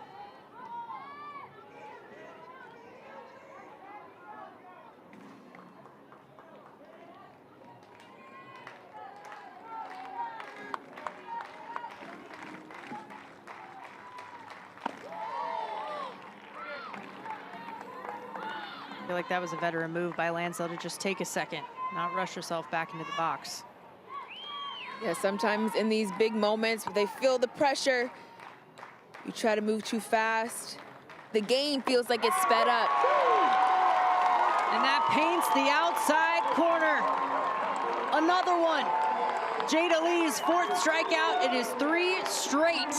I feel like that was a veteran move by Lansdell to just take a second, not rush herself back into the box. Yeah, sometimes in these big moments where they feel the pressure, you try to move too fast. The game feels like it's sped up. And that paints the outside corner. Another one. Jada Lee's 4th strikeout. It is 3 straight.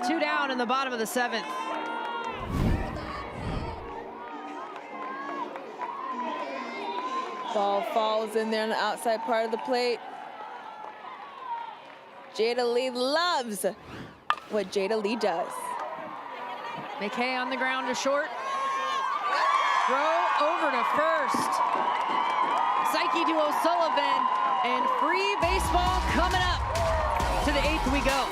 2 down in the bottom of the 7th. Ball falls in there on the outside part of the plate. Jada Lee loves what Jada Lee does. McKay on the ground to short. Throw over to first. Psyche to O'Sullivan, and free baseball coming up. To the 8th we go.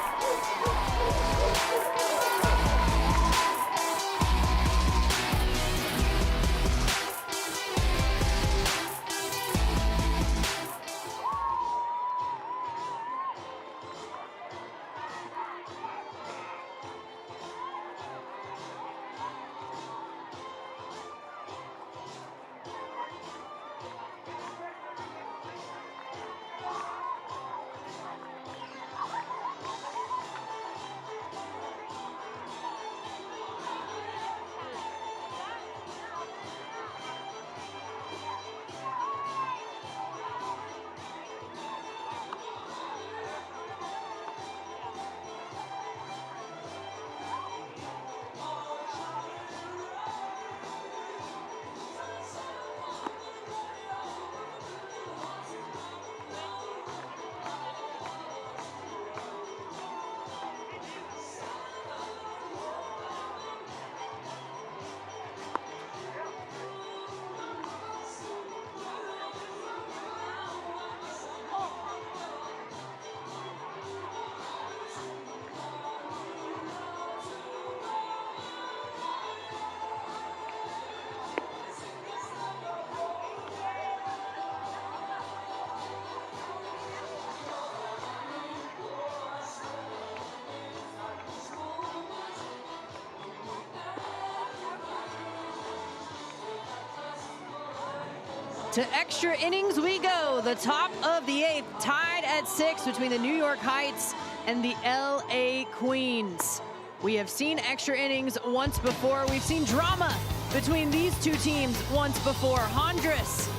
To extra innings we go. The top of the 8th, tied at 6 between the New York Heights and the LA Queens. We have seen extra innings once before. We've seen drama between these two teams once before. Hondras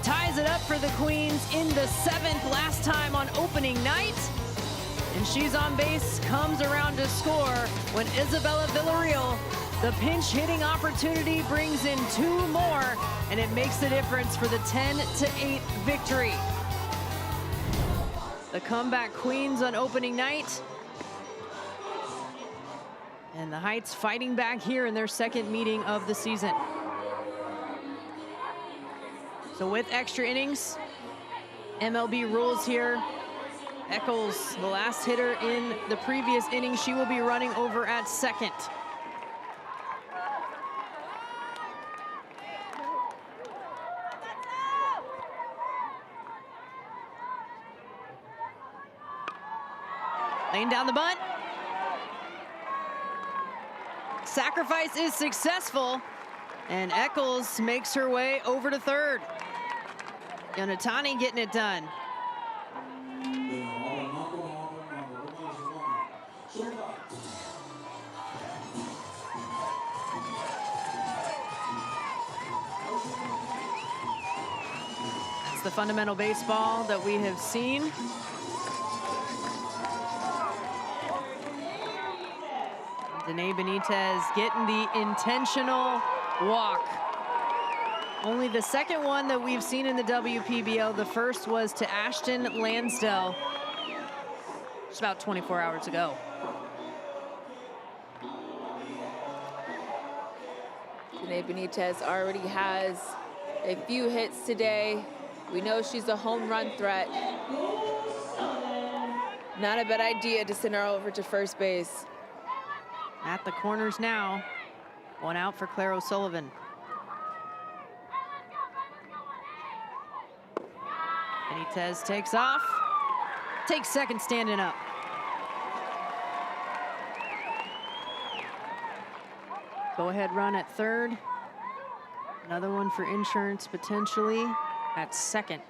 ties it up for the Queens in the 7th, last time on opening night. And she's on base, comes around to score when Isabella Villarreal, the pinch hitting opportunity, brings in 2 more, and it makes the difference for the 10-8 victory. The comeback Queens on opening night. And the Heights fighting back here in their 2nd meeting of the season. So with extra innings, MLB rules here. Eccles, the last hitter in the previous inning, she will be running over at 2nd. Laying down the bunt. Sacrifice is successful, and Eccles makes her way over to 3rd. Yonatani getting it done. That's the fundamental baseball that we have seen. Danae Benitez getting the intentional walk. Only the 2nd one that we've seen in the WPBL. The first was to Ashton Lansdell just about 24 hours ago. Danae Benitez already has a few hits today. We know she's a home run threat. Not a bad idea to send her over to first base. At the corners now. 1 out for Claire O'Sullivan. Benitez takes off. Takes 2nd standing up. Go ahead run at 3rd. Another one for insurance potentially at 2nd.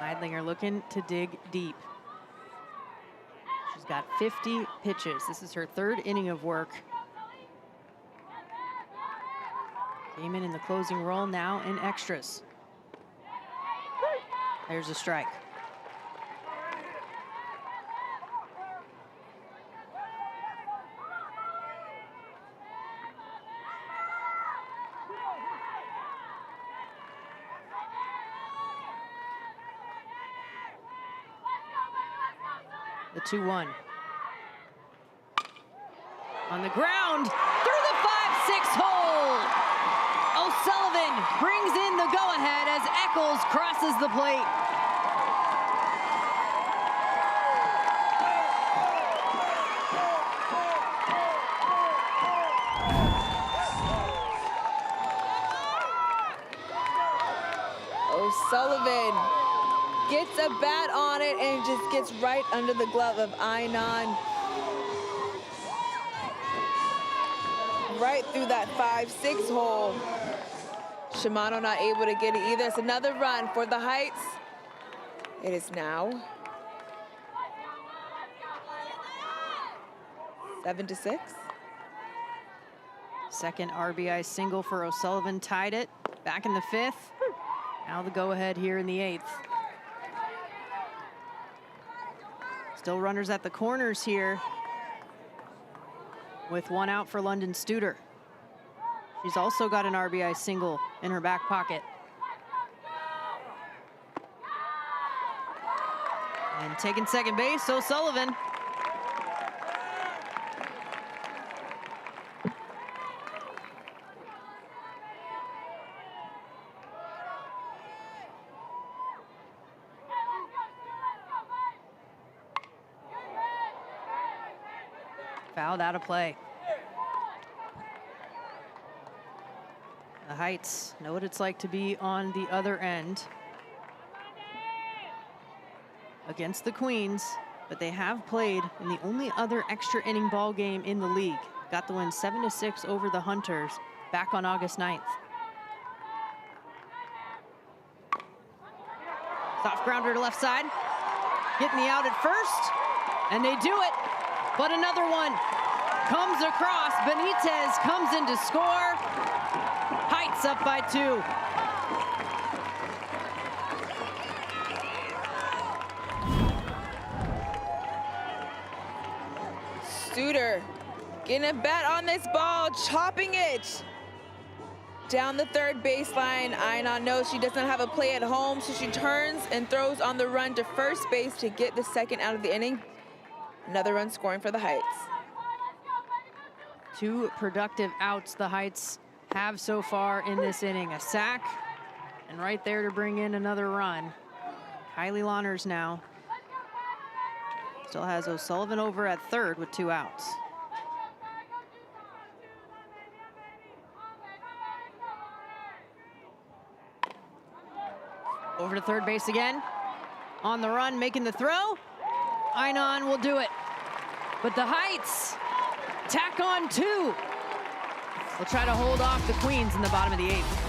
Heidlinger looking to dig deep. She's got 50 pitches. This is her 3rd inning of work. Came in the closing role, now in extras. There's a strike. The 2-1. On the ground, through the 5-6 hole. O'Sullivan brings in the go-ahead as Eccles crosses the plate. O'Sullivan gets a bat on it and just gets right under the glove of Ainan. Right through that 5-6 hole. Shimano not able to get it either. It's another run for the Heights. It is now 7-6. 2nd RBI single for O'Sullivan, tied it. Back in the 5th. Now the go-ahead here in the 8th. Still runners at the corners here with 1 out for London Studer. She's also got an RBI single in her back pocket. And taking 2nd base, O'Sullivan. Fouled out of play. The Heights know what it's like to be on the other end against the Queens, but they have played in the only other extra inning ball game in the league. Got the win 7-6 over the Hunters back on August 9th. Soft grounder to left side. Getting the out at first, and they do it. But another one comes across. Benitez comes in to score. Heights up by 2. Suter getting a bat on this ball, chopping it down the third baseline. Ainan knows she doesn't have a play at home, so she turns and throws on the run to first base to get the second out of the inning. Another run scoring for the Heights. 2 productive outs the Heights have so far in this inning. A sack, and right there to bring in another run. Kylie Lawners now. Still has O'Sullivan over at third with 2 outs. Over to third base again. On the run, making the throw. Ainan will do it. But the Heights tack on 2. We'll try to hold off the Queens in the bottom of the 8th.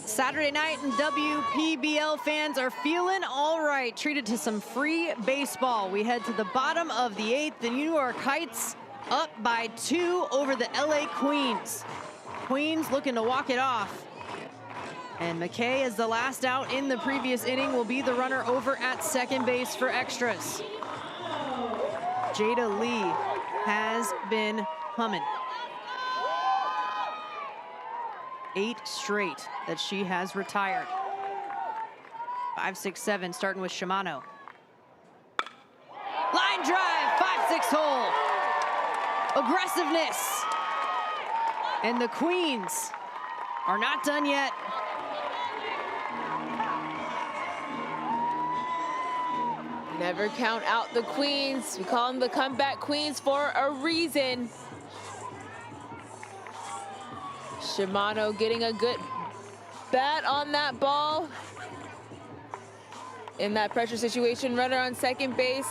Saturday night, and WPBL fans are feeling all right, treated to some free baseball. We head to the bottom of the 8th. The New York Heights up by 2 over the LA Queens. Queens looking to walk it off. And McKay, as the last out in the previous inning, will be the runner over at second base for extras. Jada Lee has been humming. 8 straight that she has retired. 5, 6, 7, starting with Shimano. Line drive, 5-6 hole. Aggressiveness. And the Queens are not done yet. Never count out the Queens. We call them the comeback Queens for a reason. Shimano getting a good bat on that ball. In that pressure situation, runner on second base.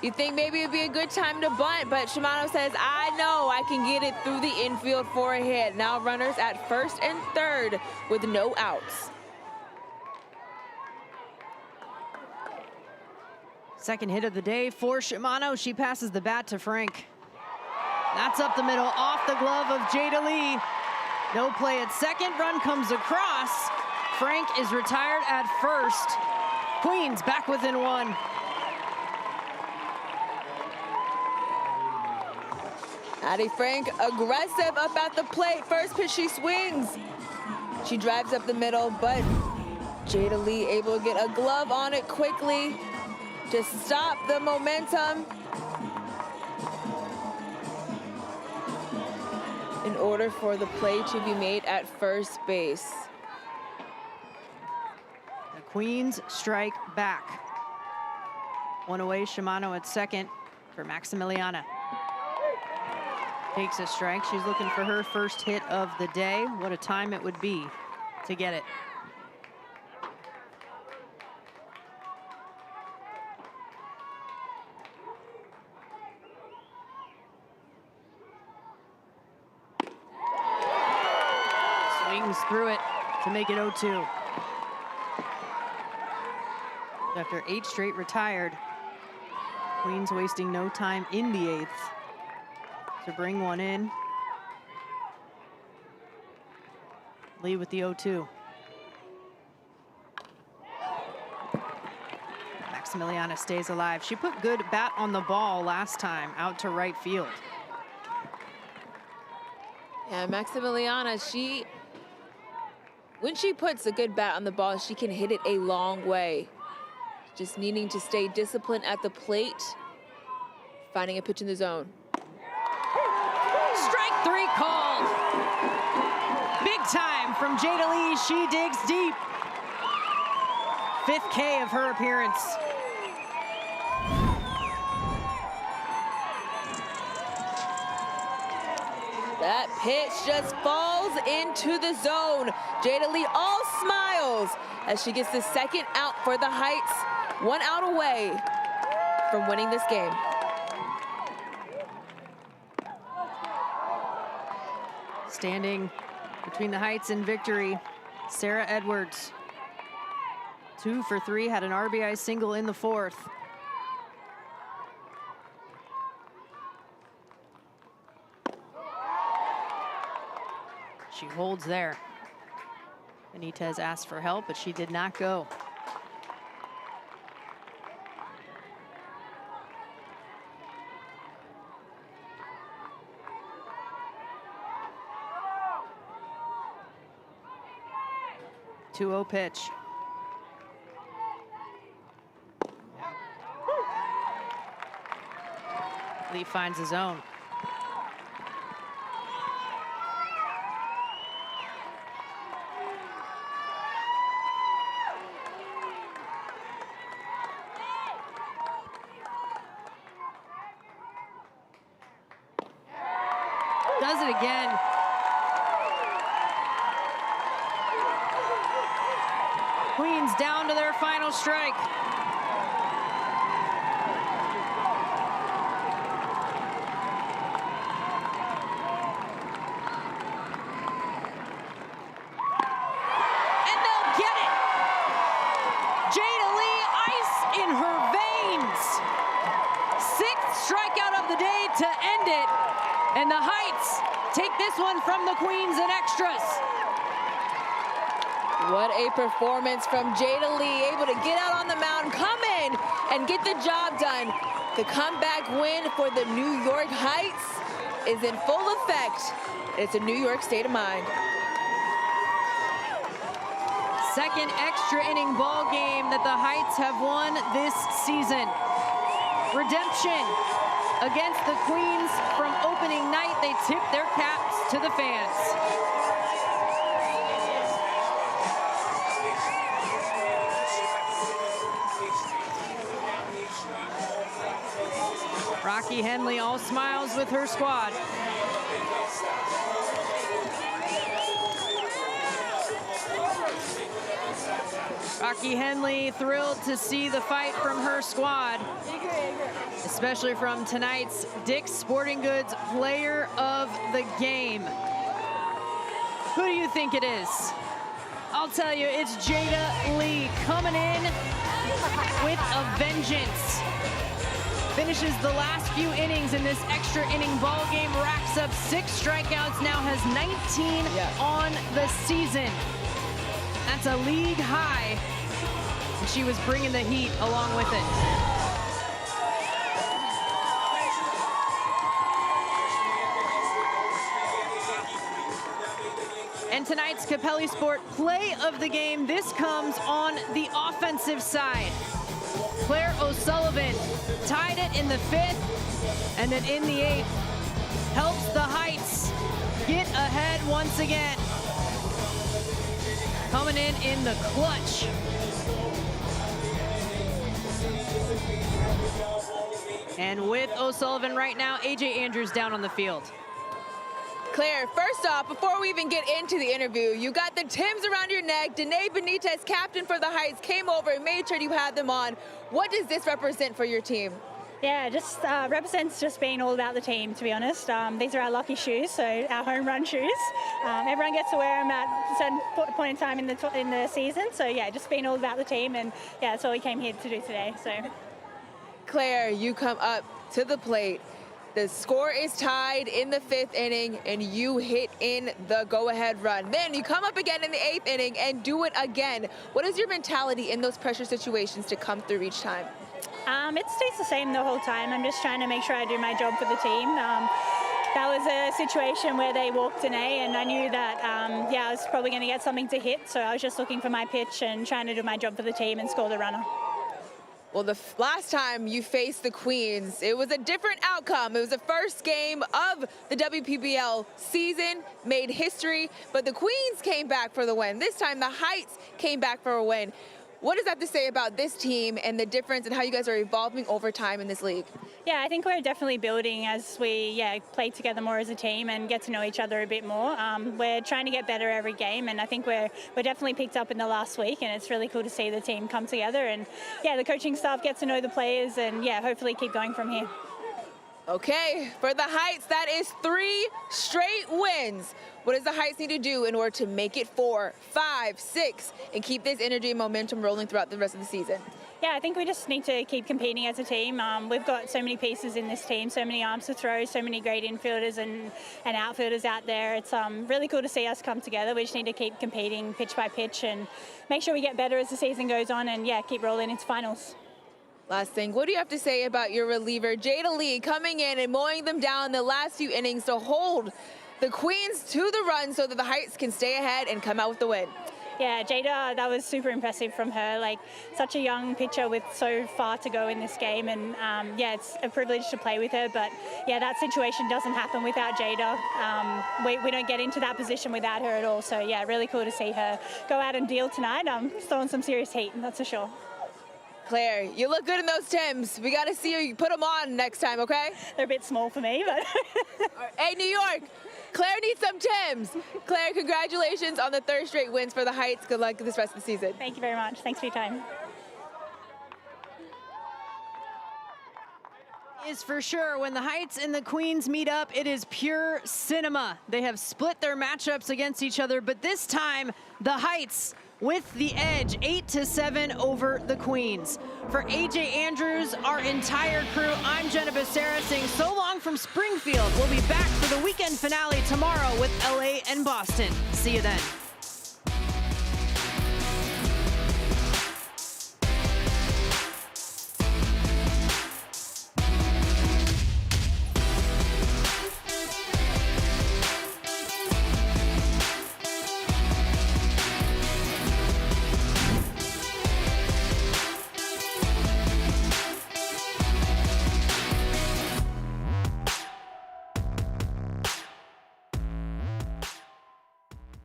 You think maybe it'd be a good time to bunt, but Shimano says, I know I can get it through the infield for a hit. Now runners at first and third with no outs. Second hit of the day for Shimano. She passes the bat to Frank. That's up the middle, off the glove of Jada Lee. No play at second, run comes across. Frank is retired at first. Queens back within 1. Addie Frank aggressive up at the plate. First pitch she swings. She drives up the middle, but Jada Lee able to get a glove on it quickly to stop the momentum. order for the play to be made at first base. The Queens strike back. One away, Shimano at second for Maximiliana. Takes a strike. She's looking for her first hit of the day. What a time it would be to get it. Swings through it to make it 0-2. After 8 straight retired, Queens wasting no time in the 8th to bring one in. Lead with the 0-2. Maximiliana stays alive. She put good bat on the ball last time out to right field. Yeah, Maximiliana, when she puts a good bat on the ball, she can hit it a long way. Just needing to stay disciplined at the plate, finding a pitch in the zone. Strike 3 called. Big time from Jada Lee. She digs deep. 5th K of her appearance. That pitch just falls into the zone. Jada Lee all smiles as she gets the 2nd out for the Heights. 1 out away from winning this game. Standing between the Heights and victory, Sarah Edwards. 2 for 3, had an RBI single in the 4th. She holds there. Benitez asked for help, but she did not go. Two-0 pitch. Lee finds his own. Does it again. Queens down to their final strike. And they'll get it. Jada Lee, ice in her veins. 6th strikeout of the day to end it. And the Heights take this one from the Queens in extras. What a performance from Jada Lee, able to get out on the mound, come in and get the job done. The comeback win for the New York Heights is in full effect. It's a New York state of mind. 2nd extra inning ball game that the Heights have won this season. Redemption against the Queens from opening night. They tip their caps to the fans. Rocky Henley all smiles with her squad. Rocky Henley thrilled to see the fight from her squad, especially from tonight's Dick's Sporting Goods Player of the Game. Who do you think it is? I'll tell you, it's Jada Lee coming in with a vengeance. Finishes the last few innings in this extra inning ball game, racks up 6 strikeouts, now has 19 on the season. That's a league high, and she was bringing the heat along with it. And tonight's Capelli Sport Play of the Game, this comes on the offensive side. Claire O'Sullivan tied it in the 5th, and then in the 8th, helps the Heights get ahead once again. Coming in the clutch. And with O'Sullivan right now, AJ Andrews down on the field. Claire, first off, before we even get into the interview, you got the Timbs around your neck. Danae Benitez, captain for the Heights, came over and made sure you had them on. What does this represent for your team? Yeah, just represents just being all about the team, to be honest. These are our lucky shoes, so our home run shoes. Everyone gets to wear them at a certain point in time in the season. So yeah, just being all about the team, and yeah, that's all we came here to do today. So, Claire, you come up to the plate. The score is tied in the 5th inning, and you hit in the go-ahead run. Then you come up again in the 8th inning and do it again. What is your mentality in those pressure situations to come through each time? It stays the same the whole time. I'm just trying to make sure I do my job for the team. That was a situation where they walked Danae, and I knew that, I was probably going to get something to hit, so I was just looking for my pitch and trying to do my job for the team and score the runner. Well, the last time you faced the Queens, it was a different outcome. It was the first game of the WPBL season, made history, but the Queens came back for the win. This time, the Heights came back for a win. What does that have to say about this team and the difference and how you guys are evolving over time in this league? Yeah, I think we're definitely building as we play together more as a team and get to know each other a bit more. We're trying to get better every game, and I think we're definitely picked up in the last week, and it's really cool to see the team come together, and the coaching staff get to know the players, and hopefully keep going from here. Okay, for the Heights, that is 3 straight wins. What does the Heights need to do in order to make it 4, 5, 6, and keep this energy and momentum rolling throughout the rest of the season? Yeah, I think we just need to keep competing as a team. We've got so many pieces in this team, so many arms to throw, so many great infielders and outfielders out there. It's really cool to see us come together. We just need to keep competing pitch by pitch and make sure we get better as the season goes on, and keep rolling into finals. Last thing, what do you have to say about your reliever, Jada Lee, coming in and mowing them down the last few innings to hold the Queens to the run so that the Heights can stay ahead and come out with the win? Yeah, Jada, that was super impressive from her. Like, such a young pitcher with so far to go in this game, and it's a privilege to play with her. But that situation doesn't happen without Jada. We don't get into that position without her at all. So really cool to see her go out and deal tonight. Throwing some serious heat, that's for sure. Claire, you look good in those Timbs. We got to see you put them on next time, okay? They're a bit small for me, but... Hey, New York, Claire needs some Timbs. Claire, congratulations on the 3rd straight wins for the Heights. Good luck this rest of the season. Thank you very much. Thanks for your time. Is for sure when the Heights and the Queens meet up, it is pure cinema. They have split their matchups against each other, but this time the Heights with the edge, 8-7 over the Queens. For AJ Andrews, our entire crew, I'm Jenna Becerra saying so long from Springfield. We'll be back for the weekend finale tomorrow with LA and Boston. See you then.